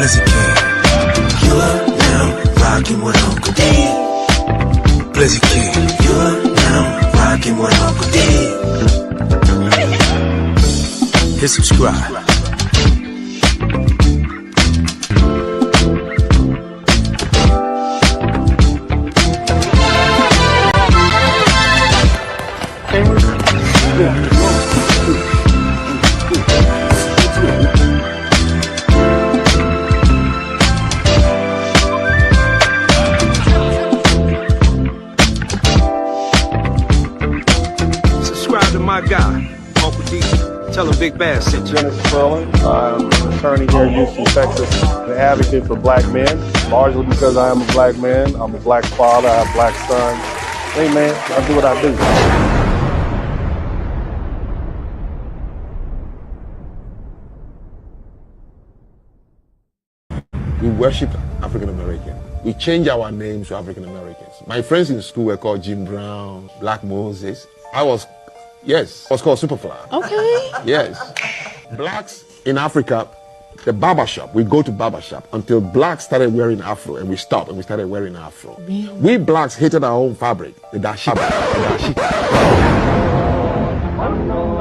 Blizzy King. You're now rocking with Uncle D. Blizzy King. You're now rocking with Uncle D. Hit subscribe. Subscribe to my guy, Uncle D. Tell him Big Bad sent you. Dennis Sterling. I'm an attorney here in Houston, Texas. An advocate for black men, largely because I am a black man. I'm a black father. I have black sons. Hey man, I do what I do. We worship African American. We change our names to African Americans. My friends in school were called Jim Brown, Black Moses. I was called Superfly. Okay. Yes. Blacks in Africa, the barbershop, we go to barbershop until blacks started wearing afro and we stopped and we started wearing afro. We blacks hated our own fabric, the dashiki.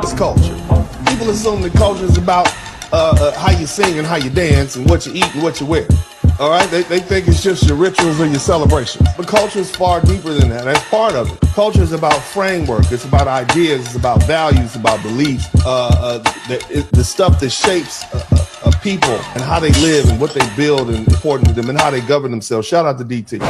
It's culture. People assume that culture is about how you sing and how you dance and what you eat and what you wear. All right, they think it's just your rituals or your celebrations. But culture is far deeper than that. That's part of it. Culture is about framework. It's about ideas. It's about values. It's about beliefs. The stuff that shapes a people and how they live and what they build and important to them and how they govern themselves. Shout out to DT. Why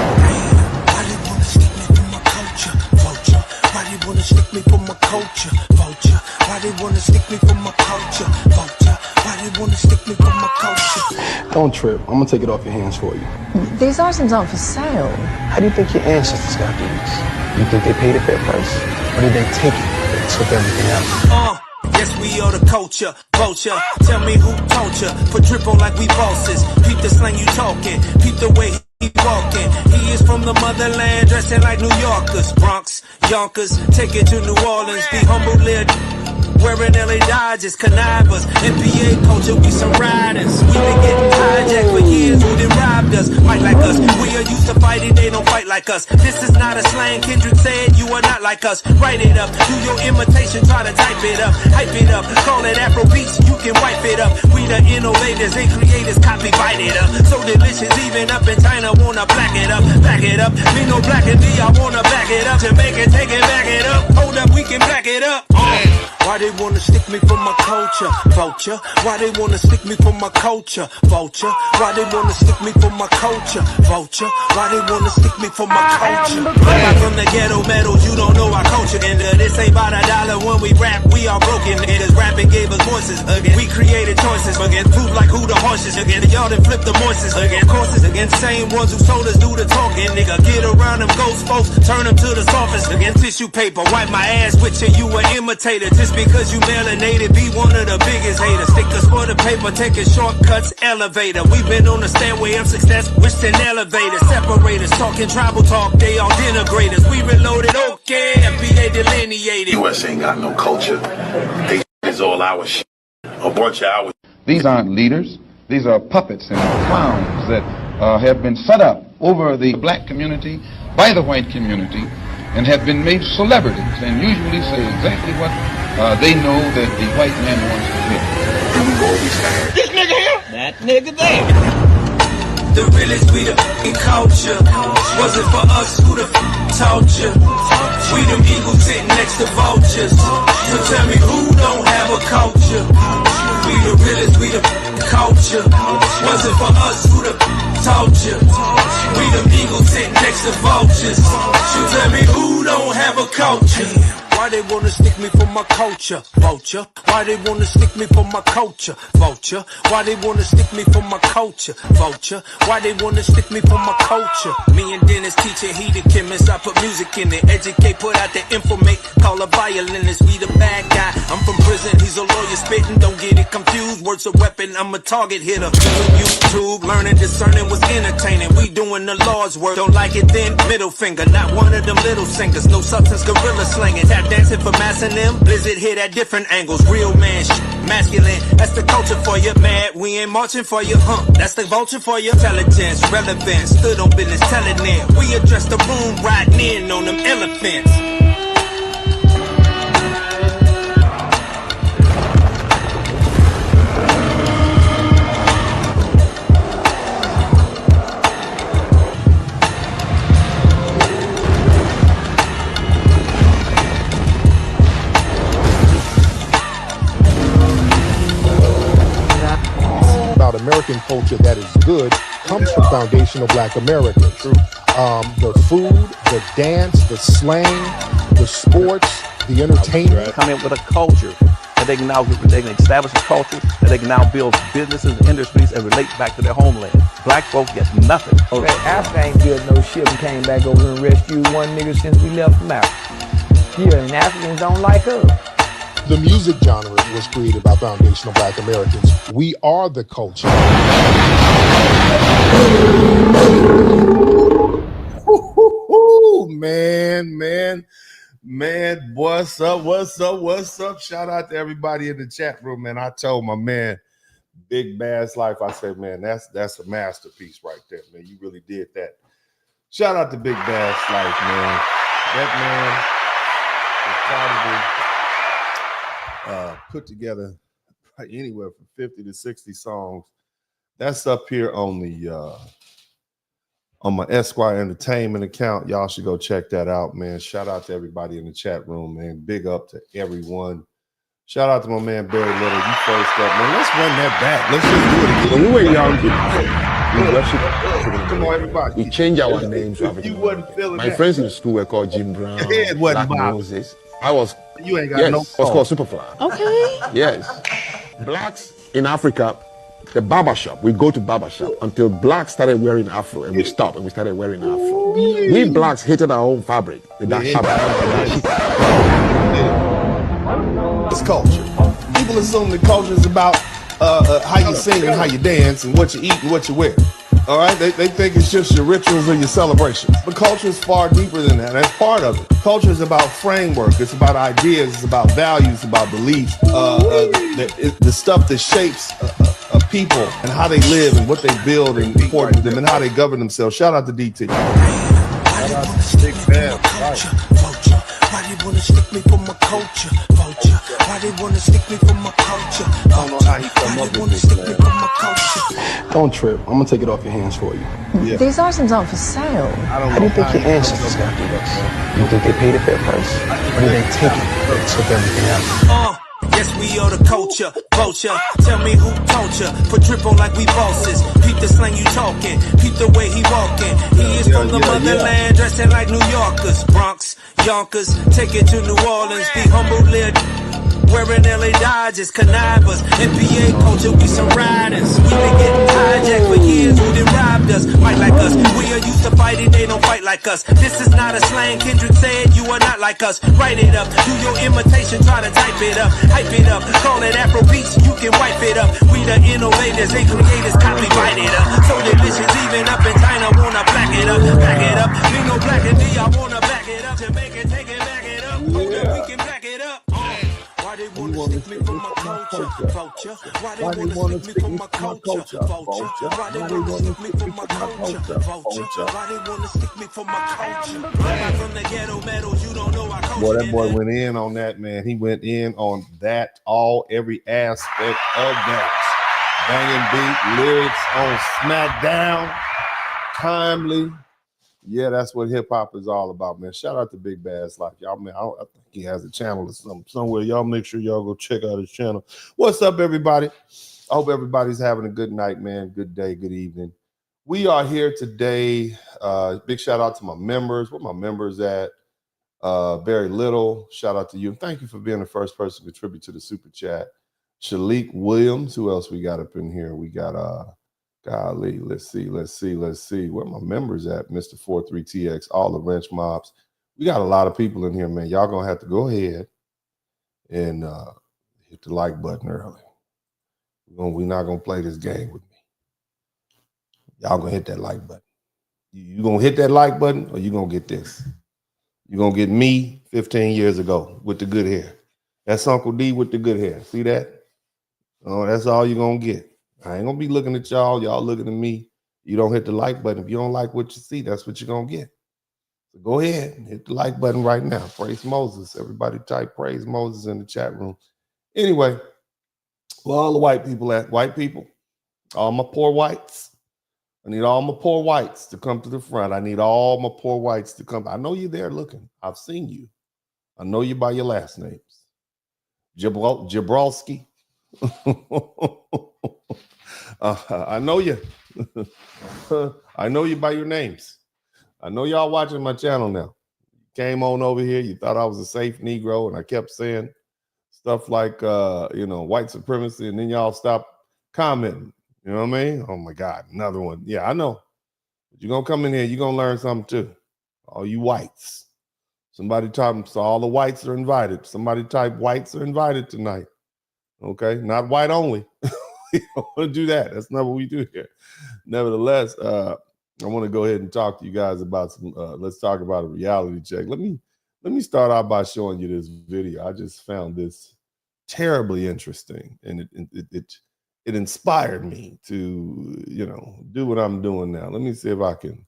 they wanna stick me for my culture, vulture? Why they wanna stick me for my culture, vulture? Why they wanna stick me for my culture, vulture? Why they wanna stick me for my culture? Don't trip. I'm gonna take it off your hands for you. These items aren't for sale. How do you think your ancestors got these? You think they paid a fair price? Or did they take it? They took everything else. Yes, we are the culture, vulture. Tell me who told ya? Put drip on like we bosses. Peep the slang you talking. Peep the way he walking. He is from the motherland, dressing like New Yorkers. Bronx, Yonkers, take it to New Orleans. Be humble, live. Wearing LA Dodgers, connivers, NBA culture, we some riders. We been getting hijacked for years, who done robbed us, fight like us. We are used to fighting, they don't fight like us. This is not a slang, Kendrick said, you are not like us. Write it up, do your imitation, try to type it up, hype it up, call it Afro beats, you can wipe it up. We the innovators, they creators, copy, bite it up. So delicious, even up in China, wanna black it up, back it up. Me no black and D, I wanna back it up. Jamaican, take it, back it up. Hold up, we can back it up. Why they wanna stick me for my culture, vulture? Why they wanna stick me for my culture, vulture? Why they wanna stick me for my culture, vulture? Why they wanna stick me for my culture? I'm from the ghetto metals, you don't know our culture. And this ain't about $1 when we rap, we are broken. Niggas rapping gave us voices again. We created choices again, proof like who the horses again. Y'all done flip the voices again, courses again. Same ones who told us do the talking, nigga. Get around them ghost folks, turn them to the sophist again. Tissue paper, wipe my ass with you an imitator. Just because you melanated, be one of the biggest haters. Stickers for the paper, taking shortcuts, elevator. We've been on the stairway of success, wishing elevators. Separators, talking tribal talk, they all denigrators. We reloaded, okay, FBA delineated. US ain't got no culture. They is all our shit. A bunch of our. These aren't leaders. These are puppets and clowns that have been set up over the black community by the white community and have been made celebrities and usually say exactly what they know that the white man wants to hear. This nigga here? That nigga there. The realest we the f***ing culture. Was it for us who the f***ing taught you? We them eagles sitting next to vultures. So tell me who don't have a culture? We the realest, we the f***ing culture. Was it for us who the f***ing taught you? We them eagles sitting next to vultures. So tell me who don't have a culture? Why they wanna stick me for my culture, vulture? Why they wanna stick me for my culture, vulture? Why they wanna stick me for my culture, vulture? Why they wanna stick me for my culture? Me and Dennis teaching, he the chemist. I put music in it, educate, put out the informate. Call a violinist, we the bad guy. I'm from prison, he's a lawyer spitting. Don't get it confused, words a weapon, I'm a target hitter. YouTube, learning, discerning was entertaining. We doing the Lord's work. Don't like it then, middle finger. Not one of them little singers, no substance, gorilla slinging. Tap dancing for massing them. Blizzard hit at different angles. Real man shit, masculine. That's the culture. vulture for you. Mad, we ain't marching for you. That's the vulture for you. Intelligence, relevance, stood on business, telling it. We address the room, riding in on them elephants. About American culture that is good comes from foundational Black Americans. The food, the dance, the slang, the sports, the entertainment. Come in with a culture that they can now establish a culture that they can now build businesses and industries and relate back to their homeland. Black folks get nothing. Africa ain't built no ship and came back over and rescued one nigga since we left from Africa. Yeah, and Africans don't like us. The music genre was created by foundational Black Americans. We are the culture. Man, what's up? Shout out to everybody in the chat room, man. I told my man, Big Bass Life, I said, man, that's a masterpiece right there, man. You really did that. Shout out to Big Bass Life, man. That man is probably put together anywhere from 50 to 60 songs. That's up here on the on my Esquire Entertainment account. Y'all should go check that out, man. Shout out to everybody in the chat room, man. Big up to everyone. Shout out to my man Barry Little. You first up, man. Let's run that back. Let's just do it again. When we were young, we worship. Come on, everybody. We change our names. You wasn't feeling My that. friends in school were called Jim Brown, Your head wasn't Black bobbing. Moses. I was. You ain't got Yes, no I was called Superfly. Okay. Yes. Blacks in Africa, the barber shop, we go to barber shop until blacks started wearing afro and we stopped and we started wearing afro. We blacks hated our own fabric. It's culture. People assume that culture is about how you sing and how you dance and what you eat and what you wear. All right, they think it's just your rituals or your celebrations. But culture is far deeper than that. That's part of it. Culture is about framework. It's about ideas. It's about values. It's about beliefs. The stuff that shapes people and how they live and what they build and important to them and how they govern themselves. Shout out to DT. Big man. Why they wanna stick me for my culture? Vulture. Why they wanna stick me for my culture? I don't know how he come up with this, man. Don't trip. I'm gonna take it off your hands for you. Yeah. These items aren't for sale. I don't How do know you think how your he comes ancestors up got with through this. this? You think they paid a fair price? Or did they take it and took everything else? Yes, we are the culture, vulture. Tell me who told ya. For drip on like we bosses. Peep the slang you talking. Peep the way he walking. He is from the motherland, dressing like New Yorkers. Bronx, Yonkers, take it to New Orleans. Be humble, live. Wearing LA Dodgers, connivers, NPA culture, we some riders. We been getting hijacked for years, who done robbed us, fight like us. We are used to fighting, they don't fight like us. This is not a slang, Kendrick said, you are not like us. Write it up, do your imitation, try to type it up, hype it up, call it Afro beats, you can wipe it up. We the innovators, they creators, copy, write it up. So delicious, even up in China, wanna black it up, back it up. Me no black and D, I wanna back it up. Jamaican, take it, back it up, hold up, we can back it up. Why they wanna stick me for my culture, vulture? Why they wanna stick me for my culture, vulture? Why they wanna stick me for my culture, vulture? Why they wanna stick me for my culture? I'm from the ghetto metals, you don't know our culture. Boy, that boy went in on that, man. He went in on that, every aspect of that. Banging beat, lyrics on SmackDown, timely. Yeah, that's what hip hop is all about, man. Shout out to Big Bass Life, y'all, man. I think he has a channel or something somewhere. Y'all make sure y'all go check out his channel. What's up, everybody? I hope everybody's having a good night, man. Good day, good evening. We are here today. Big shout out to my members. Where my members at? Barry Little, shout out to you. And thank you for being the first person to contribute to the super chat. Shalik Williams. Who else we got up in here? We got golly, let's see. Where my members at? Mr. 43TX, all the wrench mobs. We got a lot of people in here, man. Y'all gonna have to go ahead and hit the like button early. We're not gonna play this game with me. Y'all gonna hit that like button. You gonna hit that like button, or you gonna get this? You gonna get me 15 years ago with the good hair. That's Uncle D with the good hair. See that? Oh, that's all you're gonna get. I ain't gonna be looking at y'all. Y'all looking at me. You don't hit the like button. If you don't like what you see, that's what you're gonna get. So go ahead and hit the like button right now. Praise Moses. Everybody type praise Moses in the chat room. Anyway, well, all the white people, all my poor whites. I need all my poor whites to come to the front. I need all my poor whites to come. I know you're there looking. I've seen you. I know you by your last names. Jabrowski. I know you. I know you by your names. I know y'all watching my channel now. Came on over here. You thought I was a safe Negro, and I kept saying stuff like, white supremacy, and then y'all stopped commenting. You know what I mean? Oh my God, another one. Yeah, I know. But you're gonna come in here. You're gonna learn something too. All you whites. Somebody type. So all the whites are invited. Somebody type whites are invited tonight. Okay, not white only. We don't want to do that. That's not what we do here. Nevertheless, I want to go ahead and talk to you guys about some. Let's talk about a reality check. Let me start out by showing you this video. I just found this terribly interesting, and it inspired me to do what I'm doing now. Let me see if I can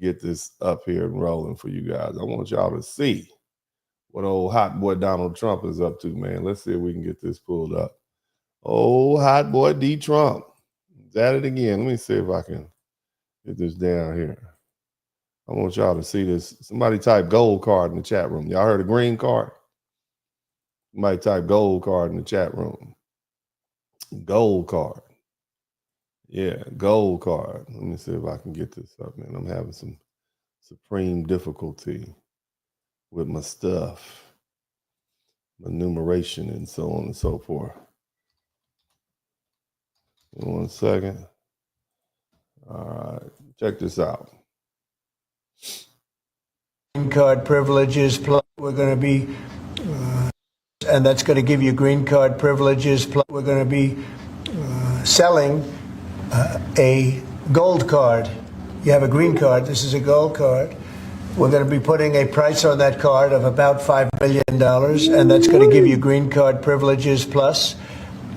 get this up here and rolling for you guys. I want y'all to see what old hot boy Donald Trump is up to, man. Let's see if we can get this pulled up. Oh, hot boy D. Trump. Is at it again. Let me see if I can get this down here. I want y'all to see this. Somebody type gold card in the chat room. Y'all heard of green card? Somebody type gold card in the chat room. Gold card. Yeah, gold card. Let me see if I can get this up, man. I'm having some supreme difficulty with my stuff, my numeration, and so on and so forth. 1 second. All right, check this out. Green card privileges, plus we're going to be, and that's going to give you green card privileges, plus we're going to be selling a gold card. You have a green card, this is a gold card. We're going to be putting a price on that card of about $5 million, and that's going to give you green card privileges, plus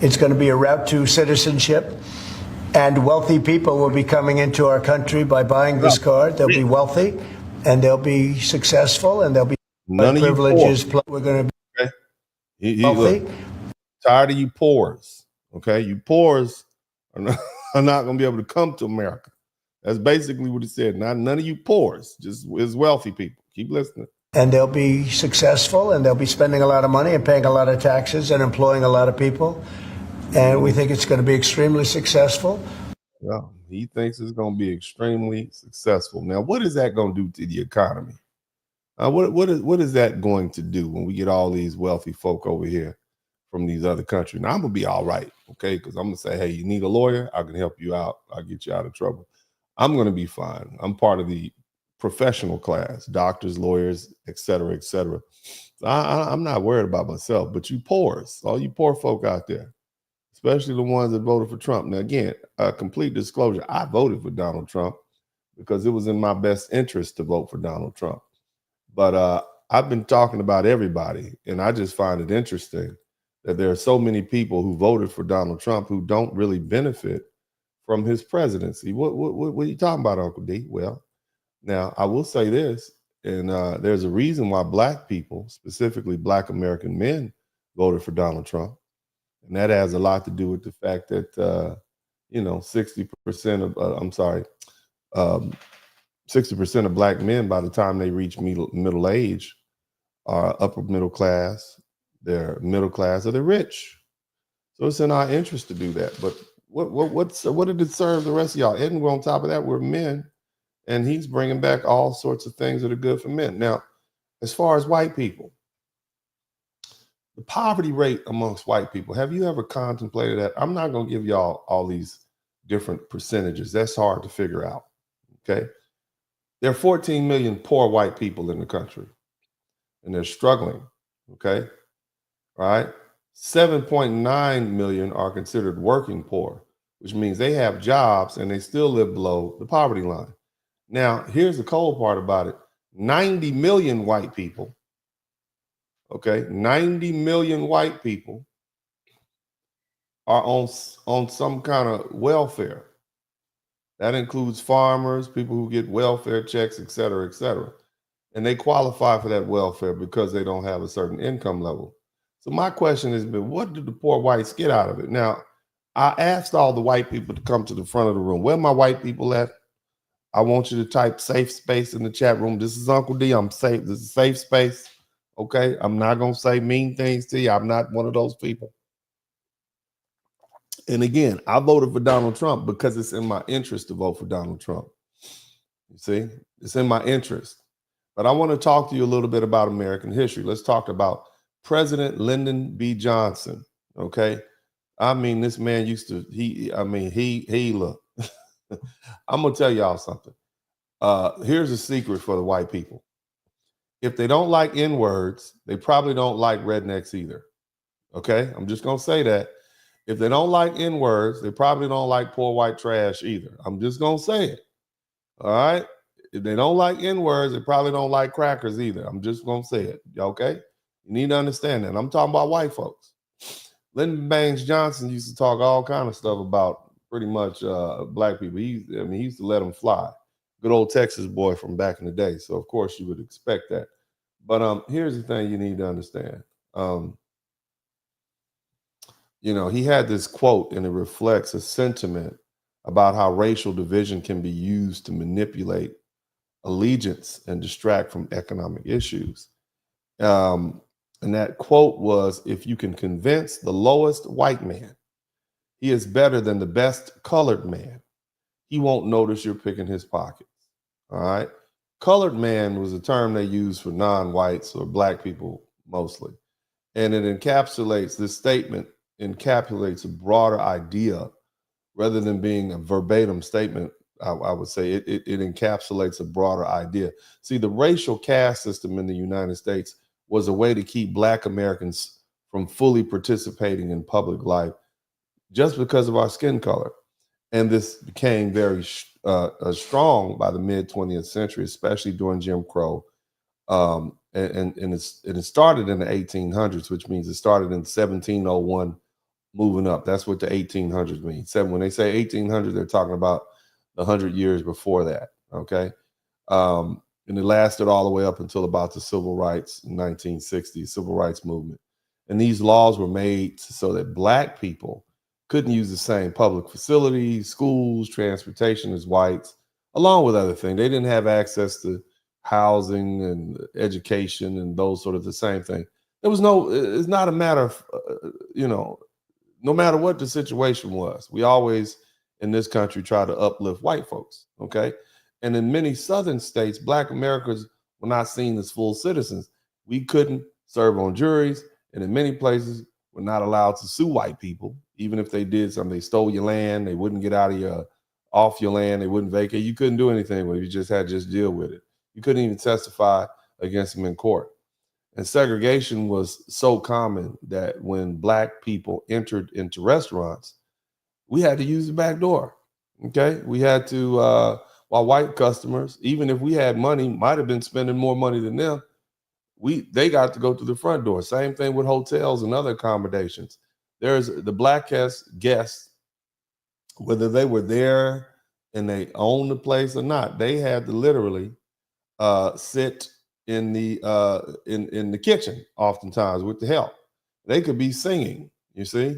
it's going to be a route to citizenship. And wealthy people will be coming into our country by buying this card. They'll be wealthy, and they'll be successful, and they'll be none privileges. Of you We're going to be wealthy. Look, tired of you poors. Okay, you poors are not going to be able to come to America. That's basically what he said. None of you poors, just is wealthy people. Keep listening. And they'll be successful, and they'll be spending a lot of money and paying a lot of taxes and employing a lot of people. And we think it's going to be extremely successful. Well, he thinks it's going to be extremely successful. Now, what is that going to do to the economy? What is that going to do when we get all these wealthy folk over here from these other countries? Now, I'm going to be all right, okay? Because I'm going to say, hey, you need a lawyer? I can help you out. I'll get you out of trouble. I'm going to be fine. I'm part of the professional class, doctors, lawyers, et cetera, et cetera. So I'm not worried about myself, but you poors, all you poor folk out there, especially the ones that voted for Trump. Now, again, complete disclosure, I voted for Donald Trump because it was in my best interest to vote for Donald Trump. But I've been talking about everybody, and I just find it interesting that there are so many people who voted for Donald Trump who don't really benefit from his presidency. What are you talking about, Uncle D? Well, now, I will say this, and there's a reason why Black people, specifically Black American men, voted for Donald Trump. And that has a lot to do with the fact that, 60% of, 60% of Black men, by the time they reach middle age, are upper middle class, they're middle class, or they're rich. So it's in our interest to do that. But what did it serve the rest of y'all? And on top of that, we're men, and he's bringing back all sorts of things that are good for men. Now, as far as white people, the poverty rate amongst white people, have you ever contemplated that? I'm not going to give y'all all these different percentages. That's hard to figure out, okay? There are 14 million poor white people in the country, and they're struggling, okay? All right? 7.9 million are considered working poor, which means they have jobs and they still live below the poverty line. Now, here's the cold part about it. 90 million white people, okay, 90 million white people are on some kind of welfare. That includes farmers, people who get welfare checks, et cetera, et cetera. And they qualify for that welfare because they don't have a certain income level. So my question has been, what did the poor whites get out of it? Now, I asked all the white people to come to the front of the room. Where are my white people at? I want you to type safe space in the chat room. This is Uncle D. I'm safe. This is safe space. Okay. I'm not going to say mean things to you. I'm not one of those people. And again, I voted for Donald Trump because it's in my interest to vote for Donald Trump. You see, it's in my interest. But I want to talk to you a little bit about American history. Let's talk about President Lyndon B. Johnson. Okay. I mean, this man used to, he look. I'm going to tell y'all something. Here's a secret for the white people. If they don't like N-words, they probably don't like rednecks either. Okay? I'm just going to say that. If they don't like N-words, they probably don't like poor white trash either. I'm just going to say it. All right? If they don't like N-words, they probably don't like crackers either. I'm just going to say it. Okay? You need to understand that. I'm talking about white folks. Lyndon Baines Johnson used to talk all kind of stuff about pretty much black people. He used to let them fly. Good old Texas boy from back in the day. So, of course, you would expect that. But here's the thing you need to understand. He had this quote, and it reflects a sentiment about how racial division can be used to manipulate allegiance and distract from economic issues. And that quote was, if you can convince the lowest white man he is better than the best colored man, he won't notice you're picking his pockets. All right. Colored man was a term they used for non-whites or black people mostly. And it encapsulates, this statement encapsulates a broader idea rather than being a verbatim statement. I would say it encapsulates a broader idea. See, the racial caste system in the United States was a way to keep black Americans from fully participating in public life just because of our skin color. And this became very strong by the mid 20th century, especially during Jim Crow. And it started in the 1800s, which means it started in 1701, moving up. That's what the 1800s mean. When they say 1800, they're talking about the 100 years before that. Okay. And it lasted all the way up until about the civil rights in 1960, civil rights movement. And these laws were made so that black people couldn't use the same public facilities, schools, transportation as whites, along with other things. They didn't have access to housing and education and those sort of the same thing. It's not a matter of, no matter what the situation was, we always in this country try to uplift white folks. Okay. And in many southern states, black Americans were not seen as full citizens. We couldn't serve on juries. And in many places, we're not allowed to sue white people. Even if they did something, they stole your land, they wouldn't get off your land, they wouldn't vacate. You couldn't do anything with it. You just had to just deal with it. You couldn't even testify against them in court. And segregation was so common that when black people entered into restaurants, we had to use the back door. Okay. We had to, while white customers, even if we had money, might have been spending more money than them, they got to go through the front door. Same thing with hotels and other accommodations. There's the black guests, whether they were there and they owned the place or not, they had to literally sit in the kitchen oftentimes with the help. They could be singing, you see.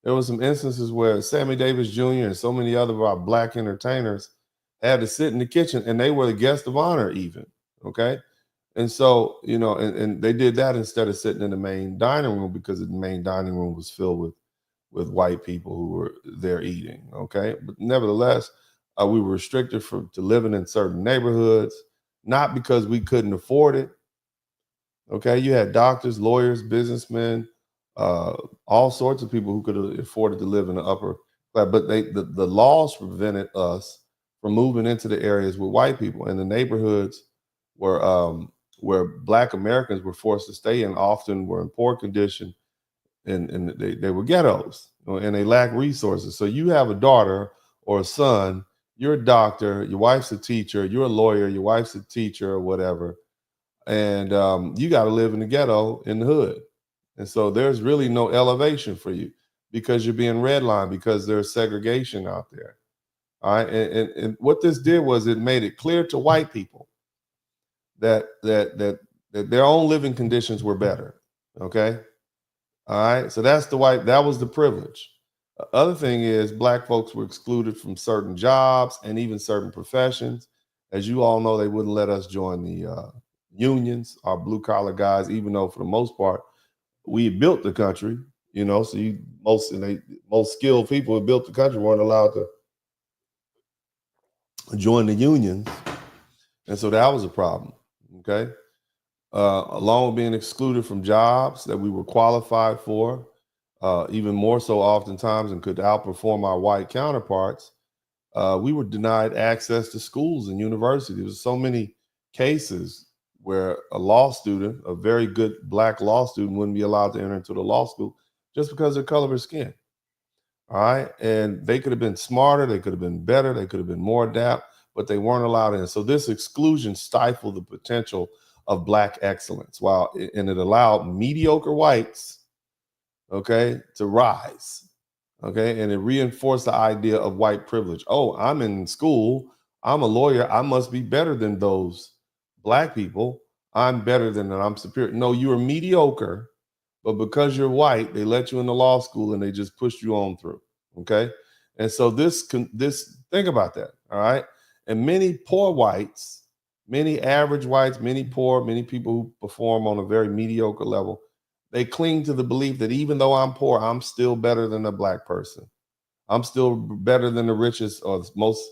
There were some instances where Sammy Davis Jr. and so many other of our black entertainers had to sit in the kitchen, and they were the guest of honor even, okay? And so, and they did that instead of sitting in the main dining room, because the main dining room was filled with white people who were there eating, okay? But nevertheless, we were restricted to living in certain neighborhoods, not because we couldn't afford it, okay? You had doctors, lawyers, businessmen, all sorts of people who could have afforded to live in the upper class, but the laws prevented us from moving into the areas with white people, and the neighborhoods where black Americans were forced to stay in often were in poor condition, and they were ghettos, and they lacked resources. So you have a daughter or a son, you're a doctor, your wife's a teacher, you're a lawyer, your wife's a teacher or whatever, and you got to live in the ghetto in the hood. And so there's really no elevation for you. because you're being redlined, because there's segregation out there. All right. And what this did was it made it clear to white people that their own living conditions were better. Okay. All right. So that was the privilege. The other thing is black folks were excluded from certain jobs and even certain professions. As you all know, they wouldn't let us join the unions, our blue collar guys, even though for the most part, we built the country, so most skilled people who built the country weren't allowed to join the unions. And so that was a problem. Okay. Along with being excluded from jobs that we were qualified for, even more so oftentimes and could outperform our white counterparts, we were denied access to schools and universities. There was so many cases where a law student, a very good black law student, wouldn't be allowed to enter into the law school just because of the color of their skin. All right. And they could have been smarter, they could have been better, they could have been more adept, but they weren't allowed in. So this exclusion stifled the potential of black excellence, and it allowed mediocre whites, okay, to rise. Okay. And it reinforced the idea of white privilege. Oh, I'm in school, I'm a lawyer, I must be better than those black people. I'm better than them, I'm superior. No, you are mediocre, but because you're white, they let you in the law school and they just pushed you on through. Okay. And so think about that. All right. And many poor whites, many average whites, many poor, many people who perform on a very mediocre level, they cling to the belief that even though I'm poor, I'm still better than a black person. I'm still better than the richest or the most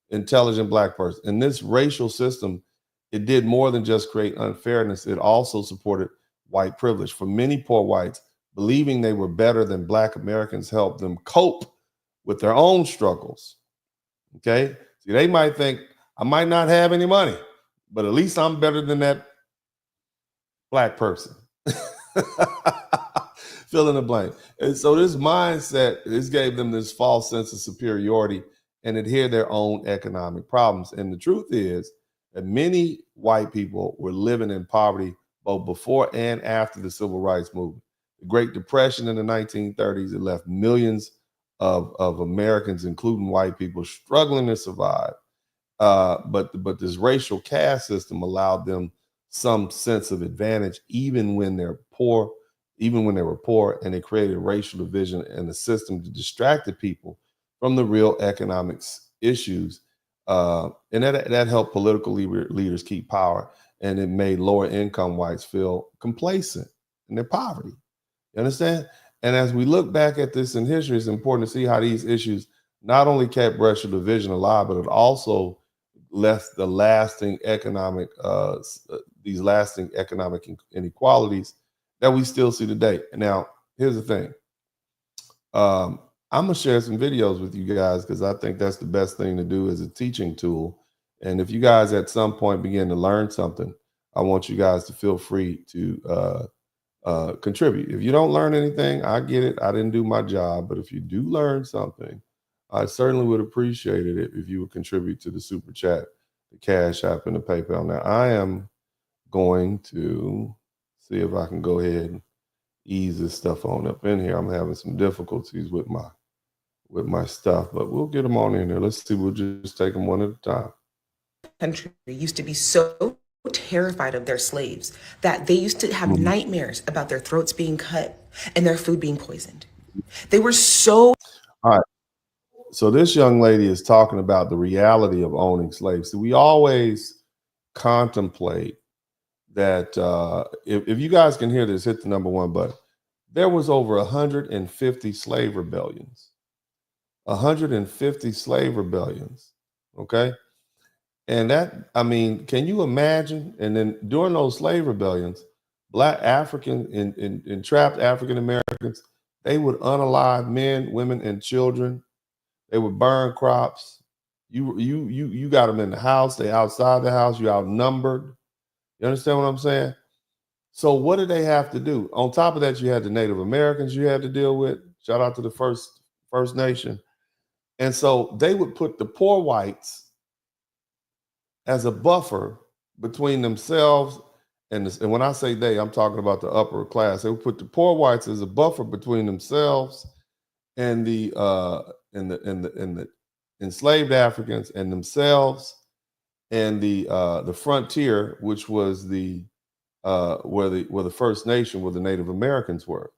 intelligent black person. And this racial system, it did more than just create unfairness. It also supported white privilege. For many poor whites, believing they were better than black Americans helped them cope with their own struggles. Okay. See, they might think, I might not have any money, but at least I'm better than that black person. Fill in the blank. And so this mindset, this gave them this false sense of superiority, and it hid their own economic problems. And the truth is that many white people were living in poverty both before and after the civil rights movement. The Great Depression in the 1930s, it left millions of Americans, including white people, struggling to survive. But this racial caste system allowed them some sense of advantage, even when they were poor, and it created racial division and a system to distract the people from the real economics issues. And that helped political leaders keep power, and it made lower income whites feel complacent in their poverty. You understand? And as we look back at this in history, it's important to see how these issues not only kept racial division alive, but it also left the lasting economic, these lasting economic inequalities that we still see today. Now, here's the thing. I'm gonna share some videos with you guys because I think that's the best thing to do as a teaching tool. And if you guys at some point begin to learn something, I want you guys to feel free to contribute. If you don't learn anything, I get it. I didn't do my job. But if you do learn something, I certainly would appreciate it if you would contribute to the Super Chat, the Cash App, and the PayPal. Now, I am going to see if I can go ahead and ease this stuff on up in here. I'm having some difficulties with my stuff, but we'll get them on in there. Let's see. We'll just take them one at a time. Country used to be so terrified of their slaves that they used to have nightmares about their throats being cut and their food being poisoned. They were so... All right. So this young lady is talking about the reality of owning slaves. So we always contemplate that if you guys can hear this, hit the #1 button. There was over 150 slave rebellions. 150 slave rebellions. Okay. And that, I mean, can you imagine? And then during those slave rebellions, Black African and trapped African Americans, they would unalive men, women, and children. They would burn crops. You got them in the house. They outside the house. You outnumbered. You understand what I'm saying? So what did they have to do? On top of that, you had the Native Americans you had to deal with. Shout out to the First Nation. And so they would put the poor whites as a buffer between themselves and when I say they, I'm talking about the upper class. They would put the poor whites as a buffer between themselves and the enslaved Africans and themselves, and the frontier, which was the where the First Nation, where the Native Americans were.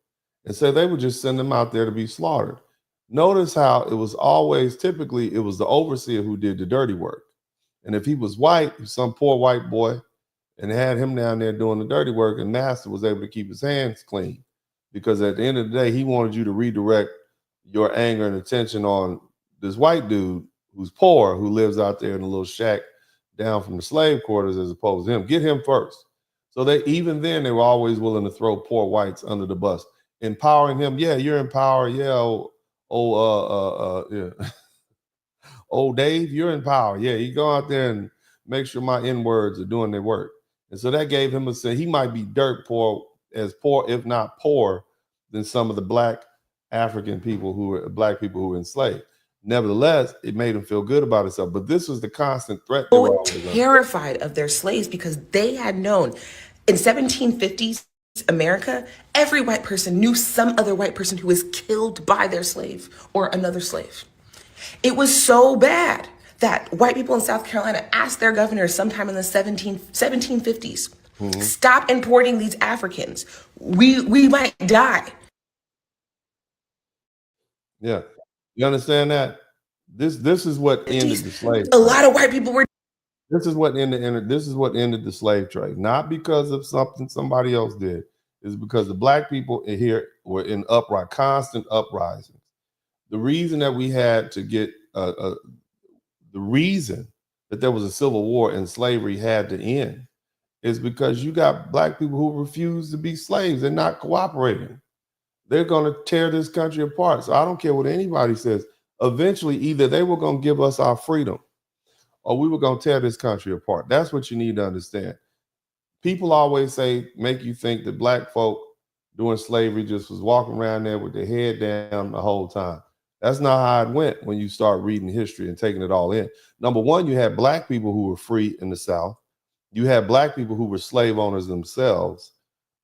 And so they would just send them out there to be slaughtered. Notice how it was always, typically, it was the overseer who did the dirty work. And if he was white, some poor white boy, and had him down there doing the dirty work, and master was able to keep his hands clean. Because at the end of the day, he wanted you to redirect your anger and attention on this white dude who's poor, who lives out there in a little shack down from the slave quarters, as opposed to him. Get him first. So they, even then, they were always willing to throw poor whites under the bus. Empowering him, yeah, you're in power, yeah, yeah. Old Dave, you're in power. Yeah, you go out there and make sure my N-words are doing their work. And so that gave him a sense. He might be dirt poor, as poor, if not poor, than some of the black African people black people who were enslaved. Nevertheless, it made him feel good about himself. But this was the constant threat. They were terrified of their slaves because they had known in 1750s America, every white person knew some other white person who was killed by their slave or another slave. It was so bad that white people in South Carolina asked their governor sometime in the 1750s, stop importing these Africans. We might die. Yeah. You understand that? This is what ended the slave trade. A lot of white people were. This is what ended the slave trade. Not because of something somebody else did. It's because the black people here were in constant uprisings. The reason that we had to get the reason that there was a civil war and slavery had to end is because you got black people who refuse to be slaves. They're not cooperating. They're going to tear this country apart. So I don't care what anybody says. Eventually, either they were going to give us our freedom or we were going to tear this country apart. That's what you need to understand. People always say, make you think that black folk during slavery just was walking around there with their head down the whole time. That's not how it went when you start reading history and taking it all in. Number one, you had black people who were free in the South. You had black people who were slave owners themselves.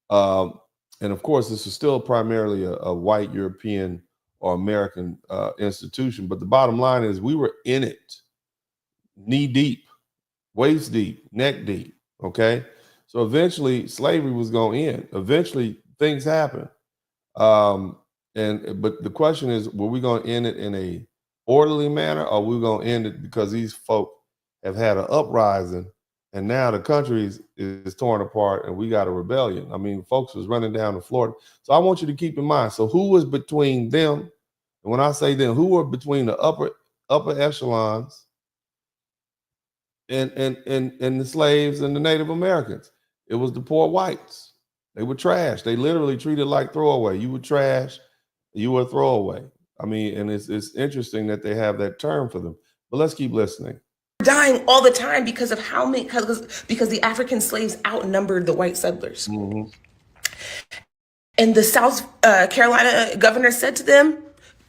And of course, this is still primarily a white European or American institution. But the bottom line is we were in it, knee deep, waist deep, neck deep, okay? So eventually slavery was going to end. Eventually things happen. But the question is, were we going to end it in a orderly manner, or we're going to end it because these folk have had an uprising and now the country is torn apart and we got a rebellion? I mean, folks was running down to Florida. So I want you to keep in mind, so who was between them? And when I say them, who were between the upper echelons and the slaves and the Native Americans? It was the poor whites. They were trash. They literally treated like throwaway. You were trash, you were a throwaway. I mean, and it's interesting that they have that term for them. But let's keep listening. Dying all the time because of how many, because the African slaves outnumbered the white settlers. Mm-hmm. And the South Carolina governor said to them,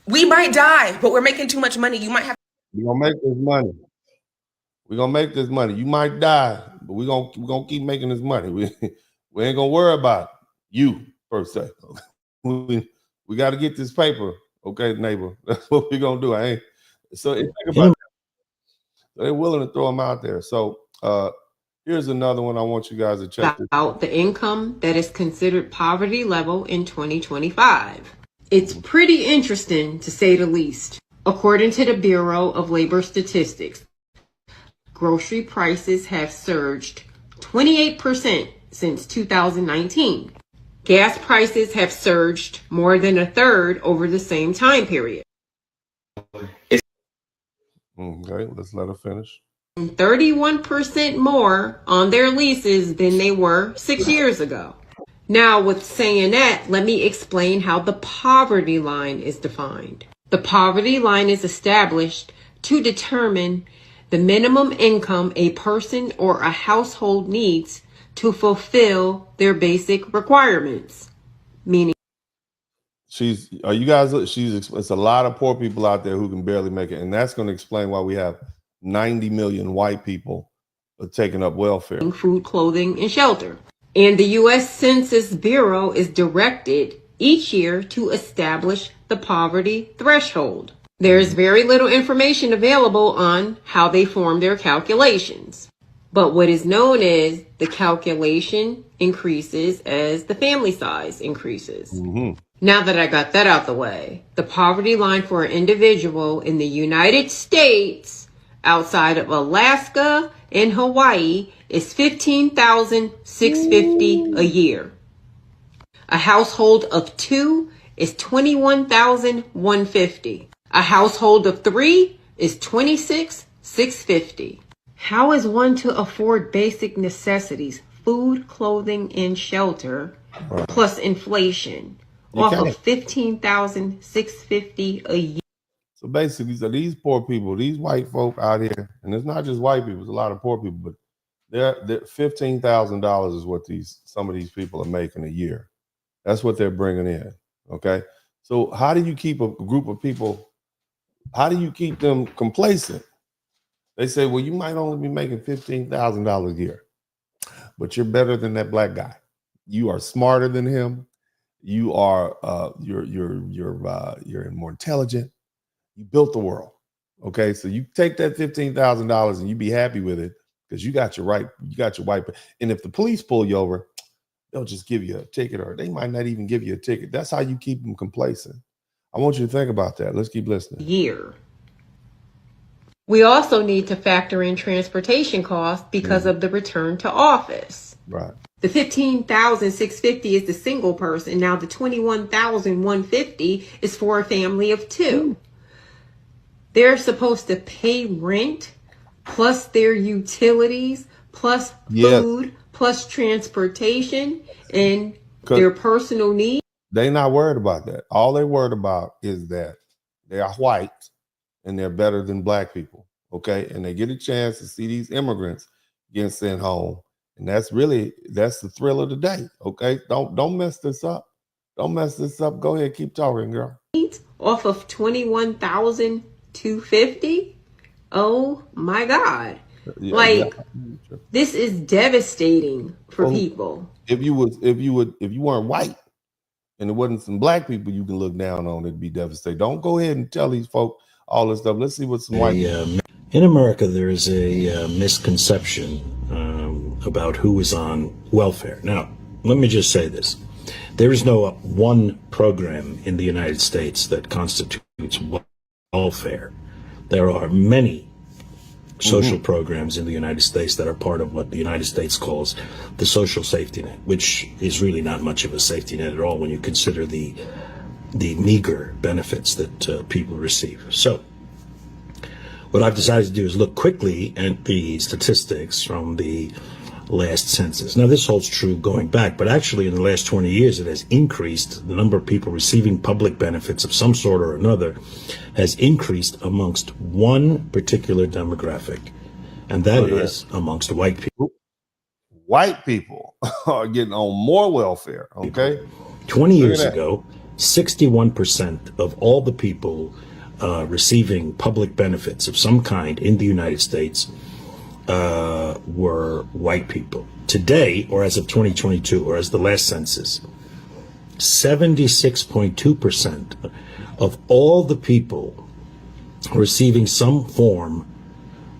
we might die, but we're making too much money. You might have. We're gonna make this money. We're gonna make this money. You might die, but we're gonna keep making this money. We ain't gonna worry about you per se. We got to get this paper, okay, neighbor. That's what we're gonna do. So think about that. They're willing to throw them out there. So here's another one I want you guys to check out the income that is considered poverty level in 2025. It's pretty interesting, to say the least. According to the Bureau of Labor Statistics, grocery prices have surged 28% since 2019. Gas prices have surged more than a third over the same time period. Okay, let's let her finish. 31% more on their leases than they were 6 years ago. Now, with saying that, let me explain how the poverty line is defined. The poverty line is established to determine the minimum income a person or a household needs to fulfill their basic requirements. Meaning, it's a lot of poor people out there who can barely make it. And that's going to explain why we have 90 million white people taking up welfare. Food, clothing, and shelter. And the U.S. Census Bureau is directed each year to establish the poverty threshold. There's very little information available on how they form their calculations. But what is known is the calculation increases as the family size increases. Now that I got that out the way, the poverty line for an individual in the United States outside of Alaska and Hawaii is $15,650 a year. A household of 2 is $21,150. A household of 3 is $26,650. How is one to afford basic necessities, food, clothing, and shelter, plus inflation, off of $15,650 a year? So basically, so these poor people, these white folk out here, and it's not just white people, it's a lot of poor people, but they're $15,000 is what some of these people are making a year. That's what they're bringing in. Okay, so how do you keep a group of people? How do you keep them complacent? They say, well, you might only be making $15,000 a year, but you're better than that black guy. You are smarter than him. You are you're more intelligent. You built the world. Okay, so you take that $15,000 and you be happy with it because you got your right. You got your white. And if the police pull you over, they'll just give you a ticket, or they might not even give you a ticket. That's how you keep them complacent. I want you to think about that. Let's keep listening. Year. We also need to factor in transportation costs because of the return to office. Right. The $15,650 is the single person. Now the $21,150 is for a family of 2. They're supposed to pay rent, plus their utilities, plus food, plus transportation, and their personal needs. They're not worried about that. All they're worried about is that they are white and they're better than black people. Okay. And they get a chance to see these immigrants getting sent home. And that's the thrill of the day. Okay. Don't mess this up. Don't mess this up. Go ahead. Keep talking, girl. Off of $21,250. Oh my God. This is devastating for people. If you weren't white and it wasn't some black people you can look down on, it'd be devastating. Don't go ahead and tell these folk all this stuff. Let's see what some white in America, there is a misconception about who is on welfare. Now, let me just say this. There is no one program in the United States that constitutes welfare. There are many social programs in the United States that are part of what the United States calls the social safety net, which is really not much of a safety net at all when you consider the meager benefits that people receive. So what I've decided to do is look quickly at the statistics from the last census. Now, this holds true going back, but actually in the last 20 years, it has increased. The number of people receiving public benefits of some sort or another has increased amongst one particular demographic, and that is amongst white people. White people are getting on more welfare, okay? 20 years ago, 61% of all the people receiving public benefits of some kind in the United States were white people. Today, or as of 2022, or as the last census, 76.2% of all the people receiving some form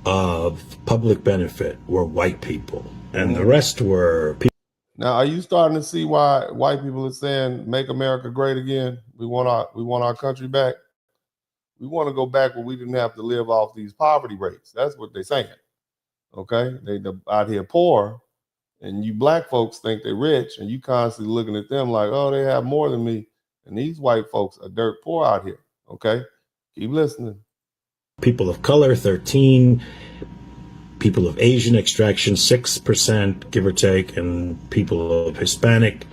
of public benefit were white people, and the rest were people. Now, are you starting to see why white people are saying, make America great again? We want our country back. We want to go back where we didn't have to live off these poverty rates. That's what they're saying. Okay, they're out here poor, and you black folks think they're rich, and you constantly looking at them like, oh, they have more than me. And these white folks are dirt poor out here. Okay, keep listening. People of color, 13. People of Asian extraction, 6%, give or take, and people of Hispanic,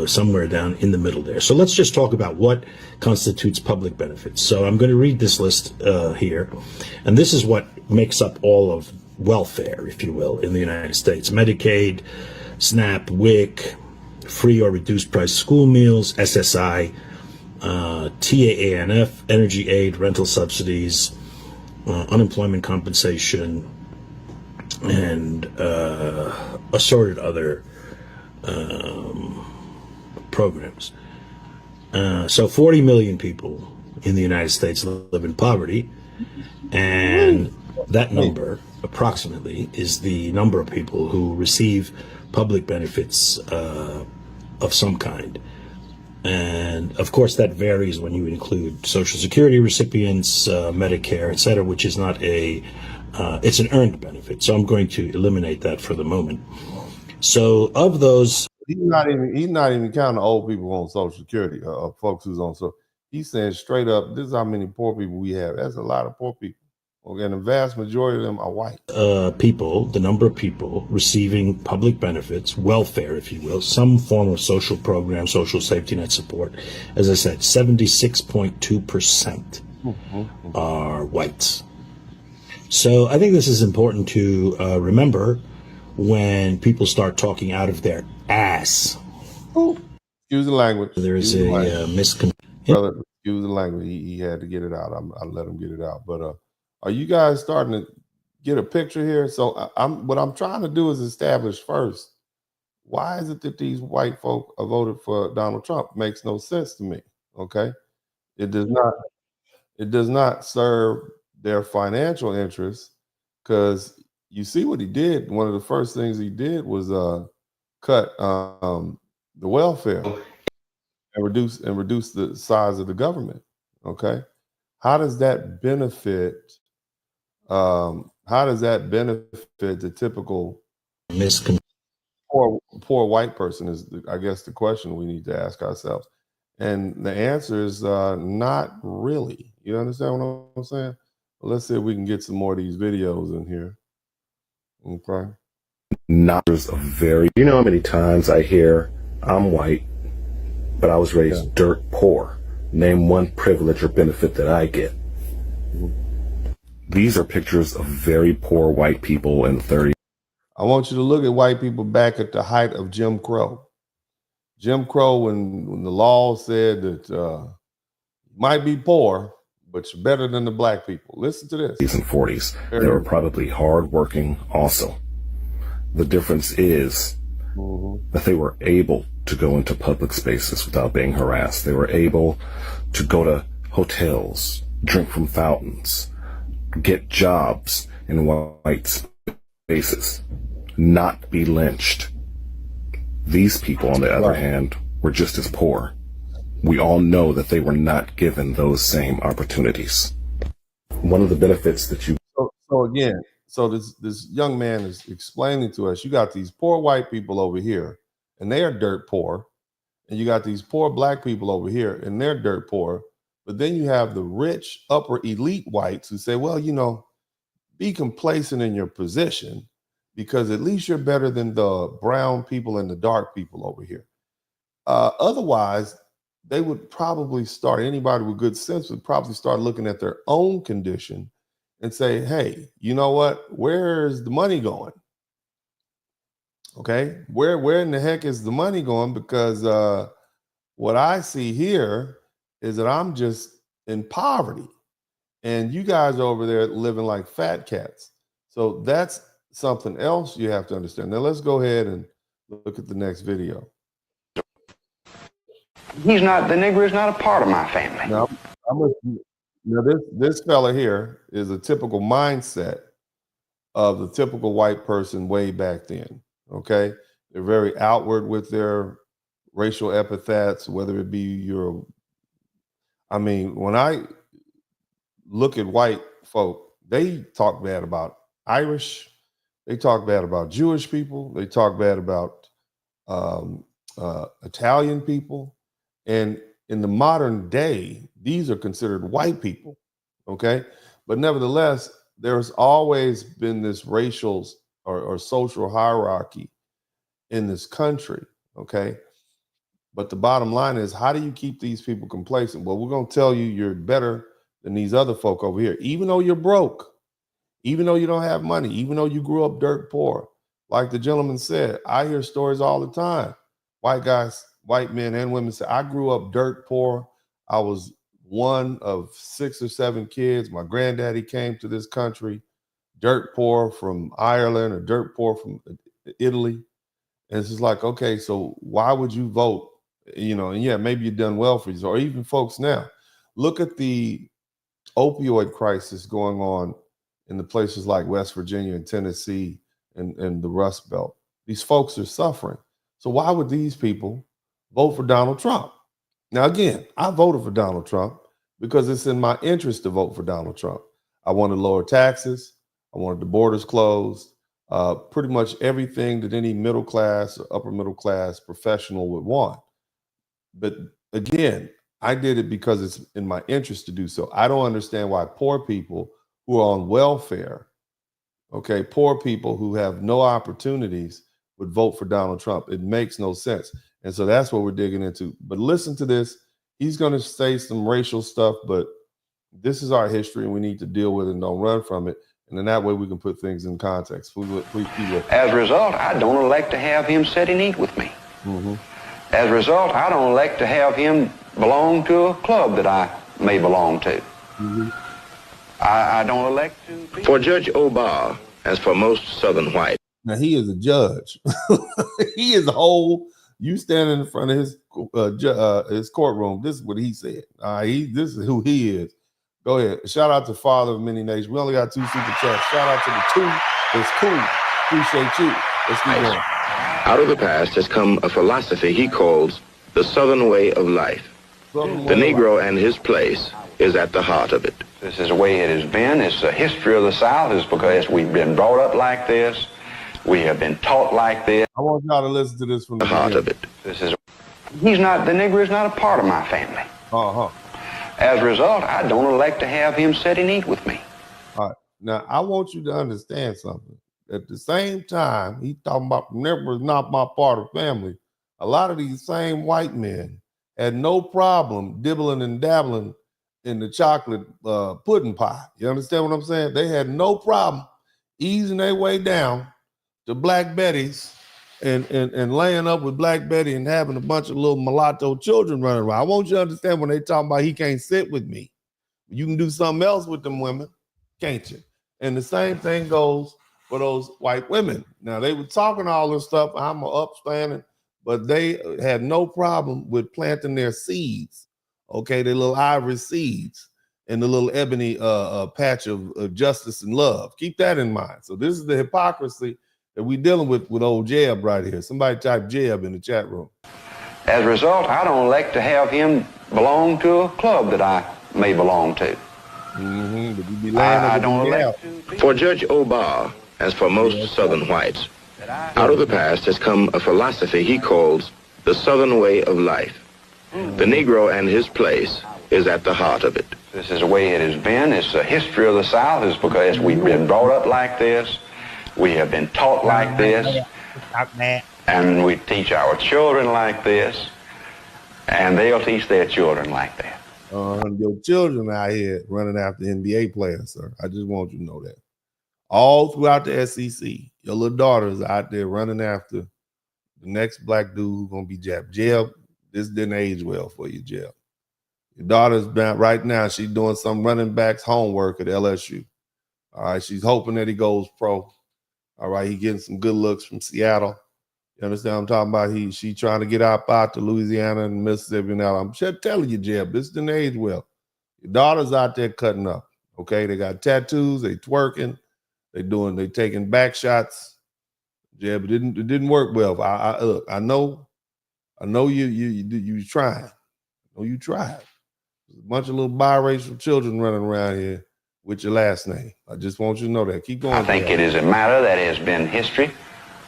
somewhere down in the middle there. So let's just talk about what constitutes public benefits. So I'm going to read this list here, and this is what makes up all of welfare, if you will, in the United States. Medicaid, SNAP, WIC, free or reduced price school meals, SSI, TAANF, energy aid, rental subsidies, unemployment compensation, and assorted other programs. So 40 million people in the United States live in poverty, and that number approximately is the number of people who receive public benefits of some kind. And of course that varies when you include Social Security recipients, Medicare, etc., which is not it's an earned benefit. So I'm going to eliminate that for the moment. So of those, he's not even counting old people on Social Security, folks who's on. So he's saying straight up, this is how many poor people we have. That's a lot of poor people. Okay, and the vast majority of them are white. The number of people receiving public benefits, welfare, if you will, some form of social program, social safety net support. As I said, 76.2% are whites. So I think this is important to remember when people start talking out of their ass. Excuse the language. There's a misconception. Brother, excuse the language. He had to get it out. I let him get it out. But are you guys starting to get a picture here? So what I'm trying to do is establish first, why is it that these white folk are voted for Donald Trump? Makes no sense to me. Okay, it does not serve their financial interests, because you see what he did. One of the first things he did was cut the welfare and reduce the size of the government. Okay, how does that benefit? How does that benefit the typical poor white person? Is I guess the question we need to ask ourselves, and the answer is not really. You understand what I'm saying? Well, let's see if we can get some more of these videos in here. Okay. Not a very. You know how many times I hear I'm white, but I was raised dirt poor. Name one privilege or benefit that I get. These are pictures of very poor white people in the 30s. I want you to look at white people back at the height of Jim Crow. Jim Crow, when the law said that you might be poor, but you're better than the black people. Listen to this. And 40s. They were probably hardworking also. The difference is that they were able to go into public spaces without being harassed. They were able to go to hotels, drink from fountains, get jobs in white spaces, not be lynched. These people, on the other hand, were just as poor. We all know that they were not given those same opportunities. One of the benefits that you... So this young man is explaining to us, you got these poor white people over here, and they are dirt poor. And you got these poor black people over here, and they're dirt poor. But then you have the rich, upper elite whites who say, well, be complacent in your position, because at least you're better than the brown people and the dark people over here. Otherwise, they would probably anybody with good sense would probably start looking at their own condition and say, hey, you know what? Where's the money going? Okay, where in the heck is the money going? Because what I see here is that I'm just in poverty, and you guys are over there living like fat cats. So that's something else you have to understand. Now let's go ahead and look at the next video. The Negro is not a part of my family. Now this fella here is a typical mindset of the typical white person way back then. Okay, they're very outward with their racial epithets, whether it be when I look at white folk, they talk bad about Irish, they talk bad about Jewish people, they talk bad about Italian people, and in the modern day, these are considered white people, okay? But nevertheless, there's always been this racial or social hierarchy in this country, okay? But the bottom line is, how do you keep these people complacent? Well, we're going to tell you you're better than these other folk over here, even though you're broke, even though you don't have money, even though you grew up dirt poor. Like the gentleman said, I hear stories all the time. White guys, white men and women say, I grew up dirt poor. I was one of 6 or 7 kids. My granddaddy came to this country dirt poor from Ireland or dirt poor from Italy. And it's just like, okay, so why would you vote? You know, and yeah, maybe you've done well for you, or even folks now. Look at the opioid crisis going on in the places like West Virginia and Tennessee and the Rust Belt. These folks are suffering. So why would these people vote for Donald Trump? Now, again, I voted for Donald Trump because it's in my interest to vote for Donald Trump. I wanted lower taxes. I wanted the borders closed. Pretty much everything that any middle class or upper middle class professional would want. But again, I did it because it's in my interest to do so. I don't understand why poor people who are on welfare, okay, poor people who have no opportunities would vote for Donald Trump. It makes no sense. And so that's what we're digging into. But listen to this. He's going to say some racial stuff, but this is our history and we need to deal with it and don't run from it. And then that way we can put things in context. Please keep it. As a result, I don't elect to have him sit and eat with me. Mm-hmm. As a result, I don't elect to have him belong to a club that I may belong to. Mm-hmm. I don't elect to. For Judge Obar, as for most Southern whites. Now, he is a judge. He is a whole, you standing in front of his courtroom. This is what he said. This is who he is. Go ahead. Shout out to Father of Many Nations. We only got 2 super chats. Shout out to the 2. It's cool. Appreciate you. Let's keep going. Out of the past has come a philosophy he calls the Southern way of life. The Negro and his place is at the heart of it. This is the way it has been. It's the history of the South. It's because we've been brought up like this. We have been taught like this. I want y'all to listen to this from the heart of it. The Negro is not a part of my family. As a result, I don't elect to have him sit and eat with me. All right. Now, I want you to understand something. At the same time, he talking about never is not my part of family. A lot of these same white men had no problem dibbling and dabbling in the chocolate pudding pie. You understand what I'm saying? They had no problem easing their way down to Black Betty's and laying up with Black Betty and having a bunch of little mulatto children running around. I want you to understand when they talking about he can't sit with me. You can do something else with them women, can't you? And the same thing goes for those white women. Now, they were talking all this stuff. I'm upstanding, but they had no problem with planting their seeds, okay, their little ivory seeds in the little ebony patch of justice and love. Keep that in mind. So this is the hypocrisy that we're dealing with old Jeb right here. Somebody type Jeb in the chat room. As a result, I don't elect to have him belong to a club that I may belong to. Mm-hmm. But you be I don't elect to. For Judge Obar, as for most Southern whites, out of the past has come a philosophy he calls the Southern way of life. The Negro and his place is at the heart of it. This is the way it has been. It's the history of the South. It's because we've been brought up like this. We have been taught like this. And we teach our children like this. And they'll teach their children like that. Your children out here running after NBA players, sir. I just want you to know that. All throughout the SEC, your little daughters out there running after the next black dude who's going to be Jeb. Jeb, this didn't age well for you, Jeb. Your daughter's right now, she's doing some running backs homework at LSU. All right, she's hoping that he goes pro. All right, he getting some good looks from Seattle. You understand what I'm talking about? She trying to get out to Louisiana and Mississippi now. I'm just telling you, Jeb, this didn't age well. Your daughter's out there cutting up. Okay, they got tattoos, they twerking, they taking back shots. Jeb, it didn't work well. Look, I know you trying. I know you tried. There's a bunch of little biracial children running around here with your last name. I just want you to know that. Keep going. I think it is a matter that has been history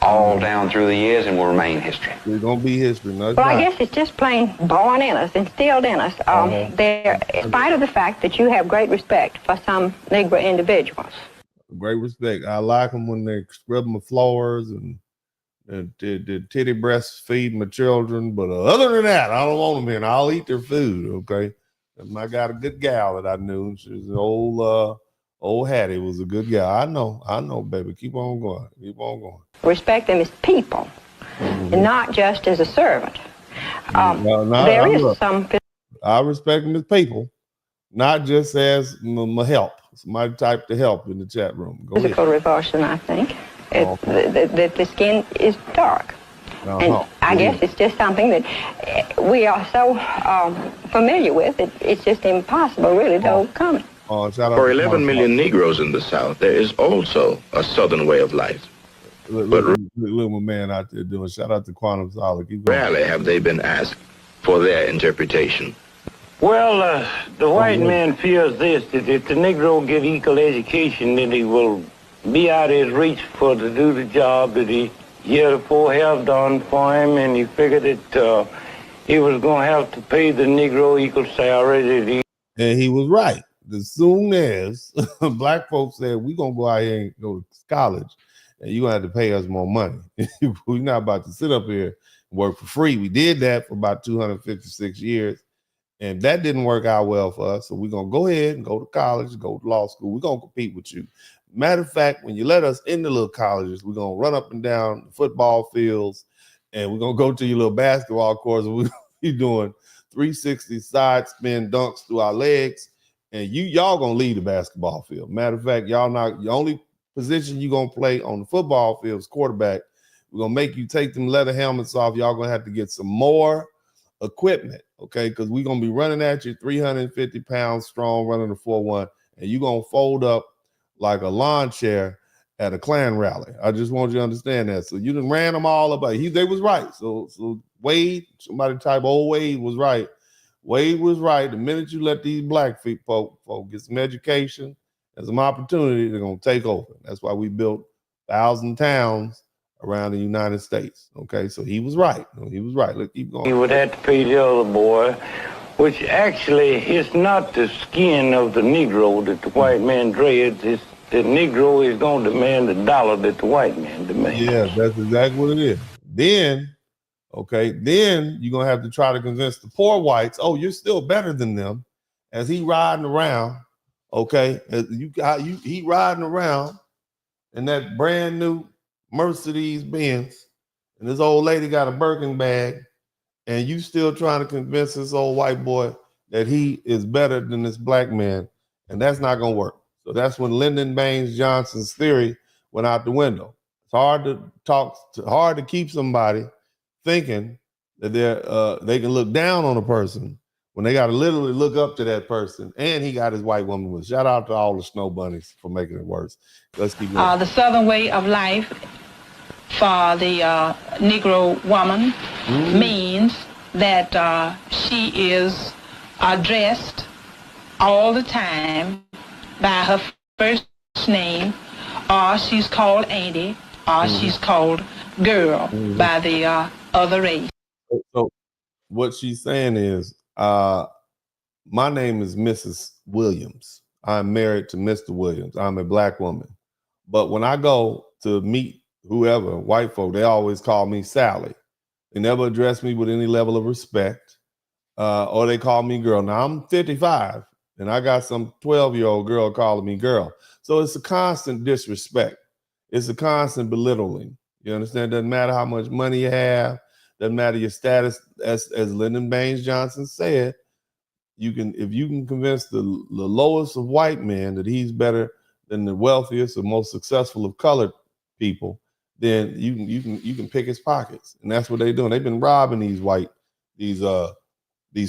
all down through the years and will remain history. It's going to be history. No, well, I guess it's just plain born in us, instilled in us. There, in spite of the fact that you have great respect for some Negro individuals. Great respect. I like them when they scrub my floors and the titty breastfeed my children. But other than that, I don't want them here. And I'll eat their food, okay? I got a good gal that I knew. She was an old Hattie was a good gal. I know, baby. Keep on going. Keep on going. Respect them as people, and not just as a servant. I respect them as people, not just as my help. Somebody type the help in the chat room. Go physical ahead. revulsion, I think. The skin is dark. And I guess it's just something that we are so familiar with, it's just impossible really to overcome it. For 11 million Negroes in the South, there is also a Southern way of life. Look, my man out there doing. Shout out to Quantum Solid. Rarely have they been asked for their interpretation. Well, the white man fears this, that if the Negro get equal education, then he will be out of his reach to do the job that he heretofore have done for him, and he figured that he was going to have to pay the Negro equal salary that he... And he was right. As soon as black folks said, we're going to go out here and go to college, and you're going to have to pay us more money. We're not about to sit up here and work for free. We did that for about 256 years. And that didn't work out well for us. So we're going to go ahead and go to college, go to law school. We're going to compete with you. Matter of fact, when you let us in the little colleges, we're going to run up and down the football fields, and we're going to go to your little basketball courts. We're going to be doing 360 side spin dunks through our legs. And y'all going to lead the basketball field. Matter of fact, y'all not, the only position you're going to play on the football field is quarterback. We're going to make you take them leather helmets off. Y'all going to have to get some more equipment, okay? Because we're going to be running at you 350 pounds strong, running the 4-1, and you're going to fold up like a lawn chair at a Klan rally. I just want you to understand that. So you done ran them all up. They was right. So Wade, somebody type old Wade was right. Wade was right. The minute you let these black folk get some education and some opportunity, they're going to take over. That's why we built 1,000 towns around the United States. Okay, so he was right. He was right. Let's keep going. He would have to pay the other boy, which actually is not the skin of the Negro that the white man dreads. It's the Negro is going to demand the dollar that the white man demands. Yeah, that's exactly what it is. Then you're going to have to try to convince the poor whites, oh, you're still better than them, as he riding around, okay? He riding around in that brand new Mercedes Benz, and this old lady got a Birkin bag, and you still trying to convince this old white boy that he is better than this black man, and that's not going to work. So that's when Lyndon Baines Johnson's theory went out the window. It's hard to keep somebody thinking that they can look down on a person when they got to literally look up to that person, and he got his white woman with. Shout out to all the snow bunnies for making it worse. Let's keep going. The Southern way of life for the Negro woman means that she is addressed all the time by her first name, or she's called auntie, or she's called girl by the other race. So what she's saying is, my name is Mrs. Williams. I'm married to Mr. Williams. I'm a black woman. But when I go to meet whoever, white folk, they always call me Sally. They never address me with any level of respect, or they call me girl. Now I'm 55 and I got some 12-year-old girl calling me girl. So it's a constant disrespect. It's a constant belittling. You understand? Doesn't matter how much money you have. Doesn't matter your status. As Lyndon Baines Johnson said, if you can convince the lowest of white men that he's better than the wealthiest or most successful of colored people, then you can pick his pockets. And that's what they're doing. They've been robbing these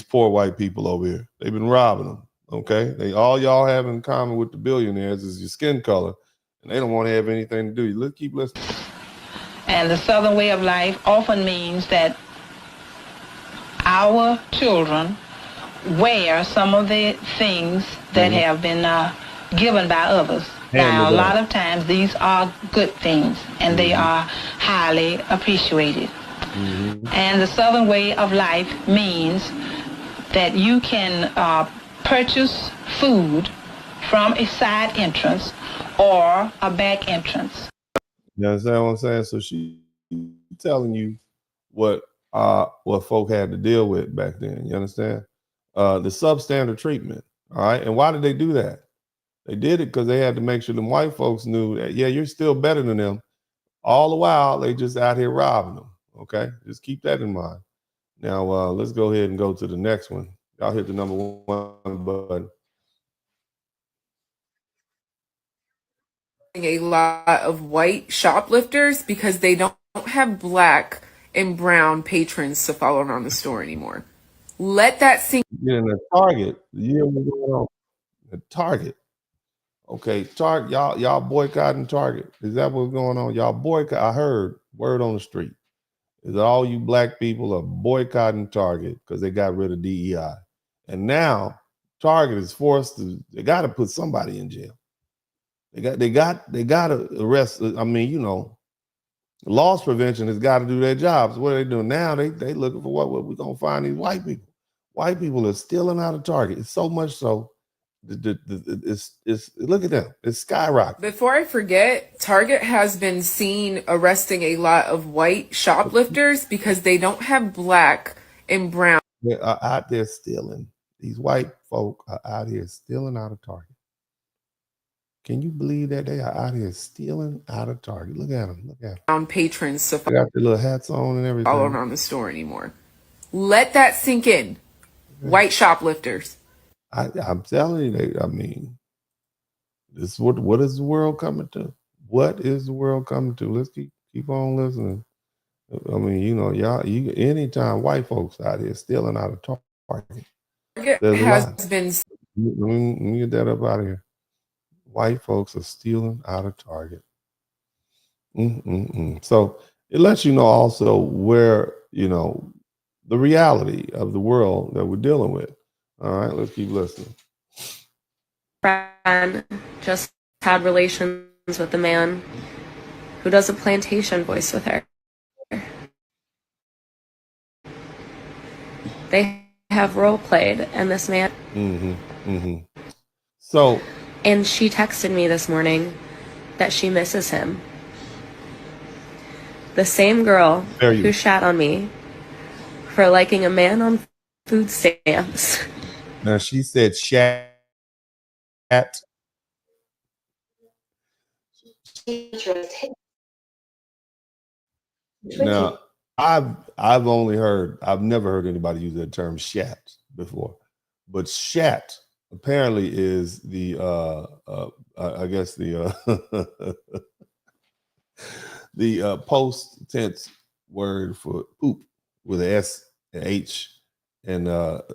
poor white people over here. They've been robbing them. Okay, all y'all have in common with the billionaires is your skin color, and they don't want to have anything to do. Let's keep listening. And the Southern way of life often means that our children wear some of the things that have been given by others. Now, a lot of times these are good things, and they are highly appreciated. And the Southern way of life means that you can purchase food from a side entrance or a back entrance. You understand what I'm saying? So she's telling you what folk had to deal with back then. You understand? The substandard treatment. All right. And why did they do that? They did it because they had to make sure them white folks knew that, yeah, you're still better than them. All the while, they just out here robbing them. Okay. Just keep that in mind. Now, let's go ahead and go to the next one. Y'all hit the number 1 button. A lot of white shoplifters because they don't have black and brown patrons to follow around the store anymore. Let that sink. Yeah, in the Target, you hear what's going on? The Target. Okay, Target, y'all boycotting Target. Is that what's going on? Y'all boycott. I heard word on the street is that all you black people are boycotting Target because they got rid of DEI. And now Target is forced to, they got to put somebody in jail. They got to arrest. I mean, you know, loss prevention has got to do their jobs. What are they doing now? They looking for what we're gonna find these white people. White people are stealing out of Target. It's so much so. It's look at them. It's skyrocketing. Before I forget, Target has been seen arresting a lot of white shoplifters because they don't have black and brown. They are out there stealing. These white folk are out here stealing out of Target. Can you believe that they are out here stealing out of Target? Look at them. Look at them. Brown patrons to They got their little hats on and everything. follow around the store anymore. Let that sink in. White shoplifters. I'm telling you, I mean, this what is the world coming to? What is the world coming to? Let's keep on listening. I mean, you know, anytime white folks out here stealing out of Target, there's a has lot. been. Let me get that up out of here. White folks are stealing out of Target. So it lets you know also where, you know, the reality of the world that we're dealing with. All right, let's keep listening. Friend just had relations with a man who does a plantation voice with her. They have role played, and this man. So. And she texted me this morning that she misses him. The same girl who shat on me for liking a man on food stamps. Now she said shat. Now I've never heard anybody use that term shat before, but shat apparently is the I guess the the post tense word for poop with an S, an H, and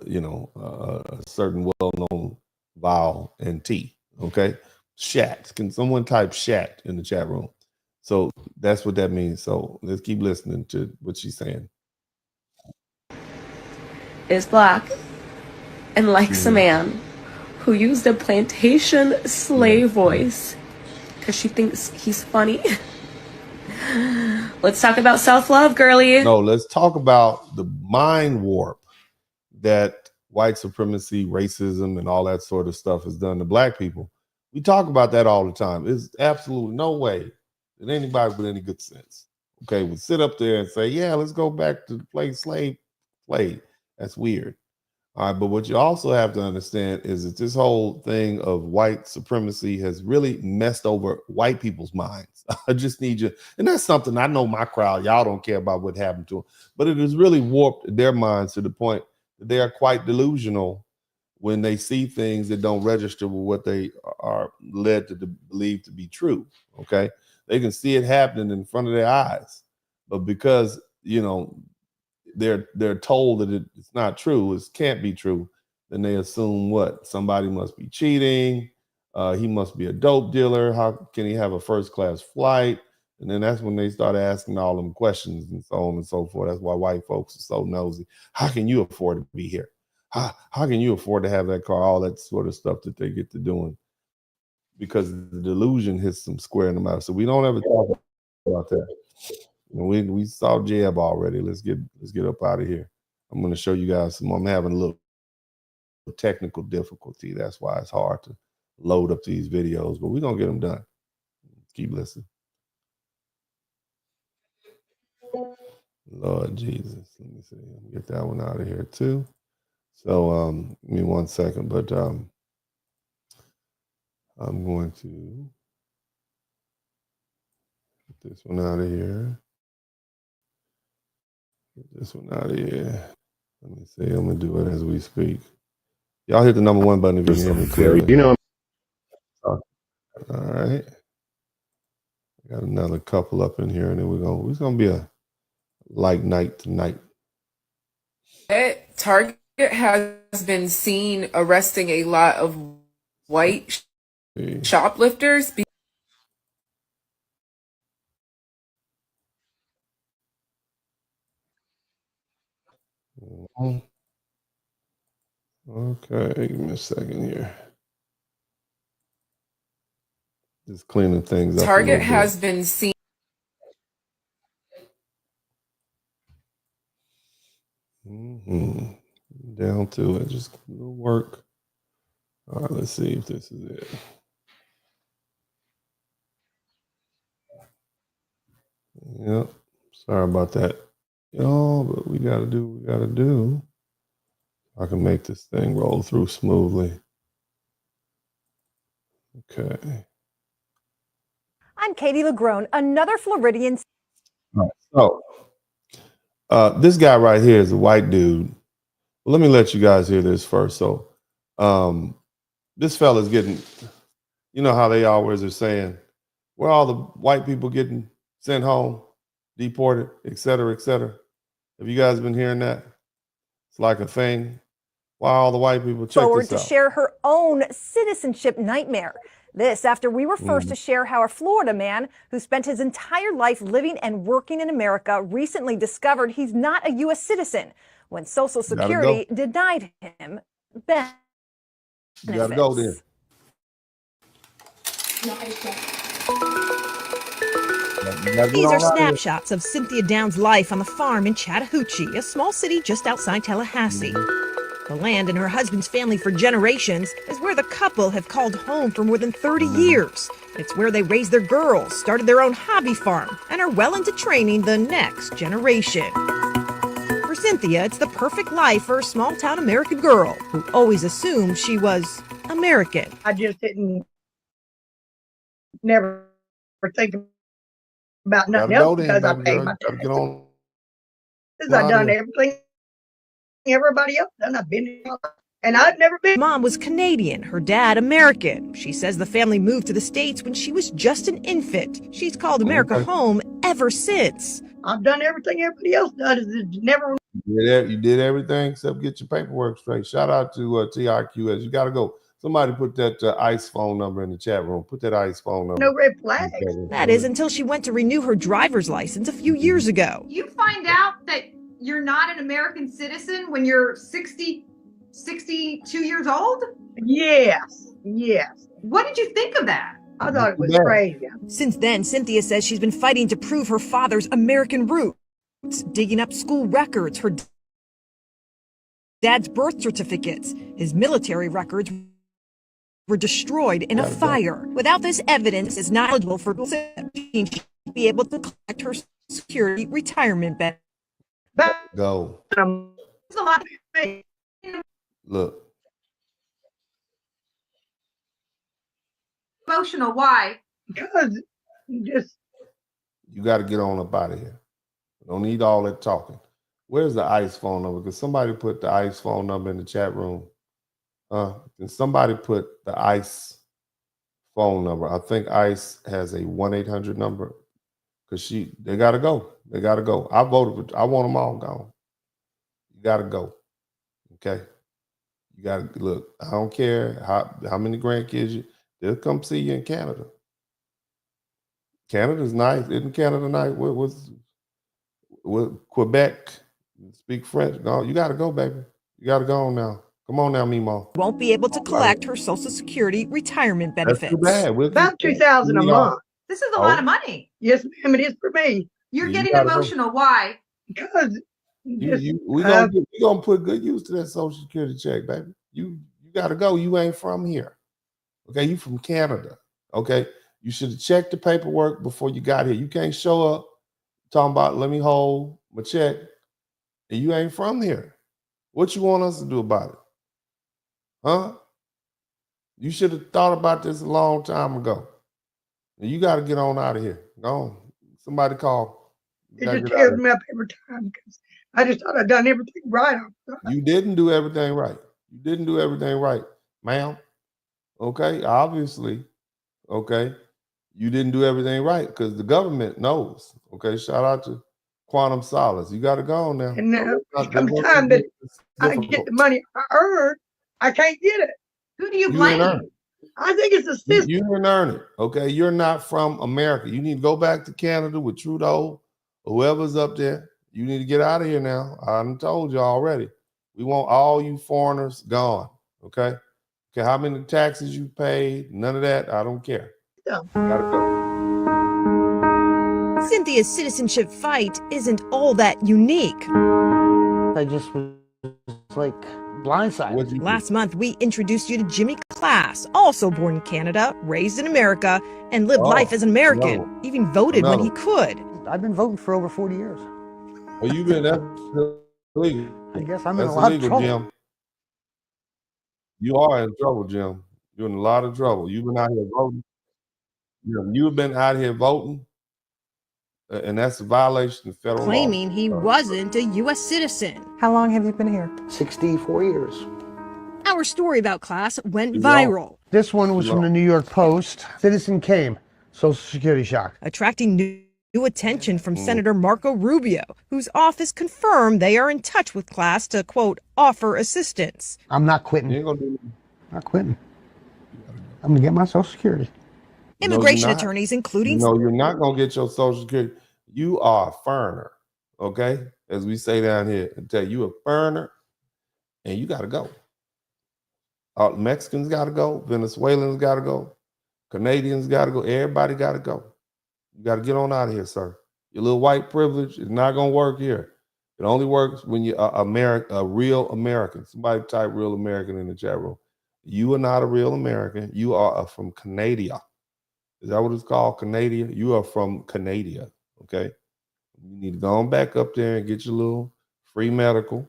you know, a certain well-known vowel and T. Okay, shat. Can someone type shat in the chat room? So that's what that means. So let's keep listening to what she's saying. Is black and likes a man who used a plantation slave voice because she thinks he's funny. Let's talk about self-love, girlie. No, let's talk about the mind warp that white supremacy, racism, and all that sort of stuff has done to black people. We talk about that all the time. There's absolutely no way that anybody with any good sense, okay, would sit up there and say, yeah, let's go back to play slave play. That's weird. All right, but what you also have to understand is that this whole thing of white supremacy has really messed over white people's minds. I just need you, and that's something I know my crowd, y'all don't care about what happened to them, but it has really warped their minds to the point that they are quite delusional when they see things that don't register with what they are led to believe to be true. Okay, they can see it happening in front of their eyes, but because, you know, they're told that it's not true, it can't be true, then they assume what? Somebody must be cheating, he must be a dope dealer, how can he have a first-class flight? And then that's when they start asking all them questions and so on and so forth. That's why white folks are so nosy. How can you afford to be here? How can you afford to have that car? All that sort of stuff that they get to doing, because the delusion hits them square in the mouth. So we don't ever talk about that. We saw Jeb already. Let's get up out of here. I'm going to show you guys some. I'm having a little technical difficulty. That's why it's hard to load up these videos, but we're going to get them done. Keep listening. Lord Jesus. Let me see. Get that one out of here too. So give me 1 second, but I'm going to get this one out of here. Get this one out of here. Let me see. I'm going to do it as we speak. Y'all hit the number 1 button if you hear me clearly. You know. All right. I got another couple up in here, and then it's gonna be a like night to night. Target has been seen arresting a lot of white shoplifters. Okay, give me a second here. Just cleaning things up. Target has been seen. Down to it, just a little work. All right, let's see if this is it. Yep. Sorry about that. But we gotta do what we gotta do. I can make this thing roll through smoothly. Okay. I'm Katie LaGrone, another Floridian. All right. So this guy right here is a white dude. Well, let me let you guys hear this first. So this fella's getting, you know how they always are saying, where all the white people getting sent home, deported, et cetera, et cetera. Have you guys been hearing that? It's like a thing. Why all the white people? Check Forward this to out. share her own citizenship nightmare. This after we were first to share how a Florida man who spent his entire life living and working in America recently discovered he's not a U.S. citizen when Social Security denied him benefits. You gotta go there. These are snapshots of Cynthia Downs' life on the farm in Chattahoochee, a small city just outside Tallahassee. The land in her husband's family for generations is where the couple have called home for more than 30 years. It's where they raised their girls, started their own hobby farm, and are well into training the next generation. For Cynthia, it's the perfect life for a small-town American girl who always assumed she was American. I just didn't never think about nothing else because I paid my taxes. Because I've done everything everybody else done. I've been here, and I've never been. Mom was Canadian, her dad American. She says the family moved to the States when she was just an infant. She's called America home ever since. I've done everything everybody else does. Never. You did everything except get your paperwork straight. Shout out to TRQS. You got to go. Somebody put that ICE phone number in the chat room. Put that ICE phone number. No red flags. That is until she went to renew her driver's license a few years ago. You find out that you're not an American citizen when you're 62 years old? Yes, yes. What did you think of that? I thought it was crazy. Since then, Cynthia says she's been fighting to prove her father's American roots, digging up school records, her dad's birth certificates, his military records were destroyed in a fire. Without this evidence, is not eligible for she should be able to collect her security retirement benefit. Go. It's a lot of Look. Emotional. Why? Because just you got to get on up out of here. Don't need all that talking. Where's the ICE phone number? Because somebody put the ICE phone number in the chat room. Can somebody put the ICE phone number? I think ICE has a 1-800 number because they got to go. They got to go. I voted for. I want them all gone. You got to go. Okay. You got to look. I don't care how many grandkids they'll come see you in Canada. Canada's nice. Isn't Canada nice? With Quebec, speak French. No, you got to go, baby. You got to go on now. Come on now, Mimo. Won't be able to collect her Social Security retirement benefits. That's too bad. About $2,000 a month. This is a lot of money. Yes, ma'am, it is for me. You're getting emotional. Why? Because we're gonna put good use to that Social Security check, baby. You got to go. You ain't from here. Okay, you from Canada. Okay, you should have checked the paperwork before you got here. You can't show up talking about let me hold my check, and you ain't from here. What you want us to do about it? Huh? You should have thought about this a long time ago. And you got to get on out of here. Go on. Somebody call. It just tears me up every time because I just thought I'd done everything right. You didn't do everything right. You didn't do everything right, ma'am. Okay, obviously. Okay, you didn't do everything right because the government knows. Okay, shout out to quantum solace. You got to go now. And now come time that I get the money I earned, I can't get it. Who do you You didn't earn blame? it. I think it's a system. You didn't earn it. Okay, you're not from America. You need to go back to Canada with Trudeau, whoever's up there. You need to get out of here now. I done told you already. We want all you foreigners gone. Okay. Okay. How many taxes you paid? None of that. I don't care. Yeah. Gotta go. Cynthia's citizenship fight isn't all that unique. I just was like blindsided. Last month, we introduced you to Jimmy Class, also born in Canada, raised in America, and lived life as an American, even voted when he could. I've been voting for over 40 years. Well, you've been that's illegal. I guess I'm in That's a lot of illegal, trouble. Jim. You are in trouble, Jim. You're in a lot of trouble. You've been out here voting. You've been out here voting, and that's a violation of federal law. Claiming he wasn't a U.S. citizen. How long have you been here? 64 years. Our story about Class went viral, This one was from the New York Post. Citizen came. Social Security shock. attracting new attention from Senator Marco Rubio, whose office confirmed they are in touch with Class to, quote, offer assistance. I'm not quitting. Not quitting. I'm gonna get my Social Security. Immigration attorneys, including... No, you're not going to get your Social Security. You are a foreigner, okay? As we say down here, I tell you, a foreigner, and you got to go. Mexicans got to go. Venezuelans got to go. Canadians got to go. Everybody got to go. You got to get on out of here, sir. Your little white privilege is not going to work here. It only works when you're a real American. Somebody type real American in the chat room. You are not a real American. You are from Canada. Is that what it's called? Canada? You are from Canada, okay? You need to go on back up there and get your little free medical.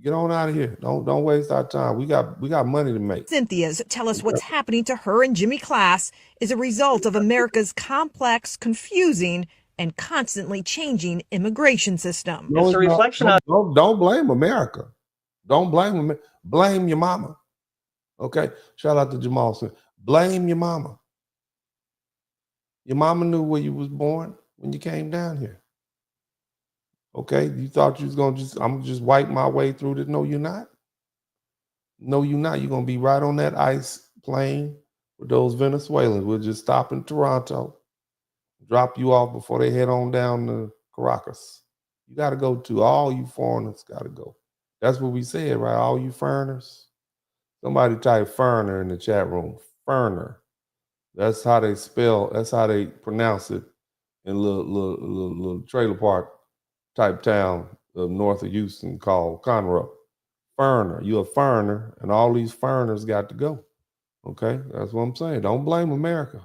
Get on out of here. Don't waste our time. We got money to make. Cynthia's tell us what's happening to her and Jimmy Class is a result of America's complex, confusing, and constantly changing immigration system. No, it's a reflection of... Don't blame America. Don't blame blame your mama. Okay? Shout out to Jamal Smith. Blame your mama. Your mama knew where you was born when you came down here. Okay? You thought you was going to I'm just wipe my way through this. No, you're not. No, you're not. You're going to be right on that ice plane with those Venezuelans. We'll just stop in Toronto, drop you off before they head on down to Caracas. You got to go to. All you foreigners got to go. That's what we said, right? All you foreigners. Somebody type foreigner in the chat room. Foreigner. That's how they spell, that's how they pronounce it in a little trailer park type town north of Houston called Conroe. Foreigner. You're a foreigner, and all these foreigners got to go. Okay? That's what I'm saying. Don't blame America.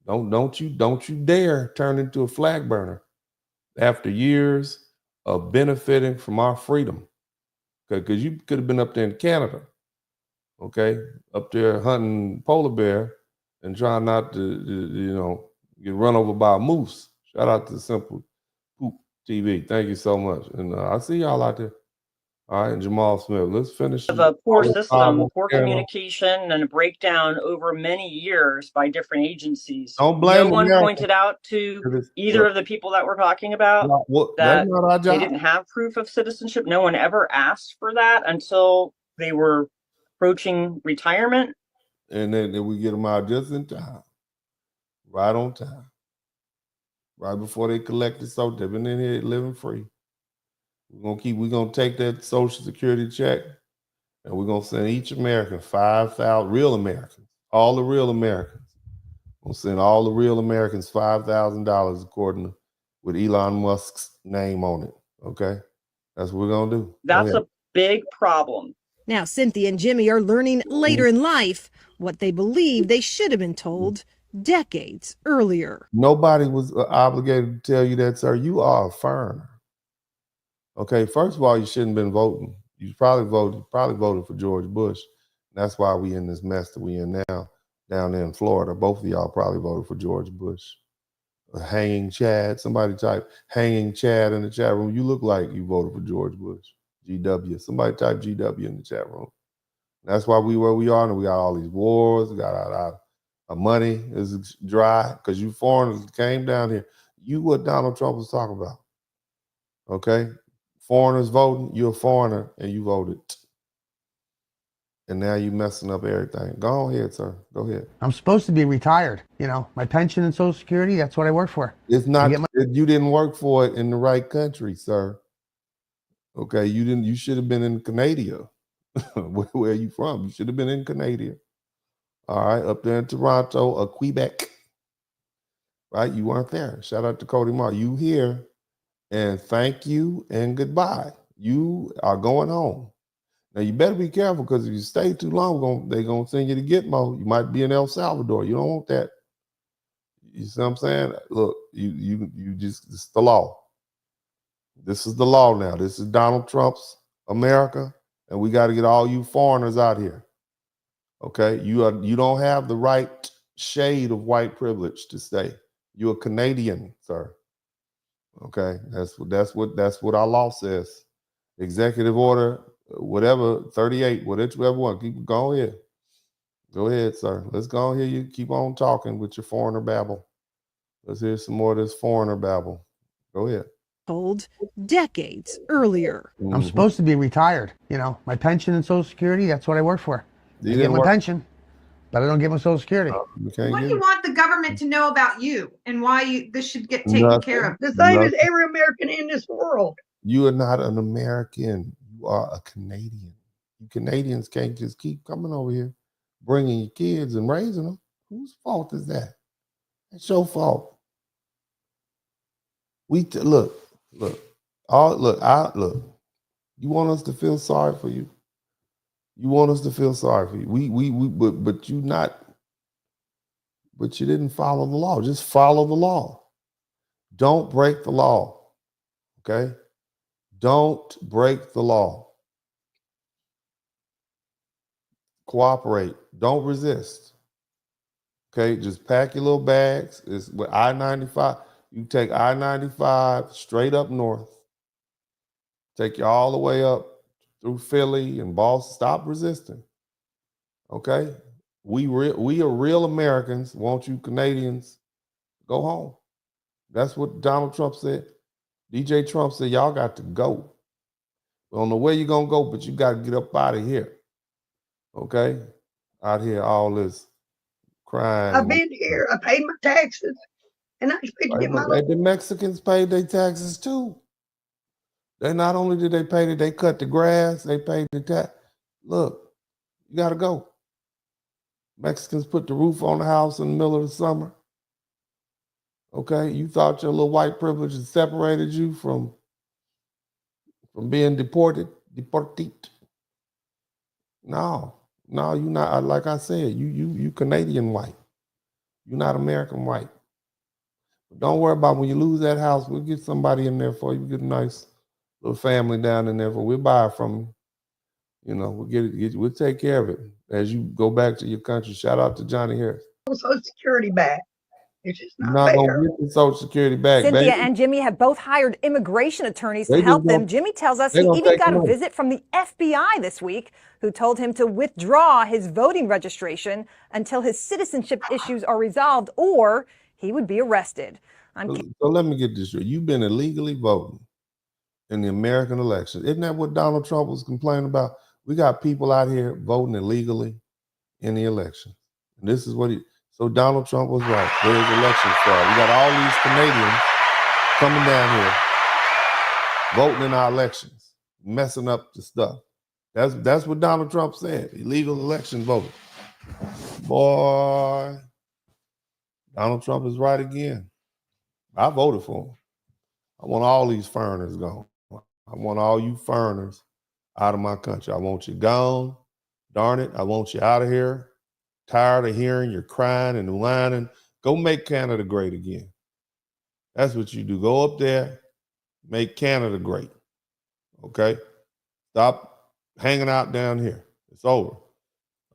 Don't you dare turn into a flag burner after years of benefiting from our freedom. Okay, because you could have been up there in Canada, okay, up there hunting polar bear and trying not to get run over by a moose. Shout out to Simple Poop TV. Thank you so much. And I see y'all out there. All right, and Jamal Smith. Let's finish. Of a poor system, poor communication, and a breakdown over many years by different agencies. Don't blame No one America. pointed out to either of the people that we're talking about that that's not our they job. didn't have proof of citizenship. No one ever asked for that until they were approaching retirement. And then we get them out just in time. Right on time. Right before they collected, so they've been in here living free. We're gonna take that Social Security check, and we're gonna send each American 5,000 real Americans, all the real Americans. We'll send all the real Americans $5,000 according to with Elon Musk's name on it. Okay, that's what we're gonna do. That's a big problem. Now, Cynthia and Jimmy are learning later in life what they believe they should have been told decades earlier. Nobody was obligated to tell you that, sir. You are a foreigner. Okay, first of all, you shouldn't have been voting. You probably voted for George Bush. That's why we in this mess that we in now down there in Florida. Both of y'all probably voted for George Bush. Hanging Chad. Somebody type hanging Chad in the chat room. You look like you voted for George Bush. GW. Somebody type GW in the chat room. That's why we where we are, and we got all these wars. We got our money is dry because you foreigners came down here. You what Donald Trump was talking about. Okay? Foreigners voting, you're a foreigner and you voted. And now you messing up everything. Go ahead, sir. Go ahead. I'm supposed to be retired. You know, my pension and Social Security, that's what I work for. It's not, you didn't work for it in the right country, sir. Okay, you should have been in Canada. Where are you from? You should have been in Canada. All right, up there in Toronto or Quebec. Right? You weren't there. Shout out to Cody Mark. You here, and thank you and goodbye. You are going home. Now you better be careful, because if you stay too long, they're gonna send you to Gitmo. You might be in El Salvador. You don't want that. You see what I'm saying? Look, you just, it's the law. This is the law now. This is Donald Trump's America, and we got to get all you foreigners out here. Okay, you don't have the right shade of white privilege to stay. You're a Canadian, sir. Okay, that's what our law says. Executive order, whatever, 38, whatever one. Keep go ahead. Go ahead, sir. Let's go hear you keep on talking with your foreigner babble. Let's hear some more of this foreigner babble. Go ahead. Told decades earlier. I'm supposed to be retired. You know, my pension and Social Security, that's what I work for. I get my pension, but I don't get my Social Security. What do you want the government to know about you and why this should get taken care of? The same as every American in this world. You are not an American. You are a Canadian. You Canadians can't just keep coming over here, bringing your kids and raising them. Whose fault is that? It's your fault. Look. You want us to feel sorry for you? You want us to feel sorry for you? But you didn't follow the law. Just follow the law. Don't break the law. Okay? Don't break the law. Cooperate. Don't resist. Okay? Just pack your little bags. It's with I-95. You take I-95 straight up north. Take you all the way up through Philly and Boston. Stop resisting. Okay? We are real Americans. Want you Canadians, go home. That's what Donald Trump said. DJ Trump said, y'all got to go. I don't know where you're going to go, but you got to get up out of here. Okay? Out here, all this crime. I've been here. I paid my taxes. And I expect to get my The Mexicans paid their taxes too. They not only did they pay it, they cut the grass, they paid the tax. Look, you got to go. Mexicans put the roof on the house in the middle of the summer. Okay, you thought your little white privilege had separated you from being deported. No, you're not. Like I said, you Canadian white. You're not American white. But don't worry about when you lose that house. We'll get somebody in there for you. Get a nice little family down in there. We'll buy it from you. You know, we'll take care of it as you go back to your country. Shout out to Johnny Harris. Social Security back. It's just You're not gonna get the Social Security back. Cynthia baby. and Jimmy have both hired immigration attorneys to They help just them. gonna- Jimmy tells us they he gonna even take got a them. visit from the FBI this week, who told him to withdraw his voting registration until his citizenship issues are resolved, or he would be arrested. So let me get this straight. You've been illegally voting in the American election. Isn't that what Donald Trump was complaining about? We got people out here voting illegally in the election. And this is what so Donald Trump was right. There's election fraud. We got all these Canadians coming down here voting in our elections, messing up the stuff. That's what Donald Trump said. Illegal election voting. Boy, Donald Trump is right again. I voted for him. I want all these foreigners gone. I want all you foreigners out of my country. I want you gone. Darn it, I want you out of here. Tired of hearing your crying and whining. Go make Canada great again. That's what you do. Go up there, make Canada great. Okay? Stop hanging out down here. It's over.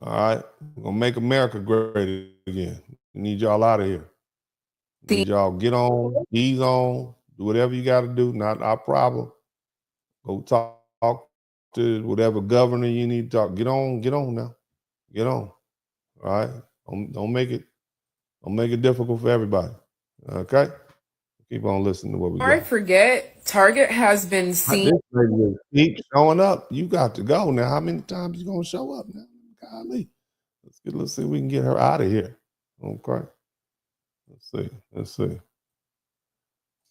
All right? We're going to make America great again. We need y'all out of here. We need y'all get on, ease on, do whatever you got to do. Not our problem. Go talk to whatever governor you need to talk. Get on now. Get on. All right? Don't make it difficult for everybody. Okay? Keep on listening to what we Before I got. forget, Target has been seen. This lady keep showing up. You got to go now. How many times you gonna show up now? Golly. Let's see if we can get her out of here. Okay. Let's see.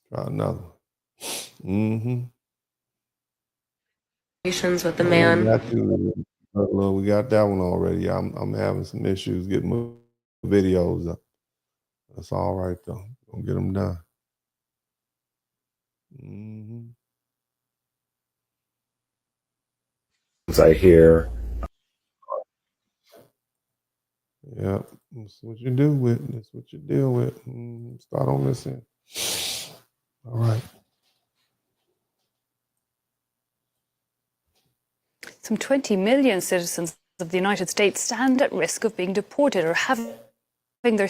Try another one. Mm-hmm. With the man. We got that one already. I'm having some issues getting my videos up. That's all right though. Gonna get them done. Mm-hmm. I hear. Yeah, that's what you do with. That's what you deal with. Start on this end. All right. Some 20 million citizens of the United States stand at risk of being deported or having their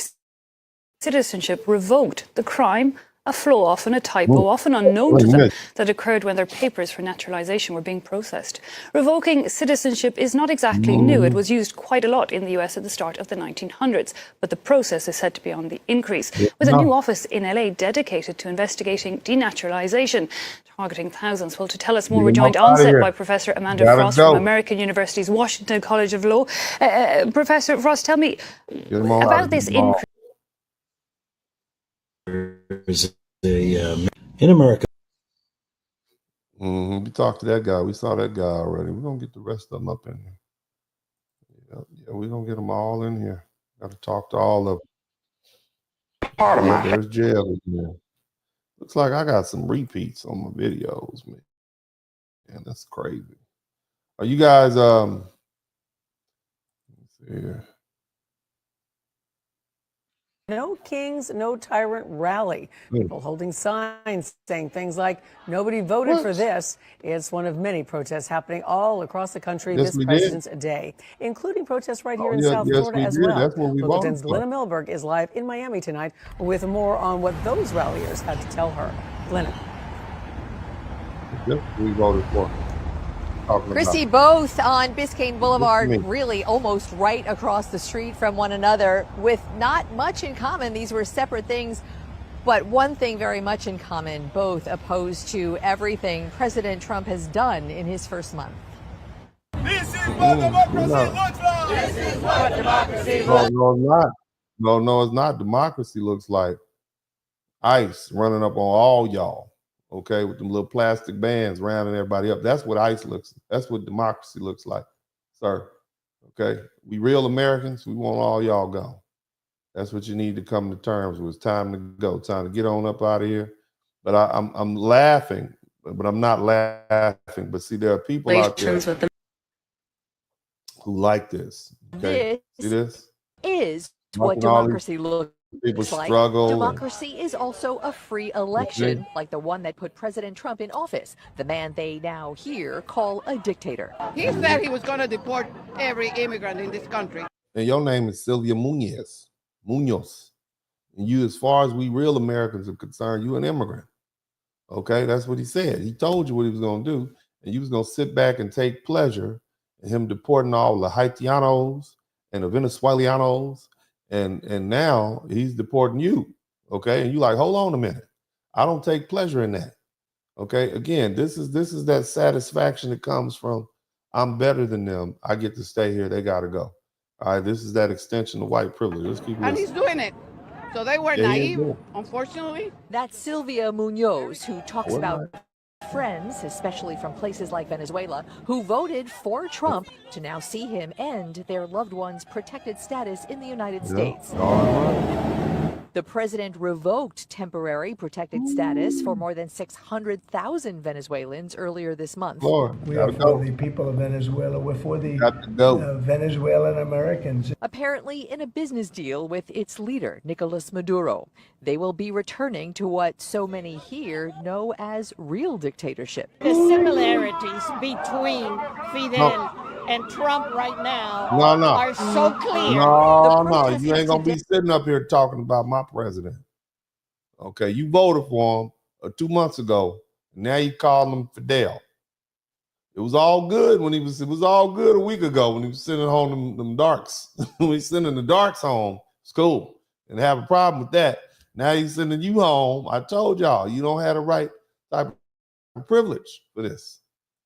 citizenship revoked. The crime, a flaw, often a typo, often unknown to them, that occurred when their papers for naturalization were being processed. Revoking citizenship is not exactly new. It was used quite a lot in the US at the start of the 1900s, but the process is said to be on the increase, with a new office in LA dedicated to investigating denaturalization, targeting thousands. Well, to tell us more, we're joined on set by Professor Amanda Frost from American University's Washington College of Law. Professor Frost, tell me about this increase. In America. We talked to that guy. We saw that guy already. We're gonna get the rest of them up in here. Yeah, we're gonna get them all in here. Got to talk to all of them. There's jail in there. Looks like I got some repeats on my videos, man. Man, that's crazy. Are you guys let's see here. No Kings, No Tyrant rally. People holding signs saying things like, nobody voted for this. It's one of many protests happening all across the country this President's Day, including protests right here in South Florida as well. That's what we Local 10's Glenna Milberg is live in Miami tonight with more on what those ralliers had to tell her. Glenna. That's what we voted for. Christy, both on Biscayne Boulevard, really almost right across the street from one another, with not much in common. These were separate things, but one thing very much in common: both opposed to everything President Trump has done in his first month. This is what democracy looks like. This is what democracy looks like. No, it's not. No, it's not. Democracy looks like ICE running up on all y'all. Okay, with them little plastic bands rounding everybody up. That's what ICE looks. That's what democracy looks like, sir. Okay, we real Americans. We want all y'all gone. That's what you need to come to terms with. It's time to go. Time to get on up out of here. But I'm laughing, but I'm not laughing. But see, there are people out there who like this. Okay, see this is what democracy looks people like. struggle. Democracy is also a free election, like the one that put President Trump in office, the man they now here call a dictator. He said he was going to deport every immigrant in this country. And your name is Sylvia Munoz. And you, as far as we real Americans are concerned, you an immigrant. Okay, that's what he said. He told you what he was going to do, and you was going to sit back and take pleasure in him deporting all the Haitianos and the Venezuelanos. And now he's deporting you, okay? And you like, hold on a minute. I don't take pleasure in that, okay? Again, this is that satisfaction that comes from I'm better than them. I get to stay here. They got to go. All right, this is that extension of white privilege. Let's keep listening. And he's doing it. So they were naive, unfortunately. That's Sylvia Munoz, who talks about friends, especially from places like Venezuela, who voted for Trump to now see him end their loved ones' protected status in the United States. The president revoked temporary protected status for more than 600,000 Venezuelans earlier this month. We are for the people of Venezuela. We're for the Venezuelan Americans. Apparently in a business deal with its leader, Nicolas Maduro. They will be returning to what so many here know as real dictatorship. The similarities between Fidel and Trump right now are so clear. No, you ain't gonna be sitting up here talking about my president. Okay, you voted for him 2 months ago. Now you call him Fidel. It was all good when it was all good a week ago when he was sending home them darks. When he's sending the darks home, it's cool. And have a problem with that. Now he's sending you home. I told y'all, you don't have the right type of privilege for this.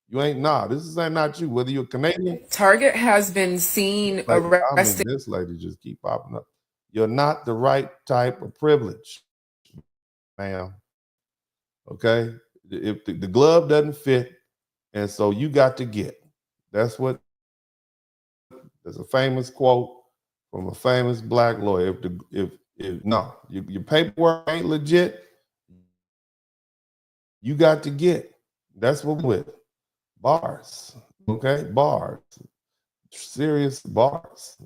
You ain't, this ain't not you, whether you're Canadian. Target has been seen arresting. This lady just keep popping up. You're not the right type of privilege, ma'am. Okay? If the glove doesn't fit, and so you got to get. There's a famous quote from a famous black lawyer. If your paperwork ain't legit, you got to get. That's what we're with. Bars. Okay? Bars. Serious bars.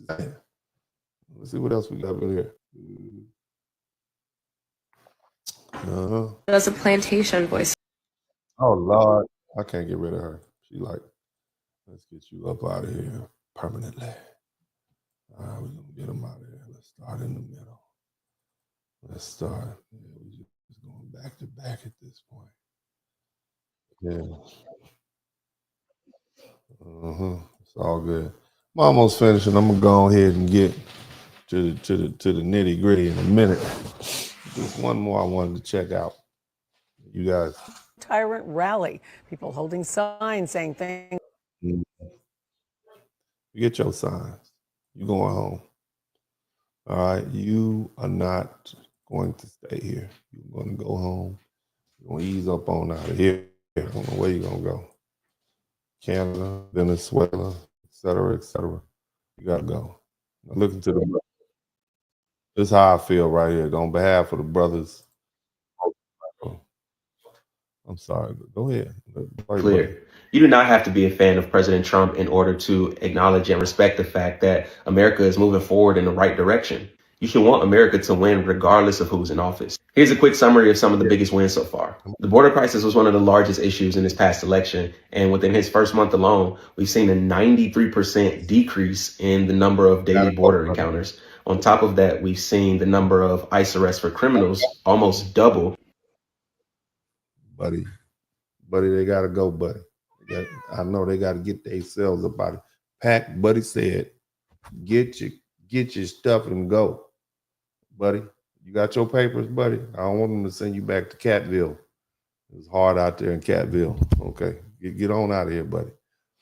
Damn. Let's see what else we got over here. That's a plantation voice. Oh Lord, I can't get rid of her. She like, let's get you up out of here permanently. All right, we're gonna get them out of here. Let's start in the middle. Let's start. Yeah, we're just going back to back at this point. Yeah. It's all good. I'm almost finished, and I'm gonna go ahead and get to the nitty gritty in a minute. Just one more I wanted to check out. You guys. Tyrant rally. People holding signs saying things. You get your signs. You going home. All right. You are not going to stay here. You're going to go home. You're going to ease up on out of here. I don't know where you're going to go. Canada, Venezuela, et cetera, et cetera. You got to go. Now listen to the. This is how I feel right here. On behalf of the brothers. I'm sorry, but go ahead. Clear. You do not have to be a fan of President Trump in order to acknowledge and respect the fact that America is moving forward in the right direction. You should want America to win regardless of who's in office. Here's a quick summary of some of the biggest wins so far. The border crisis was one of the largest issues in this past election, and within his first month alone, we've seen a 93% decrease in the number of daily border encounters. On top of that, we've seen the number of ICE arrests for criminals almost double. Buddy, they gotta go, buddy. I know they gotta get themselves up out of pack. Buddy said, get your stuff and go, buddy. You got your papers, buddy. I don't want them to send you back to Catville. It's hard out there in Catville. Okay, get on out of here, buddy.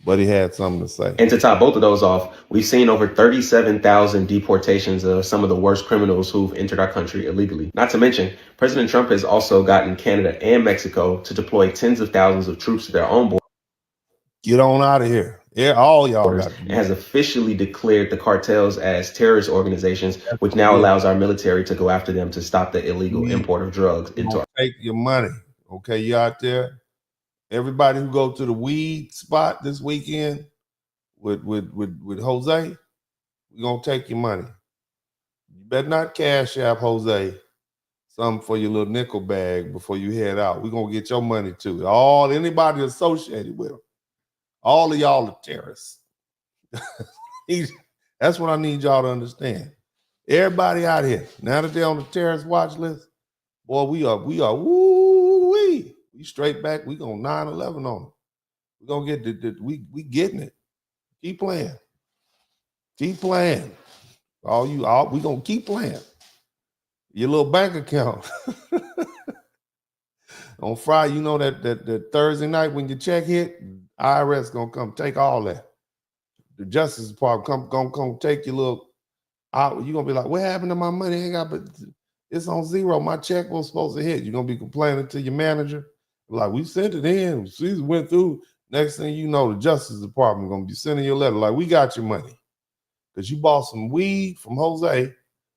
Buddy had something to say. And to top both of those off, we've seen over 37,000 deportations of some of the worst criminals who've entered our country illegally. Not to mention, President Trump has also gotten Canada and Mexico to deploy tens of thousands of troops to their own borders. Get on out of here. Yeah, all y'all got and has officially declared the cartels as terrorist organizations, which now allows our military to go after them to stop the illegal import of drugs into our take your money. Okay, you out there? Everybody who go to the weed spot this weekend with Jose, we're gonna take your money. You better not cash app Jose something for your little nickel bag before you head out. We're gonna get your money too. Anybody associated with him. All of y'all are terrorists. That's what I need y'all to understand. Everybody out here, now that they're on the terrorist watch list, boy, we are woo-wee. We straight back. We gonna 9/11 on them. We gonna get we getting it. Keep playing. Keep playing. We gonna keep playing. Your little bank account. On Friday, you know that Thursday night when your check hit, IRS gonna come take all that. The Justice Department come take your little out. You're gonna be like, what happened to my money? Ain't got, but it's on zero. My check was supposed to hit. You're gonna be complaining to your manager. Like, we sent it in. She went through. Next thing you know, the Justice Department gonna be sending you a letter like, we got your money. Because you bought some weed from Jose,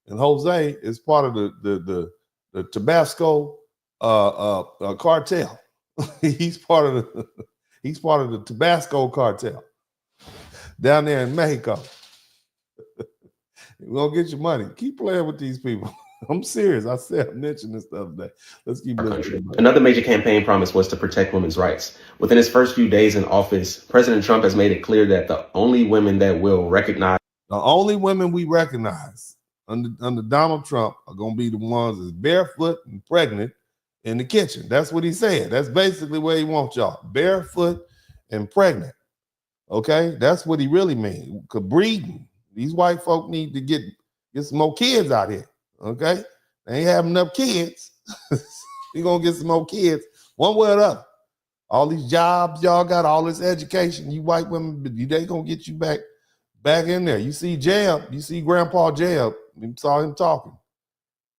and Jose is part of the Tabasco cartel. He's part of the Tabasco cartel down there in Mexico. We're gonna get your money. Keep playing with these people. I'm serious. I mentioned this the other day. Let's keep listening. Another major campaign promise was to protect women's rights. Within his first few days in office, President Trump has made it clear that the only women that will recognize the only women we recognize under Donald Trump are gonna be the ones that's barefoot and pregnant in the kitchen. That's what he said. That's basically where he wants y'all. Barefoot and pregnant. Okay? That's what he really means. Because breeding. These white folk need to get some more kids out here. Okay? They ain't having enough kids. We gonna get some more kids, one way or the other. All these jobs y'all got, all this education, you white women, they gonna get you back in there. You see Jeb, you see Grandpa Jeb, you saw him talking.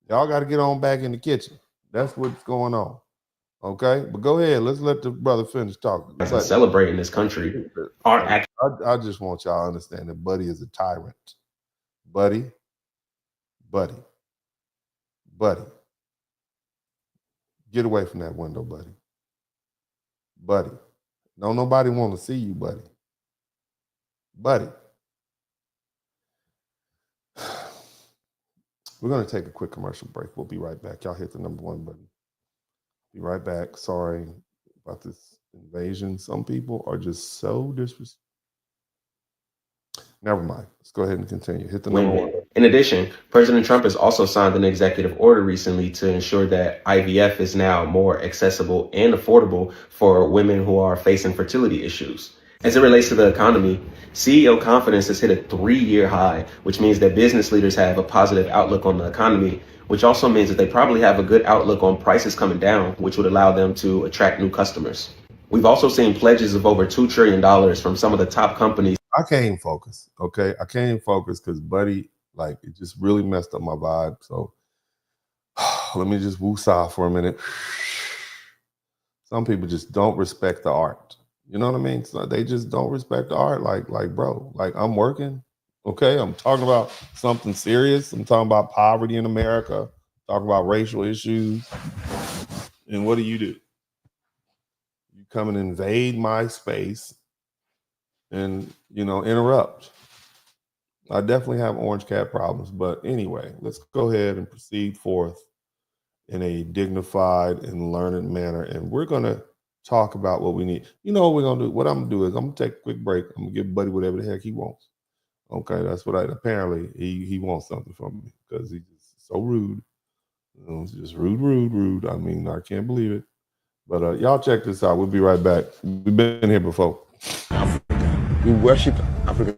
Y'all got to get on back in the kitchen. That's what's going on. Okay, but go ahead. Let's let the brother finish talking. Celebrating this country aren't actually. I just want y'all to understand that Buddy is a tyrant. Buddy. Get away from that window, buddy. Don't nobody want to see you, buddy. We're going to take a quick commercial break. We'll be right back. Y'all hit the number 1 button. Be right back. Sorry about this invasion. Some people are just so disrespectful. Never mind. Let's go ahead and continue. Hit the number 1. In addition, President Trump has also signed an executive order recently to ensure that IVF is now more accessible and affordable for women who are facing fertility issues. As it relates to the economy, CEO confidence has hit a 3-year high, which means that business leaders have a positive outlook on the economy, which also means that they probably have a good outlook on prices coming down, which would allow them to attract new customers. We've also seen pledges of over $2 trillion from some of the top companies. I can't even focus, okay? I can't even focus because Buddy, like, it just really messed up my vibe. So let me just woosah for a minute. Some people just don't respect the art. You know what I mean? So they just don't respect the art. Like, bro, like, I'm working, okay? I'm talking about something serious. I'm talking about poverty in America, talking about racial issues. And what do? You come and invade my space and, interrupt. I definitely have orange cat problems. But anyway, let's go ahead and proceed forth in a dignified and learned manner. And we're going to talk about what we need. You know what we're going to do? What I'm going to do is I'm going to take a quick break. I'm going to give Buddy whatever the heck he wants. Okay, that's what apparently he wants something from me because he's so rude. It's just rude. I mean, I can't believe it. But y'all check this out. We'll be right back. We've been here before. We worship African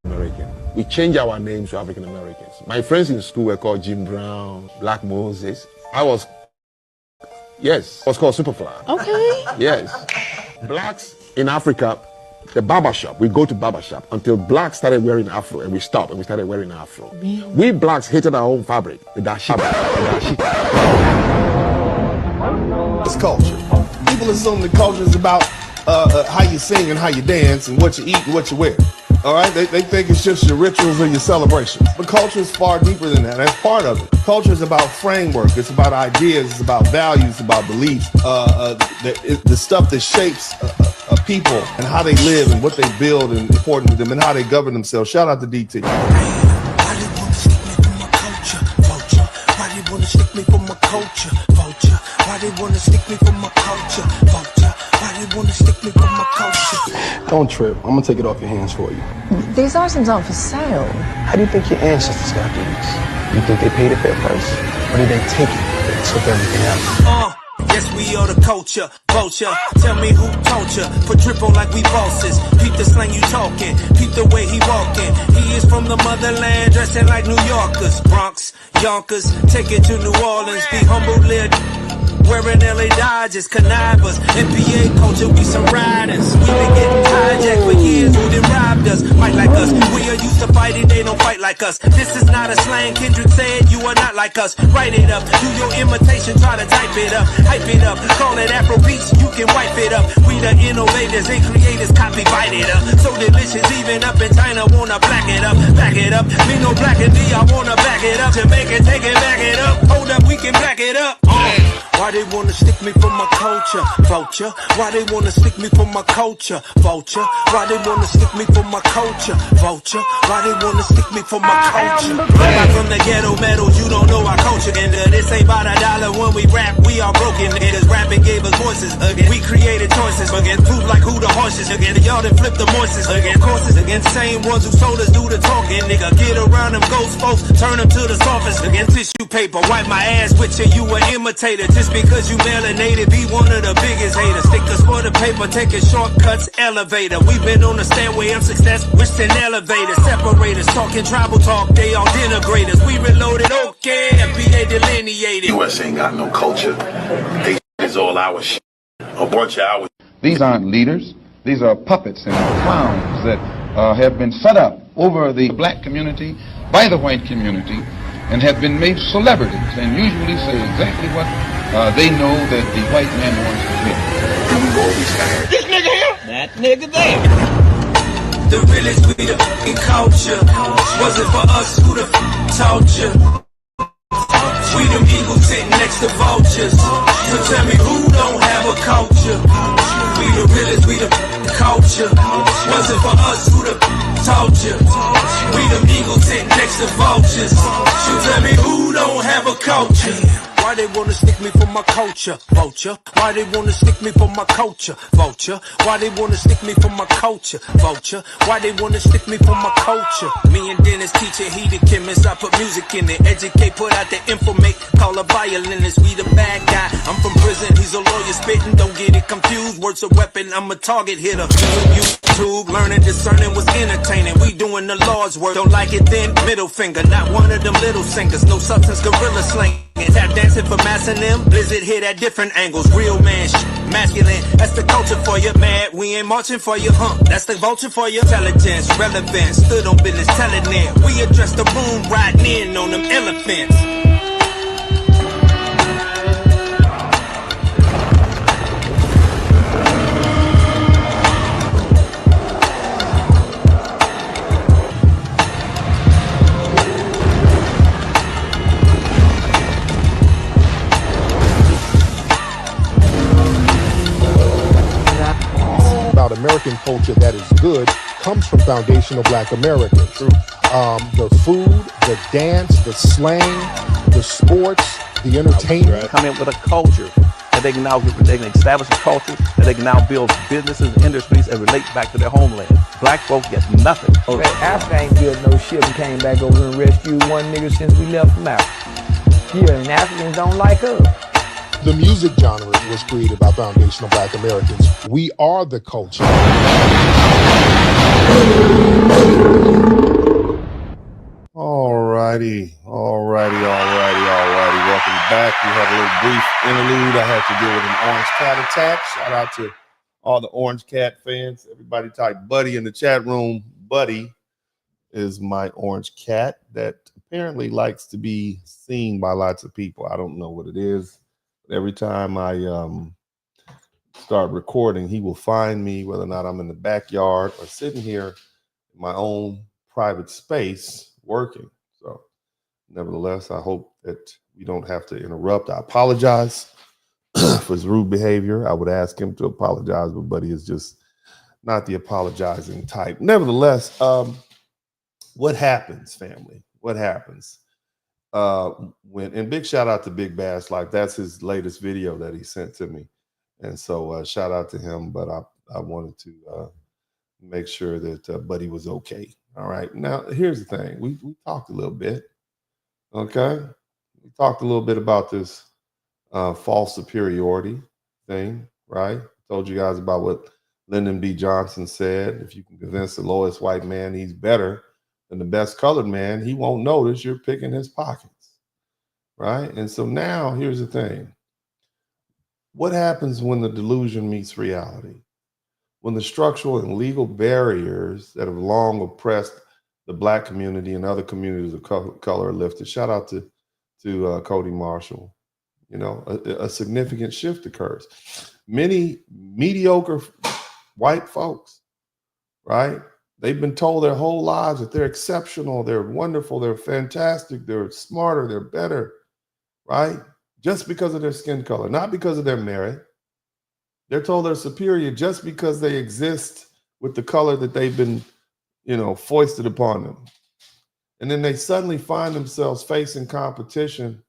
American. We change our names to African Americans. My friends in school were called Jim Brown, Black Moses. I was called Superfly. Okay. Yes. Blacks in Africa, the barbershop, we go to barbershop until blacks started wearing afro and we stopped and we started wearing afro. We blacks hated our own fabric, the dashiki. It's culture. People assume the culture is about how you sing and how you dance and what you eat and what you wear. All right, they think it's just your rituals or your celebrations. But culture is far deeper than that. That's part of it. Culture is about framework. It's about ideas. It's about values. It's about beliefs. The stuff that shapes a people and how they live and what they build and important to them and how they govern themselves. Shout out to DT. Why they wanna stick me for my culture, vulture? Why they wanna stick me for my culture, vulture? Why they wanna stick me for my culture? Don't trip. I'm gonna take it off your hands for you. These items aren't for sale. How do you think your ancestors got these? You think they paid a fair price? Or did they take it? They took everything else. Yes, we are the culture, vulture. Tell me who told ya? Put drip on like we bosses. Peep the slang you talking, peep the way he walking. He is from the motherland, dressing like New Yorkers. Bronx, Yonkers, take it to New Orleans. Be humble, live. Wearing LA Dodgers, connivers, NBA culture, we some riders. We been getting hijacked for years, who done robbed us, fight like us. We are used to fighting, they don't fight like us. This is not a slang, Kendrick said, you are not like us. Write it up, do your imitation, try to type it up, hype it up. Call it Afro beats, you can wipe it up. We the innovators, they creators, copy, bite it up. So delicious, even up in China, wanna black it up, back it up. Me no black and D, I wanna back it up. Jamaican, take it, back it up. Hold up, we can back it up. Why they wanna stick me for my culture, vulture? Why they wanna stick me for my culture, vulture? Why they wanna stick me for my culture, vulture? Why they wanna stick me for my culture? I'm from the ghetto metals, you don't know our culture. And this ain't about $1 when we rap, we are broken. Niggas rapping gave us voices again. We created choices again, proof like who the horses again. Y'all done flip the voices again, courses again. Same ones who told us do the talking, nigga. Get around them ghost folks, turn them to the softest again. Tissue paper, wipe my ass with you, you an imitator. Just because you melanated, be one of the biggest haters. Stickers for the paper, taking shortcuts, elevator. We've been on the stairway of success, wishing elevators. Separators, talking tribal talk, they all denigrators. We reloaded, okay, FBA delineated. US ain't got no culture. They is all our shit. A bunch of our. These aren't leaders. These are puppets and clowns that have been set up over the black community by the white community and have been made celebrities and usually say exactly what they know that the white man wants to hear. And we've always had this nigga here, that nigga there. The realest we the f***ing culture. Wasn't for us, who the f*** taught you? We them eagles sitting next to vultures. So tell me who don't have a culture? We the realest, we the culture. Wasn't for us, who the taught you? We them eagles sitting next to vultures. So tell me who don't have a culture? Why they wanna stick me for my culture, vulture? Why they wanna stick me for my culture, vulture? Why they wanna stick me for my culture, vulture? Why they wanna stick me for my culture? Me and Dennis teaching, he the chemist. I put music in it, educate, put out the informate. Call a violinist, we the bad guy. I'm from prison, he's a lawyer spitting. Don't get it confused, words a weapon, I'm a target hitter. YouTube, learning, discerning what's entertaining. We doing the Lord's work. Don't like it then, middle finger. Not one of them little singers. No substance, gorilla slang. Tap dancing for massing them. Blizzard hit at different angles. Real man masculine. That's the culture for you. Mad, we ain't marching for you. That's the vulture for you. Intelligence, relevance. Stood on business, telling it. We address the room, riding in on them elephants. American culture that is good comes from foundational black Americans. The food, the dance, the slang, the sports, the entertainment. Come in with a culture that they can now establish a culture that they can now build businesses and industries and relate back to their homeland. Black folks get nothing. Africa ain't built no ship and came back over and rescued one nigga since we left from Africa. Yeah, and Africans don't like us. The music genre was created by foundational black Americans. We are the culture. Alrighty. Welcome back. We had a little brief interlude. I had to deal with an orange cat attack. Shout out to all the orange cat fans. Everybody type Buddy in the chat room. Buddy is my orange cat that apparently likes to be seen by lots of people. I don't know what it is. Every time I start recording, he will find me, whether or not I'm in the backyard or sitting here in my own private space working. So nevertheless, I hope that we don't have to interrupt. I apologize for his rude behavior. I would ask him to apologize, but Buddy is just not the apologizing type. Nevertheless, what happens, family? What happens? And big shout out to Big Bass Life. That's his latest video that he sent to me, and so shout out to him. But I wanted to make sure that Buddy was okay. All right. Now here's the thing. We talked a little bit. Okay, we talked a little bit about this false superiority thing, right? Told you guys about what Lyndon B. Johnson said. If you can convince the lowest white man he's better than the best colored man, he won't notice you're picking his pockets, right? And so now here's the thing. What happens when the delusion meets reality? When the structural and legal barriers that have long oppressed the black community and other communities of color are lifted. Shout out to Cody Marshall. You know, a significant shift occurs. Many mediocre white folks, right? They've been told their whole lives that they're exceptional, they're wonderful, they're fantastic, they're smarter, they're better, right? Just because of their skin color, not because of their merit. They're told they're superior just because they exist with the color that they've been, foisted upon them. And then they suddenly find themselves facing competition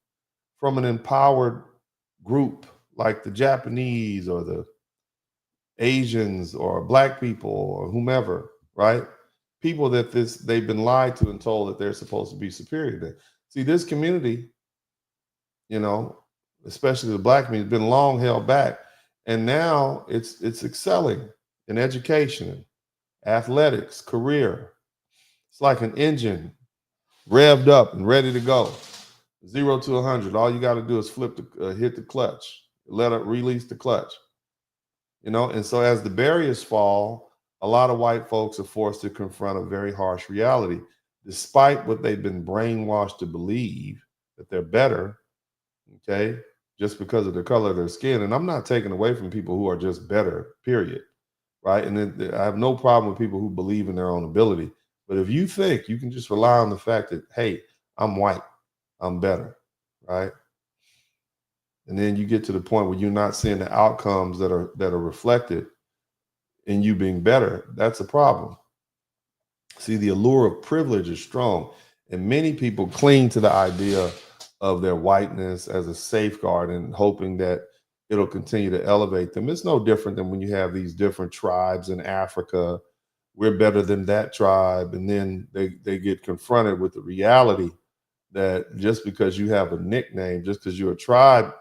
from an empowered group like the Japanese or the Asians or black people or whomever, right? People that they've been lied to and told that they're supposed to be superior to. See, this community, especially the black community, has been long held back. And now it's excelling in education, athletics, career. It's like an engine revved up and ready to go. 0 to 100. All you got to do is hit the clutch, let it release the clutch. You know, and so as the barriers fall, a lot of white folks are forced to confront a very harsh reality, despite what they've been brainwashed to believe that they're better, okay, just because of the color of their skin. And I'm not taking away from people who are just better, period, right? And then I have no problem with people who believe in their own ability. But if you think you can just rely on the fact that, hey, I'm white, I'm better, right? And then you get to the point where you're not seeing the outcomes that are reflected in you being better, that's a problem. See, the allure of privilege is strong, and many people cling to the idea of their whiteness as a safeguard and hoping that it'll continue to elevate them. It's no different than when you have these different tribes in Africa. We're better than that tribe, and then they get confronted with the reality that just because you have a nickname, just because you're a tribe,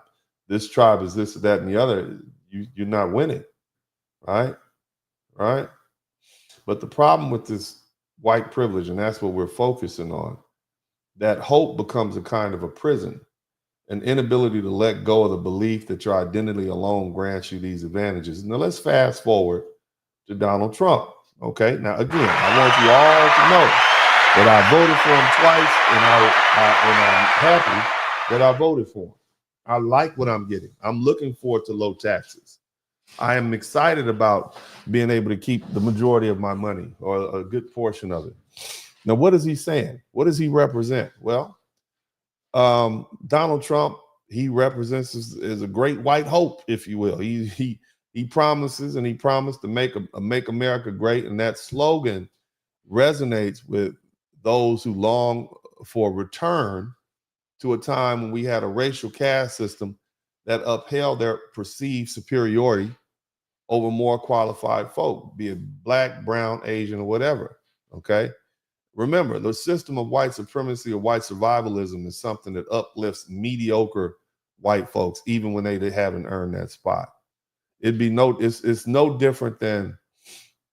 this tribe is this, that, and the other, you're not winning, right? Right? But the problem with this white privilege, and that's what we're focusing on, that hope becomes a kind of a prison, an inability to let go of the belief that your identity alone grants you these advantages. Now let's fast forward to Donald Trump. Okay, now again, I want you all to know that I voted for him twice, and I'm happy that I voted for him. I like what I'm getting. I'm looking forward to low taxes. I am excited about being able to keep the majority of my money, or a good portion of it. Now, what is he saying? What does he represent? Well, Donald Trump, he represents as a great white hope, if you will. He promises, and he promised to make America great, and that slogan resonates with those who long for a return to a time when we had a racial caste system that upheld their perceived superiority over more qualified folk, be it black, brown, Asian, or whatever, okay? Remember, the system of white supremacy or white survivalism is something that uplifts mediocre white folks, even when they haven't earned that spot. It's no different than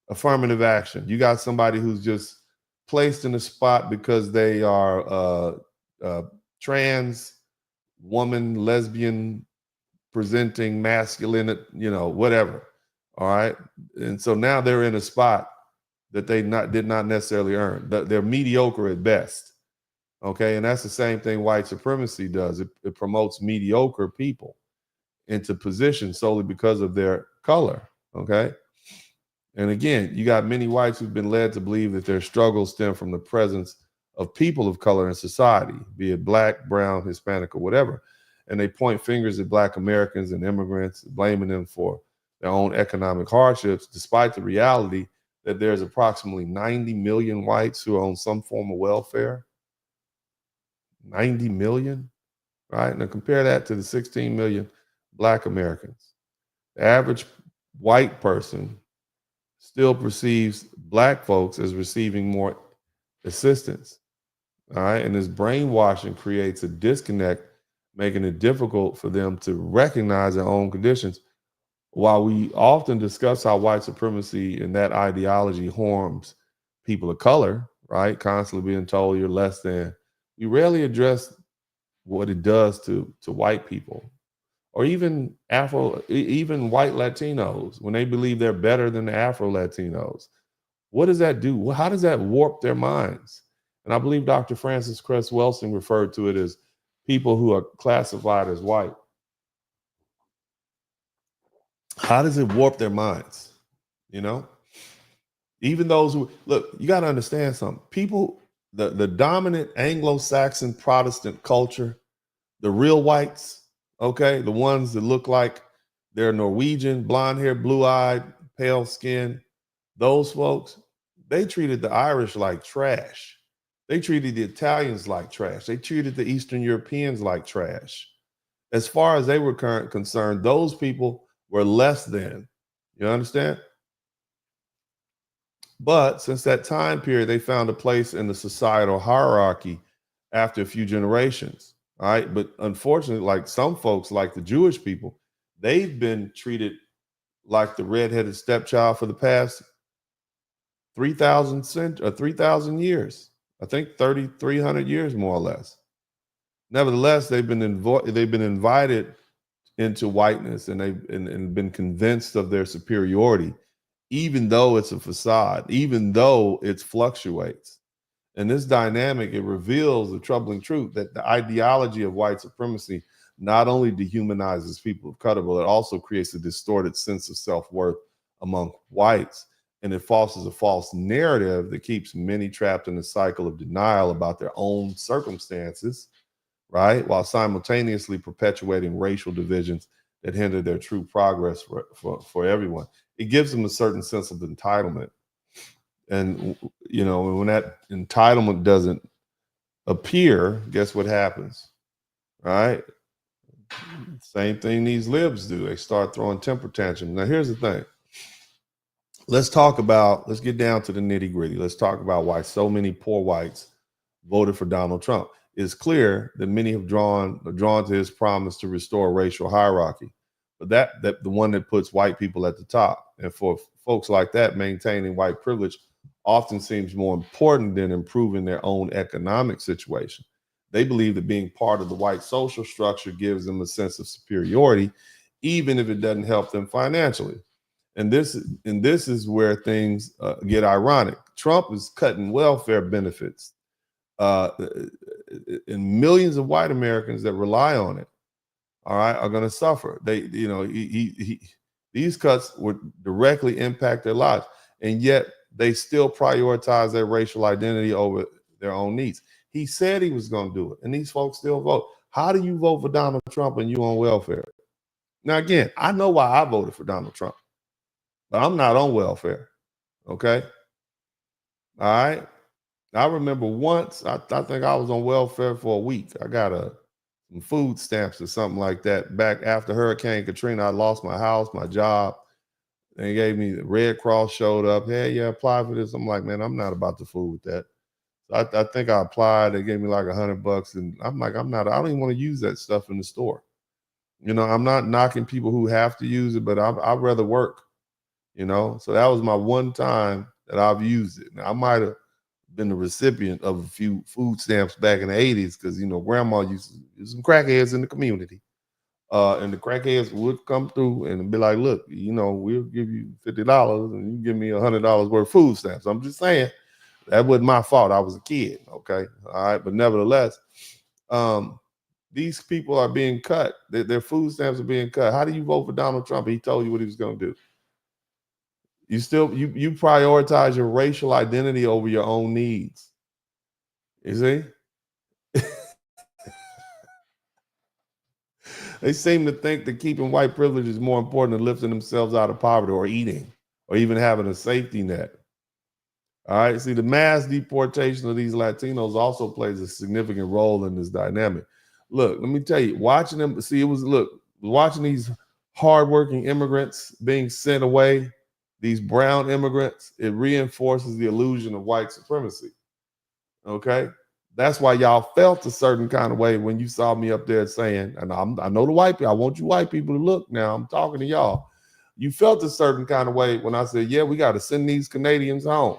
affirmative action. You got somebody who's just placed in a spot because they are trans, woman, lesbian, presenting, masculine, whatever. All right. And so now they're in a spot that they did not necessarily earn. They're mediocre at best. Okay. And that's the same thing white supremacy does. It promotes mediocre people into positions solely because of their color. Okay. And again, you got many whites who've been led to believe that their struggles stem from the presence of people of color in society, be it black, brown, Hispanic, or whatever. And they point fingers at black Americans and immigrants, blaming them for their own economic hardships, despite the reality that there's approximately 90 million whites who are on some form of welfare. 90 million, right? Now compare that to the 16 million black Americans. The average white person still perceives black folks as receiving more assistance. All right. And this brainwashing creates a disconnect, making it difficult for them to recognize their own conditions. While we often discuss how white supremacy and that ideology harms people of color, right? Constantly being told you're less than, we rarely address what it does to white people, or even even white Latinos, when they believe they're better than the Afro Latinos. What does that do? How does that warp their minds? And I believe Dr. Francis Cress Welsing referred to it as people who are classified as white. How does it warp their minds? Even those who, look, you got to understand something. People, the dominant Anglo-Saxon Protestant culture, the real whites, okay, the ones that look like they're Norwegian, blonde hair, blue-eyed, pale skin, those folks, they treated the Irish like trash. They treated the Italians like trash. They treated the Eastern Europeans like trash. As far as they were concerned, those people were less than. You understand? But since that time period, they found a place in the societal hierarchy after a few generations. All right. But unfortunately, like some folks, like the Jewish people, they've been treated like the redheaded stepchild for the past 3,000 years. I think 300 years, more or less. Nevertheless, they've been invited into whiteness, and they've been convinced of their superiority, even though it's a facade, even though it fluctuates. And this dynamic, it reveals the troubling truth that the ideology of white supremacy not only dehumanizes people of color, but it also creates a distorted sense of self-worth among whites. And it fosters a false narrative that keeps many trapped in a cycle of denial about their own circumstances, right? While simultaneously perpetuating racial divisions that hinder their true progress for everyone. It gives them a certain sense of entitlement. And, you know, when that entitlement doesn't appear, guess what happens, right? Same thing these libs do. They start throwing temper tantrums. Now, here's the thing. Let's get down to the nitty gritty. Let's talk about why so many poor whites voted for Donald Trump. It's clear that many have drawn to his promise to restore racial hierarchy, but that the one that puts white people at the top. And for folks like that, maintaining white privilege often seems more important than improving their own economic situation. They believe that being part of the white social structure gives them a sense of superiority, even if it doesn't help them financially. And this is where things get ironic. Trump is cutting welfare benefits, and millions of white Americans that rely on it, all right, are going to suffer. These cuts would directly impact their lives, and yet they still prioritize their racial identity over their own needs. He said he was going to do it, and these folks still vote. How do you vote for Donald Trump and you on welfare? Now, again, I know why I voted for Donald Trump, but I'm not on welfare, okay? All right? I remember once, I think I was on welfare for a week. I got some food stamps or something like that back after Hurricane Katrina. I lost my house, my job. They gave me, the Red Cross showed up. Hey, yeah, apply for this. I'm like, man, I'm not about to fool with that. So I think I applied. They gave me like $100, and I'm like, I don't even want to use that stuff in the store. You know, I'm not knocking people who have to use it, but I'd rather work, you know? So that was my one time that I've used it. Now, I might have been the recipient of a few food stamps back in the 80s because, you know, grandma used to use some crackheads in the community. And the crackheads would come through and be like, look, you know, we'll give you $50 and you give me $100 worth of food stamps. I'm just saying that wasn't my fault. I was a kid. Okay. All right. But nevertheless, these people are being cut. Their food stamps are being cut. How do you vote for Donald Trump? He told you what he was going to do. You prioritize your racial identity over your own needs. You see? They seem to think that keeping white privilege is more important than lifting themselves out of poverty or eating or even having a safety net. All right. See, the mass deportation of these Latinos also plays a significant role in this dynamic. Look, let me tell you, watching them, watching these hardworking immigrants being sent away, these brown immigrants, it reinforces the illusion of white supremacy. Okay. That's why y'all felt a certain kind of way when you saw me up there saying, and I know the white people, I want you white people to look now, I'm talking to y'all. You felt a certain kind of way when I said, yeah, we got to send these Canadians home.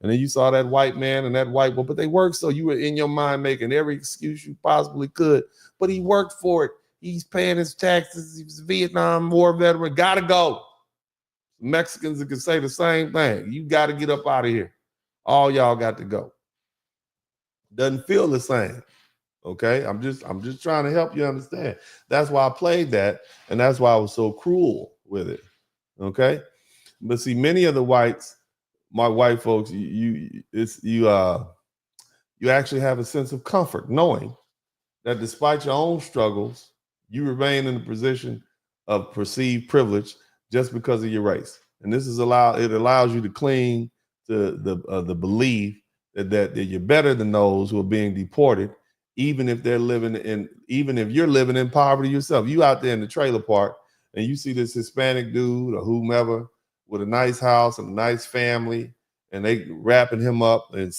And then you saw that white man and that white woman, but they worked, so you were in your mind making every excuse you possibly could. But he worked for it. He's paying his taxes. He was a Vietnam War veteran. Gotta go. Mexicans that can say the same thing. You got to get up out of here. All y'all got to go. Doesn't feel the same. Okay, I'm just trying to help you understand. That's why I played that, and that's why I was so cruel with it. Okay, but see, many of the whites, my white folks, you actually have a sense of comfort knowing that despite your own struggles, you remain in a position of perceived privilege just because of your race. And this allows you to cling to the belief that you're better than those who are being deported, even if you're living in poverty yourself. You out there in the trailer park and you see this Hispanic dude or whomever with a nice house and a nice family, and they wrapping him up and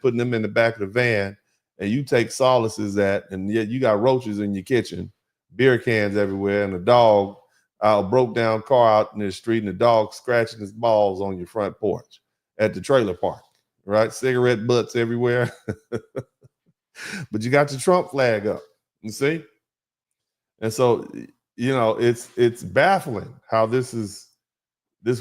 putting him in the back of the van, and you take solaces at, and yet you got roaches in your kitchen, beer cans everywhere, and a dog, a broke down car out in the street, and the dog scratching his balls on your front porch at the trailer park, right? Cigarette butts everywhere. But you got your Trump flag up, you see? And so, you know, it's baffling how this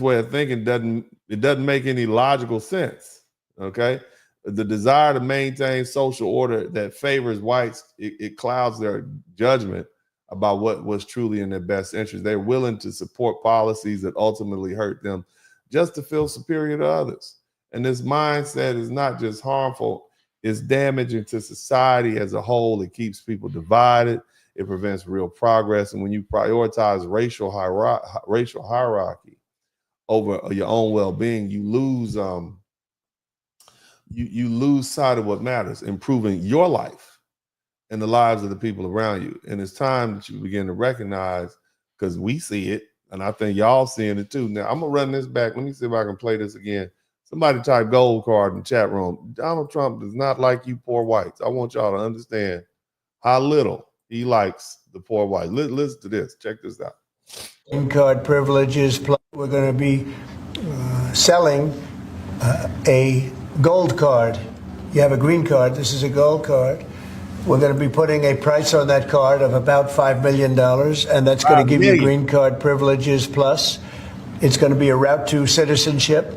way of thinking doesn't make any logical sense. Okay. The desire to maintain social order that favors whites, it clouds their judgment about what was truly in their best interest. They're willing to support policies that ultimately hurt them just to feel superior to others. And this mindset is not just harmful, it's damaging to society as a whole. It keeps people divided. It prevents real progress. And when you prioritize racial hierarchy over your own well-being, you lose you lose sight of what matters, improving your life and the lives of the people around you. And it's time that you begin to recognize, because we see it, and I think y'all seeing it too. Now I'm gonna run this back. Let me see if I can play this again. Somebody type gold card in the chat room. Donald Trump does not like you poor whites. I want y'all to understand how little he likes the poor whites. Listen to this. Check this out. Green card privileges. We're going to be selling a gold card. You have a green card. This is a gold card. We're going to be putting a price on that card of about $5 million, and that's going to give you green card privileges plus. It's going to be a route to citizenship,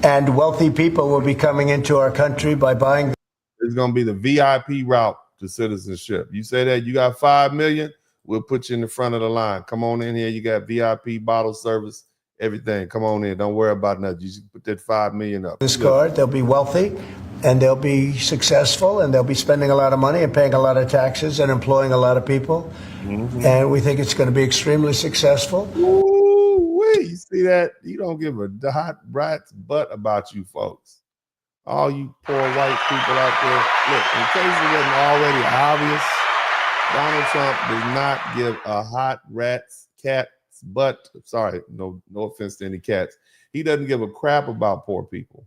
and wealthy people will be coming into our country by buying. It's going to be the VIP route to citizenship. You say that you got 5 million, we'll put you in the front of the line. Come on in here. You got VIP bottle service, everything. Come on in. Don't worry about nothing. You just put that 5 million up. This card, they'll be wealthy, and they'll be successful, and they'll be spending a lot of money and paying a lot of taxes and employing a lot of people. Mm-hmm. And we think it's going to be extremely successful. Ooh-wee. You see that? You don't give a hot rat's butt about you folks. All you poor white people out there. Look, in case it wasn't already obvious, Donald Trump does not give a hot cat's butt. Sorry, no offense to any cats. He doesn't give a crap about poor people,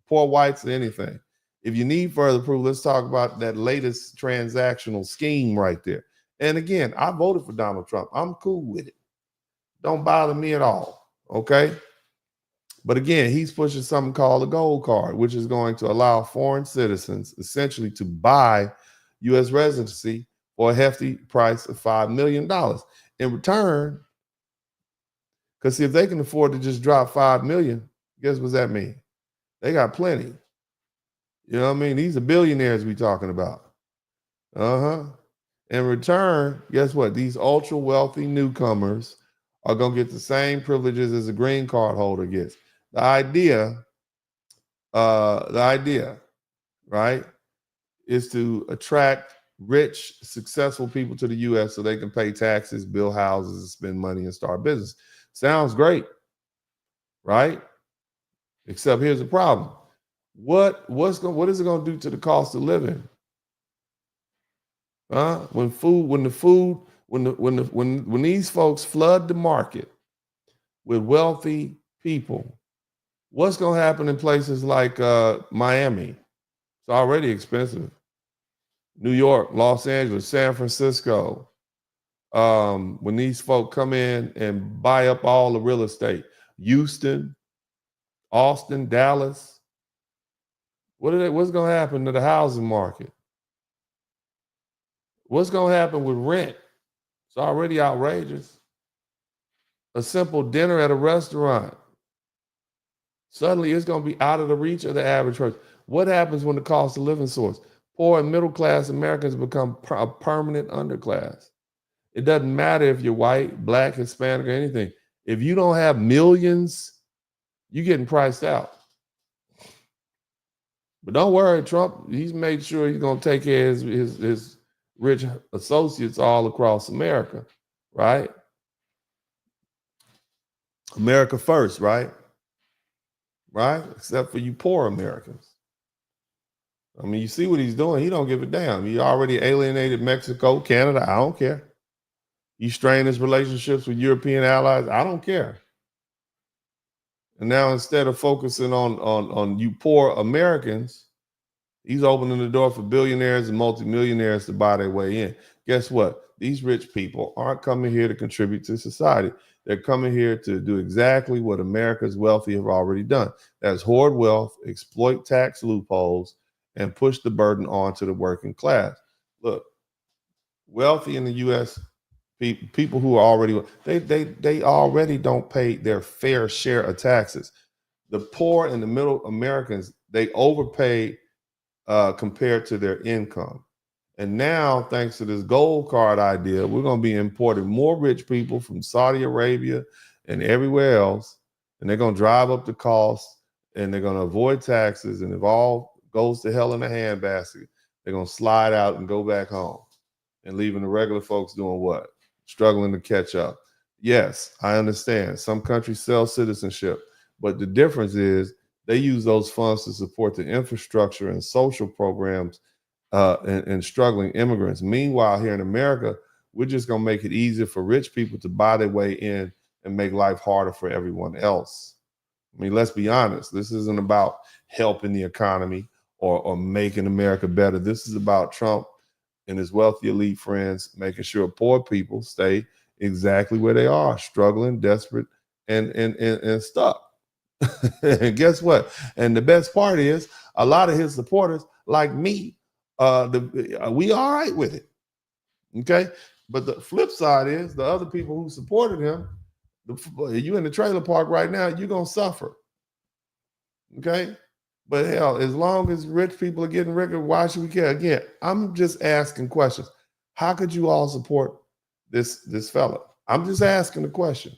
poor whites, or anything. If you need further proof, let's talk about that latest transactional scheme right there. And again, I voted for Donald Trump. I'm cool with it. Don't bother me at all, okay? But again, he's pushing something called a gold card, which is going to allow foreign citizens essentially to buy U.S. residency for a hefty price of $5 million. In return, because see, if they can afford to just drop $5 million, guess what that means? They got plenty. You know what I mean? These are billionaires we talking about. In return, guess what? These ultra wealthy newcomers are going to get the same privileges as a green card holder gets. The idea, right, is to attract rich, successful people to the U.S. so they can pay taxes, build houses, and spend money and start business. Sounds great, right? Except here's the problem. What is it going to do to the cost of living? When these folks flood the market with wealthy people, what's going to happen in places like Miami? It's already expensive. New York, Los Angeles, San Francisco. When these folk come in and buy up all the real estate, Houston, Austin, Dallas. What's going to happen to the housing market? What's going to happen with rent? It's already outrageous. A simple dinner at a restaurant. Suddenly it's going to be out of the reach of the average person. What happens when the cost of living soars? Poor and middle class Americans become a permanent underclass. It doesn't matter if you're white, black, Hispanic, or anything. If you don't have millions, you're getting priced out. But don't worry, Trump, he's made sure he's going to take care of his rich associates all across America, right? America first, right? Right? Except for you poor Americans. I mean, you see what he's doing. He don't give a damn. He already alienated Mexico, Canada. I don't care. He strained his relationships with European allies. I don't care. And now instead of focusing on you poor Americans, He's opening the door for billionaires and multimillionaires to buy their way in. Guess what? These rich people aren't coming here to contribute to society. They're coming here to do exactly what America's wealthy have already done. That's hoard wealth, exploit tax loopholes, and push the burden onto the working class. Look, wealthy in the U.S., people who are already, they already don't pay their fair share of taxes. The poor and the middle Americans, they overpay compared to their income. And now, thanks to this gold card idea, we're going to be importing more rich people from Saudi Arabia and everywhere else. And they're going to drive up the cost, and they're going to avoid taxes. And if all goes to hell in a handbasket, they're going to slide out and go back home, and leaving the regular folks doing what? Struggling to catch up. Yes, I understand. Some countries sell citizenship, but the difference is they use those funds to support the infrastructure and social programs and struggling immigrants. Meanwhile, here in America, we're just going to make it easier for rich people to buy their way in and make life harder for everyone else. I mean, let's be honest. This isn't about helping the economy or making America better. This is about Trump and his wealthy elite friends making sure poor people stay exactly where they are, struggling, desperate, and stuck. And guess what? And the best part is, a lot of his supporters, like me, we all right with it. Okay, but the flip side is the other people who supported him. You in the trailer park right now, you're gonna suffer. Okay, but hell, as long as rich people are getting richer, why should we care? Again, I'm just asking questions. How could you all support this fella? I'm just asking the question.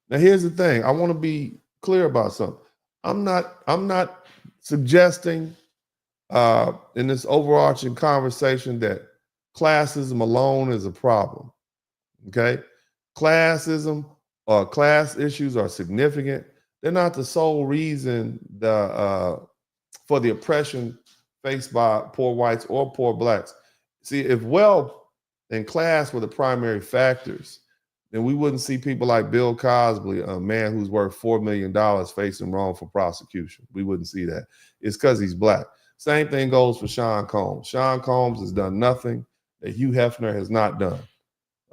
Now, here's the thing. I want to be clear about something. I'm not suggesting in this overarching conversation that classism alone is a problem. Okay, classism or class issues are significant. They're not the sole reason for the oppression faced by poor whites or poor blacks. See, if wealth and class were the primary factors, then we wouldn't see people like Bill Cosby, a man who's worth $4 million, facing wrongful prosecution. We wouldn't see that. It's because he's black. Same thing goes for Sean Combs. Sean Combs has done nothing that Hugh Hefner has not done.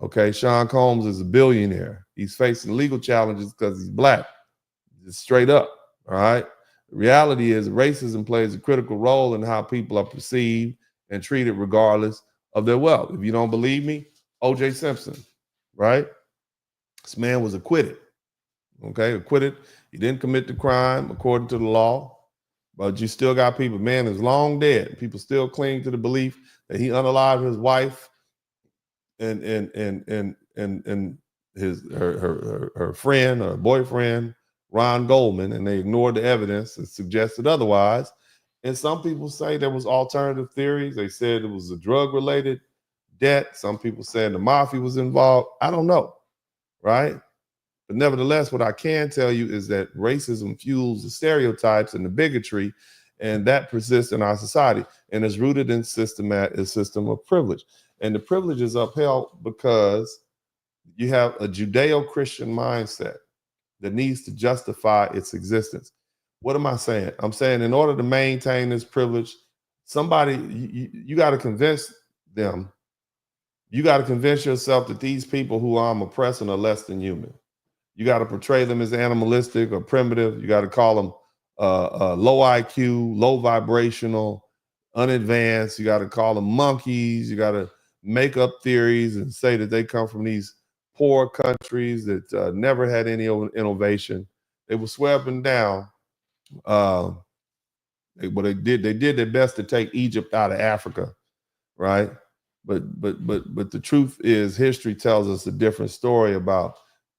Okay, Sean Combs is a billionaire. He's facing legal challenges because he's black. Just straight up, all right? The reality is racism plays a critical role in how people are perceived and treated regardless of their wealth. If you don't believe me, O.J. Simpson, right? This man was acquitted, okay? Acquitted. He didn't commit the crime according to the law, but you still got people, man is long dead. People still cling to the belief that he unalived his wife and her friend or boyfriend, Ron Goldman, and they ignored the evidence and suggested otherwise. And some people say there was alternative theories. They said it was a drug-related debt. Some people said the mafia was involved. I don't know, right? But nevertheless, what I can tell you is that racism fuels the stereotypes and the bigotry, and that persists in our society and is rooted in a system of privilege. And the privilege is upheld because you have a Judeo-Christian mindset that needs to justify its existence. What am I saying? I'm saying in order to maintain this privilege, you got to convince them. You got to convince yourself that these people who I'm oppressing are less than human. You got to portray them as animalistic or primitive. You got to call them low IQ, low vibrational, unadvanced. You got to call them monkeys. You got to make up theories and say that they come from these poor countries that never had any innovation. They were swept down. But they did their best to take Egypt out of Africa, right? But the truth is, history tells us a different story about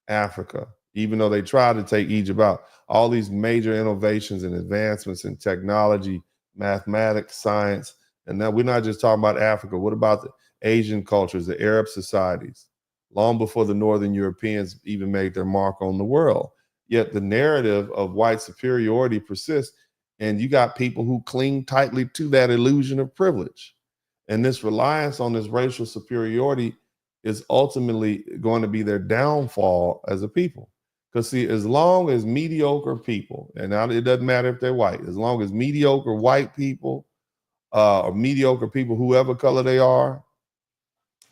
Africa. Even though they tried to take Egypt out, all these major innovations and advancements in technology, mathematics, science, and now we're not just talking about Africa. What about the Asian cultures, the Arab societies? Long before the Northern Europeans even made their mark on the world. Yet the narrative of white superiority persists, and you got people who cling tightly to that illusion of privilege. And this reliance on this racial superiority is ultimately going to be their downfall as a people. Because see, as long as mediocre people, and now it doesn't matter if they're white, as long as mediocre white people or mediocre people, whoever color they are,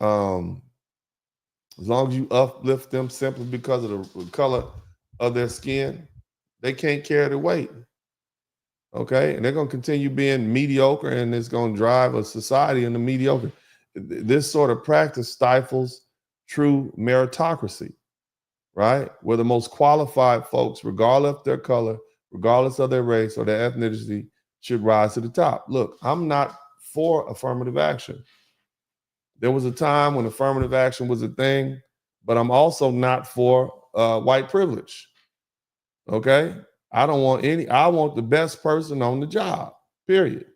as long as you uplift them simply because of the color of their skin, they can't carry the weight. Okay, and they're going to continue being mediocre, and it's going to drive a society into mediocre. This sort of practice stifles true meritocracy, right? Where the most qualified folks, regardless of their color, regardless of their race or their ethnicity, should rise to the top. Look, I'm not for affirmative action. There was a time when affirmative action was a thing, but I'm also not for white privilege. Okay? I want the best person on the job, period.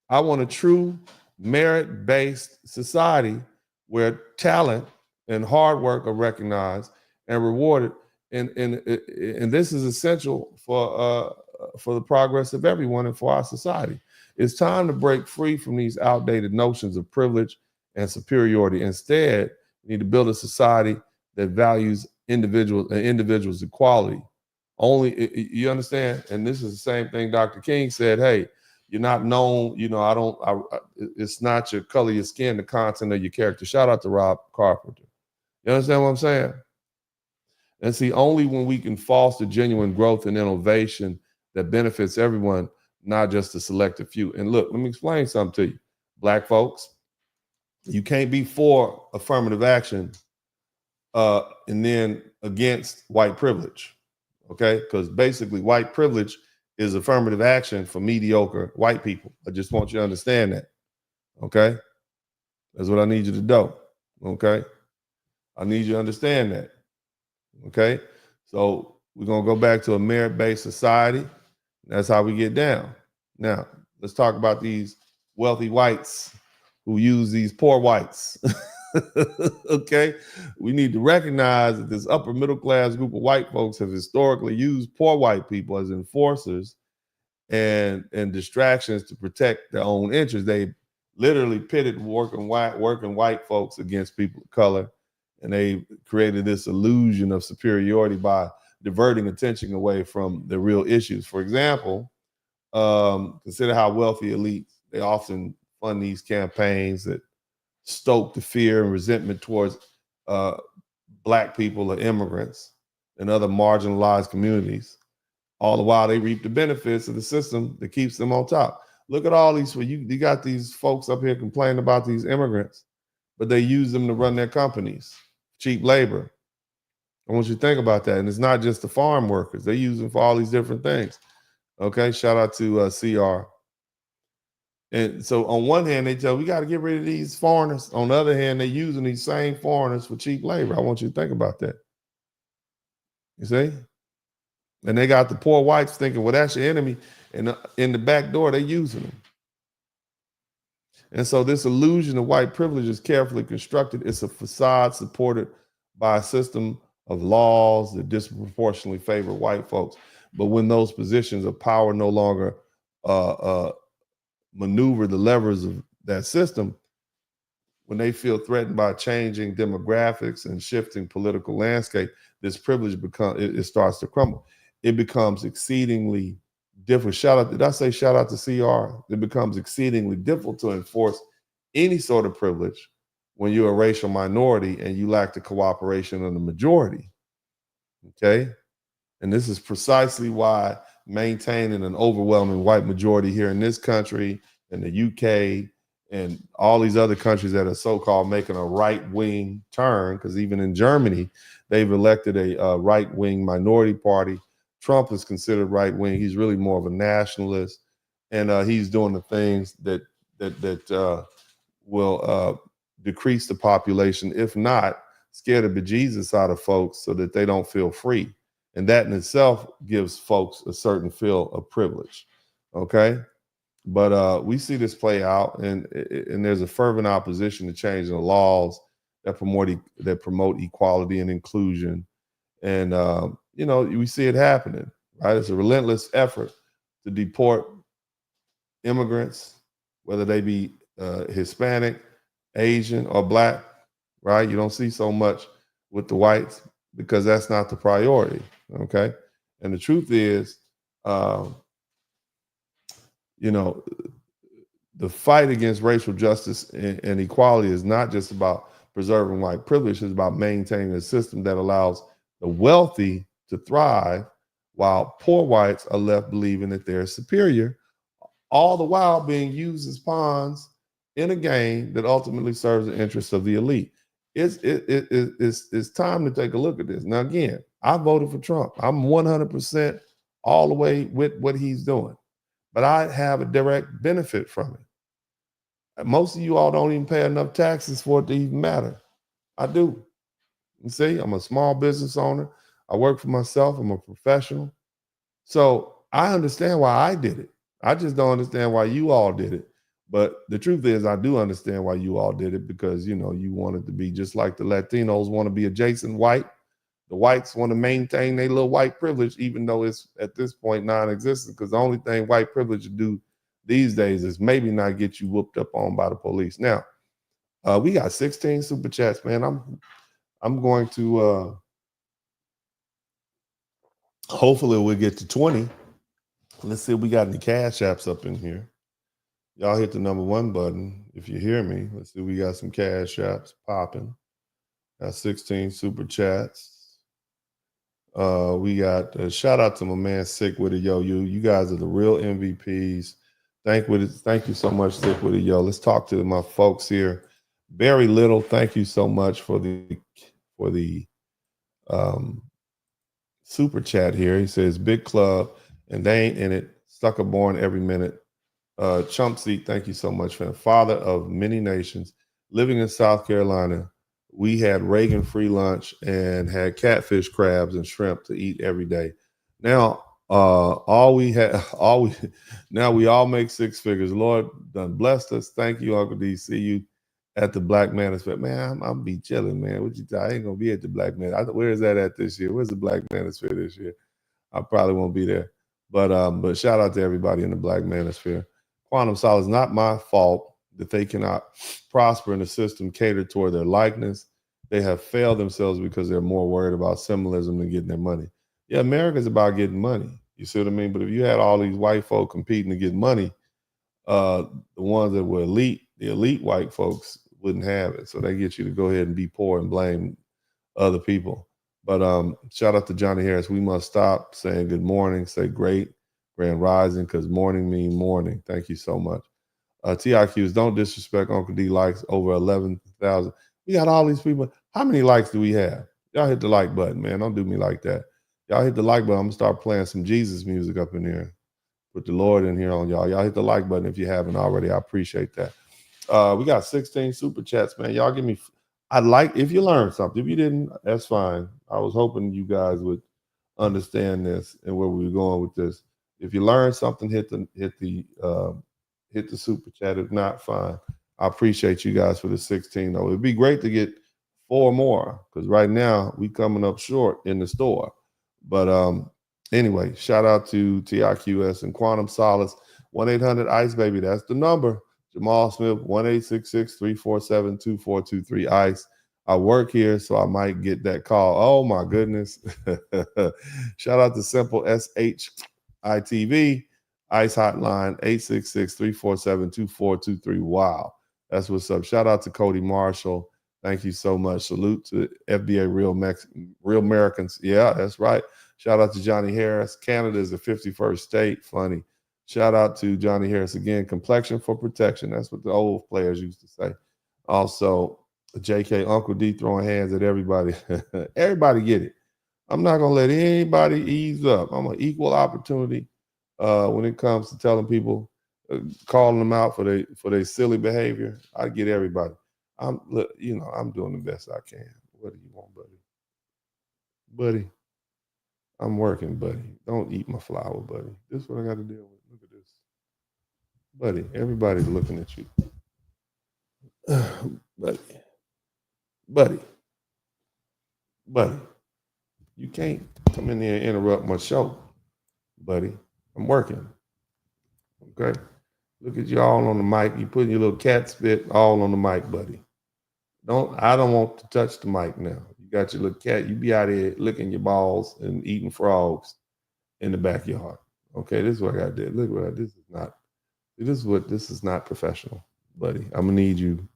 I want a true merit-based society where talent and hard work are recognized and rewarded. And this is essential for the progress of everyone and for our society. It's time to break free from these outdated notions of privilege and superiority. Instead, we need to build a society that values individuals' equality. You understand? And this is the same thing Dr. King said. Hey, you're not known, it's not your color, your skin, the content of your character. Shout out to Rob Carpenter. You understand what I'm saying? And see, only when we can foster genuine growth and innovation that benefits everyone, not just the selected few. And look, let me explain something to you. Black folks, you can't be for affirmative action and then against white privilege. Okay, because basically white privilege is affirmative action for mediocre white people. I just want you to understand that. Okay, that's what I need you to do. Okay, I need you to understand that. Okay, so we're gonna go back to a merit-based society. That's how we get down. Now, let's talk about these wealthy whites who use these poor whites. Okay, we need to recognize that this upper middle class group of white folks have historically used poor white people as enforcers and distractions to protect their own interests. They literally pitted working white folks against people of color, and they created this illusion of superiority by diverting attention away from the real issues. For example, consider how wealthy elites, they often fund these campaigns that stoke the fear and resentment towards Black people or immigrants and other marginalized communities. All the while they reap the benefits of the system that keeps them on top. Look at all these, you got these folks up here complaining about these immigrants, but they use them to run their companies, cheap labor. I want you to think about that. And it's not just the farm workers. They use them for all these different things. Okay, shout out to CR. And so on one hand, they tell we got to get rid of these foreigners. On the other hand, they're using these same foreigners for cheap labor. I want you to think about that. You see? And they got the poor whites thinking, well, that's your enemy. And in the back door, they're using them. And so this illusion of white privilege is carefully constructed. It's a facade supported by a system of laws that disproportionately favor white folks. But when those positions of power no longer maneuver the levers of that system, when they feel threatened by changing demographics and shifting political landscape, this privilege it starts to crumble. It becomes exceedingly difficult. Did I say shout out to CR? It becomes exceedingly difficult to enforce any sort of privilege when you're a racial minority and you lack the cooperation of the majority. Okay? And this is precisely why maintaining an overwhelming white majority here in this country, in the UK, and all these other countries that are so-called making a right-wing turn, because even in Germany, they've elected a right-wing minority party. Trump is considered right-wing. He's really more of a nationalist, and he's doing the things that will decrease the population, if not scare the bejesus out of folks so that they don't feel free. And that in itself gives folks a certain feel of privilege, okay? But we see this play out, and there's a fervent opposition to changing the laws that promote equality and inclusion. And, we see it happening, right? It's a relentless effort to deport immigrants, whether they be Hispanic, Asian, or Black, right? You don't see so much with the whites because that's not the priority, okay? And the truth is, the fight against racial justice and equality is not just about preserving white privilege. It's about maintaining a system that allows the wealthy to thrive while poor whites are left believing that they're superior, all the while being used as pawns in a game that ultimately serves the interests of the elite. It's time to take a look at this. Now, again, I voted for Trump. I'm 100% all the way with what he's doing, but I have a direct benefit from it. Most of you all don't even pay enough taxes for it to even matter. I do. You see, I'm a small business owner. I work for myself. I'm a professional. So I understand why I did it. I just don't understand why you all did it. But the truth is, I do understand why you all did it, because, you know, you wanted to be just like the Latinos want to be adjacent white. The whites want to maintain their little white privilege, even though it's at this point non-existent, because the only thing white privilege to do these days is maybe not get you whooped up on by the police. Now, we got 16 super chats, man. I'm going to hopefully we'll get to 20. Let's see if we got any cash apps up in here. Y'all hit the number 1 button if you hear me. Let's see, we got some cash apps popping. Got 16 super chats. We got a shout out to my man Sick With It Yo. You guys are the real MVPs. Thank you so much, Sick With It Yo. Let's talk to my folks here. Barry Little, thank you so much for the super chat here. He says, big club, and they ain't in it. Sucker born every minute. Chump Seat, thank you so much, fam. Father of many nations, living in South Carolina. We had Reagan free lunch and had catfish, crabs, and shrimp to eat every day. Now, now we all make 6 figures. Lord done blessed us. Thank you, Uncle D. See you at the Black Manosphere. Man, I'm be chilling, man. What you I ain't gonna be at the Black Man. Where is that at this year? Where's the Black Manosphere this year? I probably won't be there. But shout out to everybody in the Black Manosphere. Quantum Solace, not my fault that they cannot prosper in a system catered toward their likeness. They have failed themselves because they're more worried about symbolism than getting their money. Yeah, America's about getting money. You see what I mean? But if you had all these white folk competing to get money, the ones that were elite, the elite white folks wouldn't have it. So they get you to go ahead and be poor and blame other people. But shout out to Johnny Harris. We must stop saying good morning, say great, grand rising, because morning mean morning. Thank you so much. TIQs, don't disrespect Uncle D. Likes over 11,000. We got all these people. How many likes do we have? Y'all hit the like button, man. Don't do me like that. Y'all hit the like button. I'm going to start playing some Jesus music up in here. Put the Lord in here on y'all. Y'all hit the like button if you haven't already. I appreciate that. We got 16 super chats, man. Y'all give me, I'd like, if you learned something. If you didn't, that's fine. I was hoping you guys would understand this and where we were going with this. If you learned something, hit the super chat. If not, fine. I appreciate you guys for the 16, though. It'd be great to get 4 more, because right now we coming up short in the store. But anyway, shout out to TIQS and Quantum Solace. 1-800-ICE, baby. That's the number. Jamal Smith, 1-866-347-2423 ICE. I work here, so I might get that call. Oh my goodness. Shout out to Simple SHITV. ICE hotline 866-347-2423. Wow. That's what's up. Shout out to Cody Marshall. Thank you so much. Salute to FBA Real Americans. Yeah, that's right. Shout out to Johnny Harris. Canada is the 51st state. Funny. Shout out to Johnny Harris again. Complexion for protection. That's what the old players used to say. Also, JK, Uncle D throwing hands at everybody. Everybody get it. I'm not going to let anybody ease up. I'm an equal opportunity when it comes to telling people, calling them out for their silly behavior. I get everybody. I'm doing the best I can. What do you want, buddy? Buddy, I'm working, buddy. Don't eat my flower, buddy. This is what I got to deal with. Look at this. Buddy, everybody's looking at you. Buddy. You can't come in there and interrupt my show, buddy. I'm working. Okay? Look at you all on the mic. You putting your little cat spit all on the mic, buddy. I don't want to touch the mic now. You got your little cat. You be out here licking your balls and eating frogs in the backyard. Okay, this is what I got to do. Look what this is not. This is not professional, buddy. I'm gonna need you.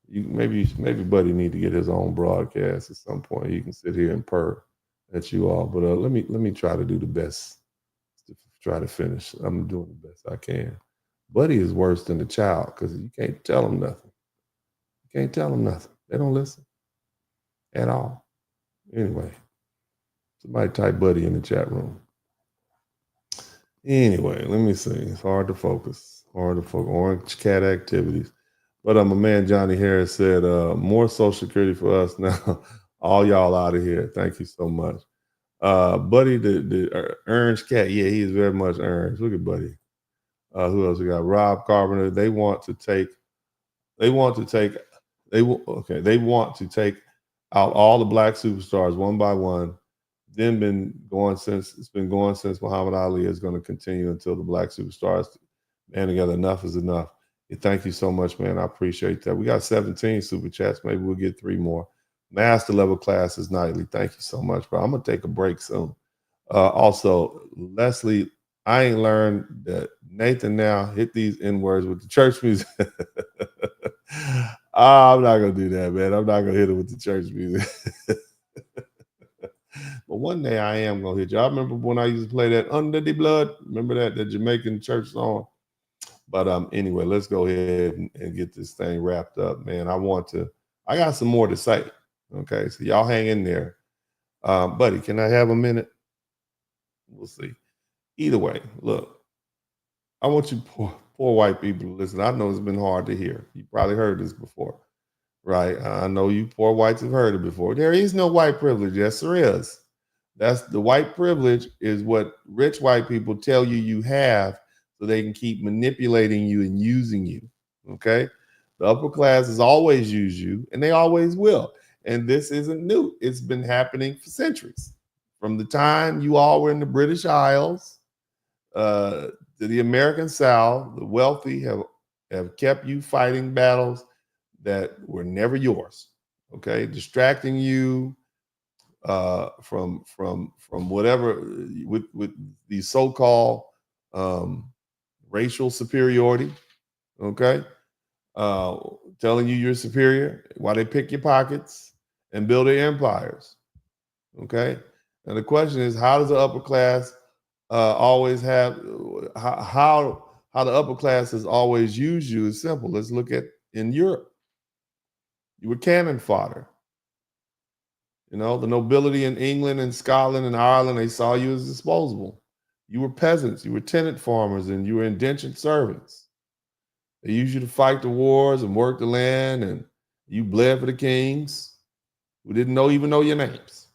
Maybe Buddy need to get his own broadcast at some point. He can sit here and purr at you all. But let me try to do the best to try to finish. I'm doing the best I can. Buddy is worse than the child because you can't tell them nothing. You can't tell them nothing. They don't listen at all. Anyway, somebody type Buddy in the chat room. Anyway, let me see. It's hard to focus. Orange cat activities. But my man Johnny Harris said, more Social Security for us now. All y'all out of here. Thank you so much. Buddy, the orange cat. Yeah, he is very much orange. Look at Buddy. Who else we got? Rob Carpenter. They want to take out all the black superstars one by one. It's been going since Muhammad Ali is going to continue until the black superstars band together. Enough is enough. Thank you so much, man. I appreciate that. We got 17 super chats. Maybe we'll get 3 more. Master level classes nightly. Thank you so much, bro. I'm gonna take a break soon. Also, Leslie, I ain't learned that Nathan now hit these N-words with the church music. I'm not gonna do that, man. I'm not gonna hit it with the church music. But one day I am gonna hit you. I remember when I used to play that Under the Blood. Remember that Jamaican church song? But anyway, let's go ahead and get this thing wrapped up, man. I got some more to say. Okay, so y'all hang in there. Buddy, can I have a minute? We'll see. Either way, look, I want you poor white people to listen. I know it's been hard to hear. You probably heard this before, right? I know you poor whites have heard it before. There is no white privilege. Yes, there is. That's the white privilege is what rich white people tell you have so they can keep manipulating you and using you, okay? The upper class has always used you, and they always will. And this isn't new. It's been happening for centuries. From the time you all were in the British Isles to the American South, the wealthy have kept you fighting battles that were never yours, okay? Distracting you from whatever, with these so-called racial superiority, okay? Telling you you're superior while they pick your pockets and build their empires, okay? And the question is, how does the upper class always have, how the upper class has always used you is simple. Let's look at in Europe. You were cannon fodder. You know, the nobility in England and Scotland and Ireland, they saw you as disposable. You were peasants, you were tenant farmers, and you were indentured servants. They used you to fight the wars and work the land, and you bled for the kings who didn't even know your names.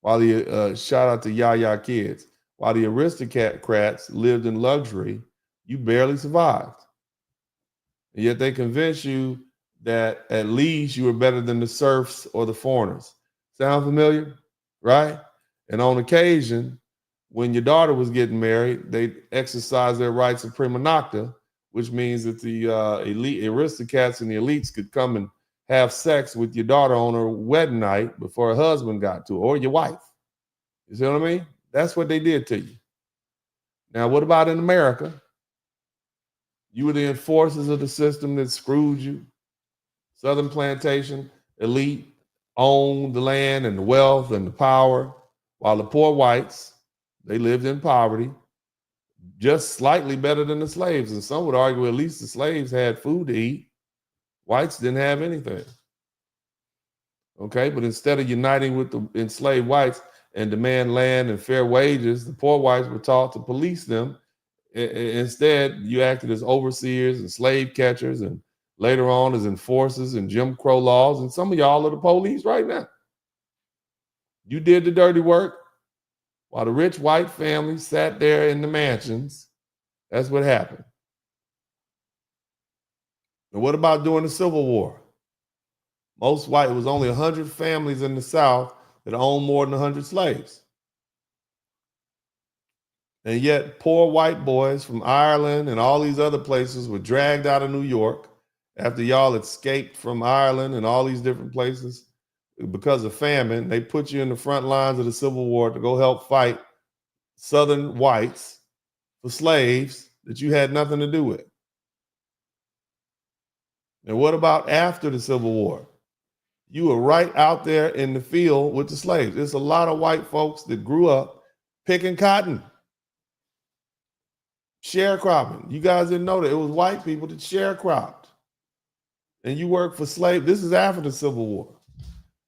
While the shout out to Yaya kids, while the aristocrats lived in luxury, you barely survived. And yet they convinced you that at least you were better than the serfs or the foreigners. Sound familiar? Right? And on occasion, when your daughter was getting married, they exercised their rights of prima nocta, which means that the elite aristocrats and the elites could come and have sex with your daughter on her wedding night before her husband got to her, or your wife. You see what I mean? That's what they did to you. Now, what about in America? You were the enforcers of the system that screwed you. Southern plantation elite owned the land and the wealth and the power, while the poor whites, they lived in poverty, just slightly better than the slaves. And some would argue at least the slaves had food to eat. Whites didn't have anything. Okay, but instead of uniting with the enslaved whites and demand land and fair wages, the poor whites were taught to police them. Instead, you acted as overseers and slave catchers, and later on as enforcers and Jim Crow laws. And some of y'all are the police right now. You did the dirty work while the rich white families sat there in the mansions. That's what happened. And what about during the Civil War? Most white, it was only 100 families in the South that owned more than 100 slaves. And yet poor white boys from Ireland and all these other places were dragged out of New York after y'all escaped from Ireland and all these different places because of famine. They put you in the front lines of the Civil War to go help fight Southern whites for slaves that you had nothing to do with? And what about after the Civil War? You were right out there in the field with the slaves. There's a lot of white folks that grew up picking cotton, sharecropping. You guys didn't know that. It was white people that sharecropped. And you work for slaves. This is after the Civil War.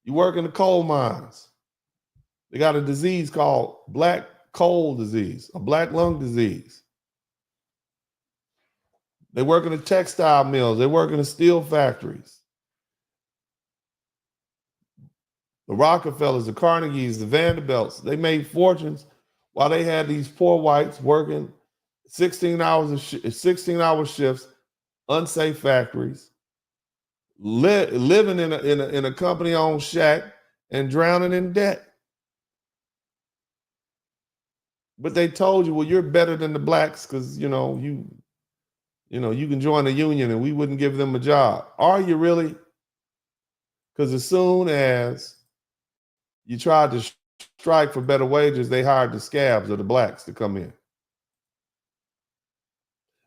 You work in the coal mines. They got a disease called black coal disease, a black lung disease. They work in the textile mills. They work in the steel factories. The Rockefellers, the Carnegies, the Vanderbilts, they made fortunes while they had these poor whites working 16-hour shifts, unsafe factories, living in a company-owned shack and drowning in debt. But they told you, well, you're better than the blacks because you can join the union and we wouldn't give them a job. Are you really? Because as soon as you tried to strike for better wages, they hired the scabs of the blacks to come in.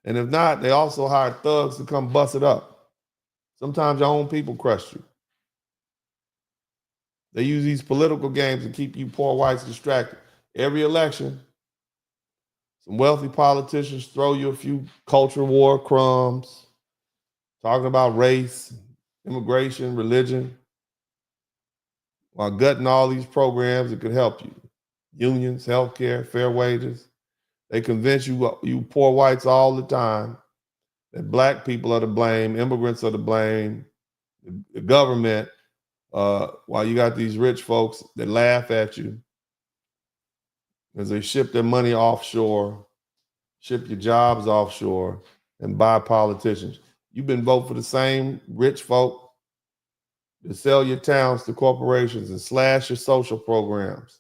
And if not, they also hired thugs to come bust it up. Sometimes your own people crush you. They use these political games to keep you poor whites distracted. Every election, some wealthy politicians throw you a few culture war crumbs, talking about race, immigration, religion, while gutting all these programs that could help you. Unions, healthcare, fair wages. They convince you poor whites all the time that black people are to blame, immigrants are to blame, the government, while you got these rich folks that laugh at you as they ship their money offshore, ship your jobs offshore, and buy politicians. You've been voting for the same rich folk to sell your towns to corporations and slash your social programs.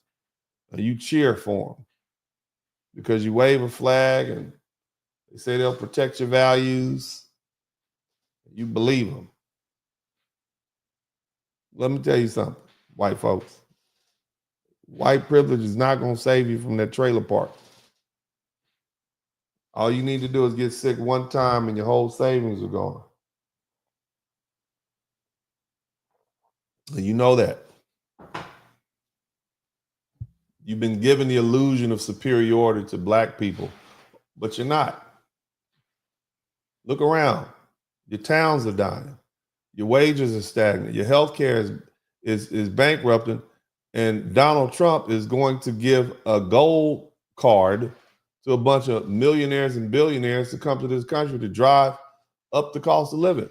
And you cheer for them because you wave a flag and they say they'll protect your values. You believe them. Let me tell you something, white folks. White privilege is not going to save you from that trailer park. All you need to do is get sick one time and your whole savings are gone. And you know that. You've been given the illusion of superiority to black people, but you're not. Look around. Your towns are dying. Your wages are stagnant. Your health care is bankrupting. And Donald Trump is going to give a gold card to a bunch of millionaires and billionaires to come to this country to drive up the cost of living.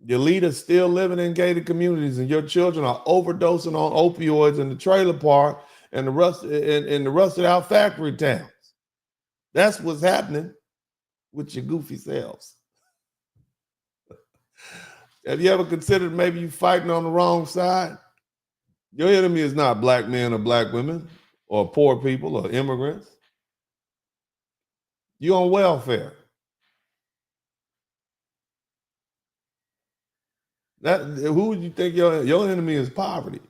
Your leaders still living in gated communities, and your children are overdosing on opioids in the trailer park and the rusted out factory towns. That's what's happening with your goofy selves. Have you ever considered maybe you fighting on the wrong side? Your enemy is not black men or black women or poor people or immigrants. You're on welfare. Who would you think your enemy is? Poverty.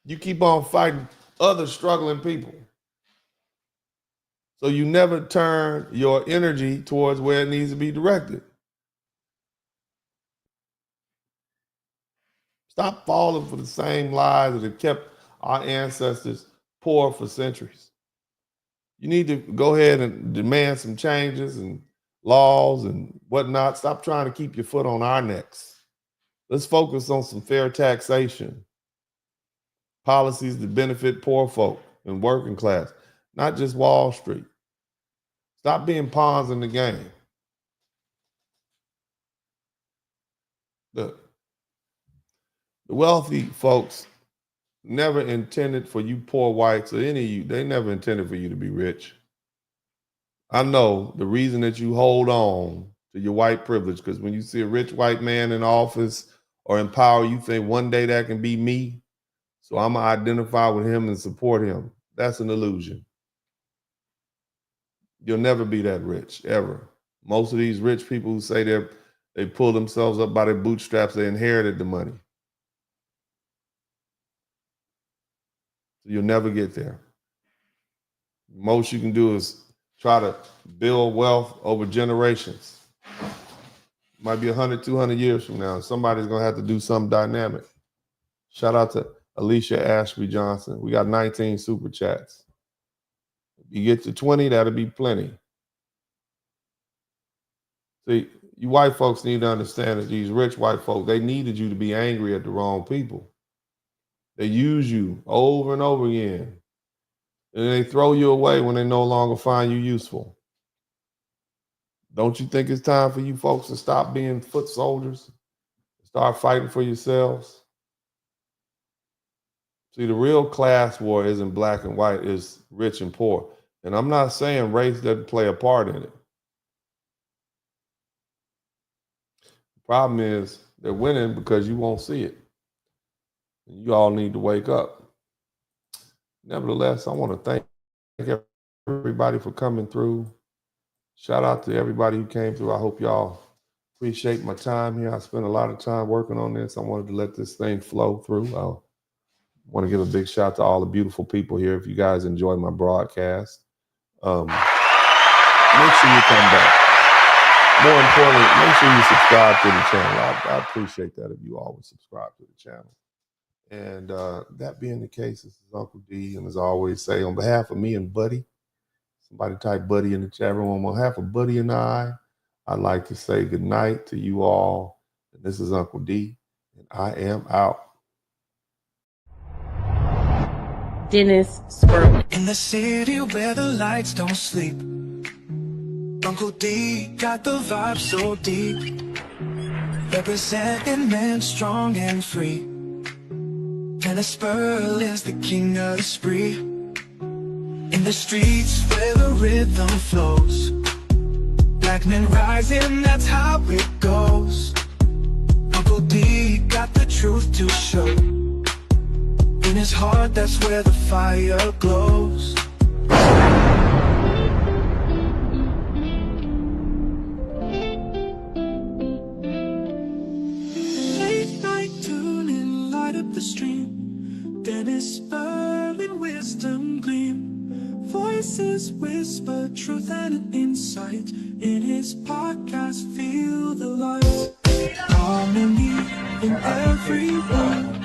You keep on fighting other struggling people. So you never turn your energy towards where it needs to be directed. Stop falling for the same lies that have kept our ancestors poor for centuries. You need to go ahead and demand some changes and laws and whatnot. Stop trying to keep your foot on our necks. Let's focus on some fair taxation, policies that benefit poor folk and working class, not just Wall Street. Stop being pawns in the game. Look, the wealthy folks never intended for you poor whites or any of you, they never intended for you to be rich. I know the reason that you hold on to your white privilege, because when you see a rich white man in office or in power, you think one day that can be me. So I'm going to identify with him and support him. That's an illusion. You'll never be that rich, ever. Most of these rich people who say they pull themselves up by their bootstraps, they inherited the money. So you'll never get there. Most you can do is try to build wealth over generations. Might be 100, 200 years from now. Somebody's going to have to do something dynamic. Shout out to Alicia Ashby Johnson. We got 19 super chats. If you get to 20, that'll be plenty. See, you white folks need to understand that these rich white folks, they needed you to be angry at the wrong people. They use you over and over again. And they throw you away when they no longer find you useful. Don't you think it's time for you folks to stop being foot soldiers? Start fighting for yourselves? See, the real class war isn't black and white, it's rich and poor. And I'm not saying race doesn't play a part in it. The problem is they're winning because you won't see it. And you all need to wake up. Nevertheless, I want to thank everybody for coming through. Shout out to everybody who came through. I hope y'all appreciate my time here. I spent a lot of time working on this. I wanted to let this thing flow through. I want to give a big shout out to all the beautiful people here. If you guys enjoy my broadcast, make sure you come back. More importantly, make sure you subscribe to the channel. I appreciate that if you always subscribe to the channel. And that being the case, this is Uncle D. And as I always say, on behalf of me and Buddy, somebody type Buddy in the chat room. On behalf of Buddy and I'd like to say good night to you all. And this is Uncle D, and I am out. Dennis Sperling. In the city where the lights don't sleep, Uncle D got the vibe so deep. Representing men strong and free. Dennis Sperling is the king of the spree. In the streets where the rhythm flows, black men rising, that's how it goes. Uncle D got the truth to show. In his heart, that's where the fire glows. Late night tuning, light up the stream. Dennis Sperling, wisdom gleam. Voices whisper truth and insight. In his podcast, feel the light. Harmony in every word.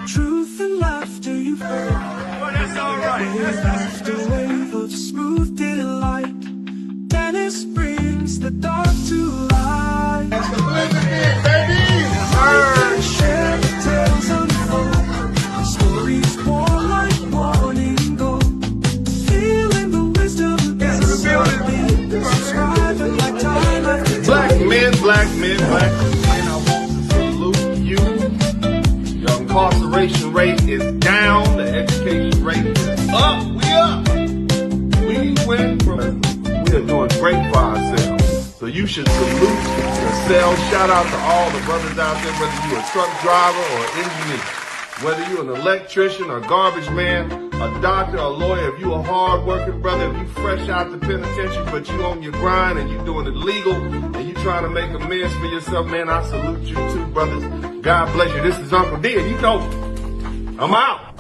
Truth and laughter you've heard. Oh, that's all right. Wave after wave of smooth delight. Dennis brings the dark to light. That's Complacency, baby! Share the tales unfold. Stories born like morning gold. Feeling the wisdom Yes, we're building. subscribing like time after Black time. men, black men, black men, I want to salute you. The incarceration rate is down. The education rate is up. We up. We went from, we are doing great for ourselves. So you should salute yourself. Shout out to all the brothers out there, whether you're a truck driver or engineer, whether you're an electrician or garbage man, a doctor, a lawyer, if you're a hard-working brother, if you fresh out the penitentiary, but you on your grind and you doing it legal and you trying to make amends for yourself, man, I salute you too, brothers. God bless you. This is Uncle D, and you know, I'm out.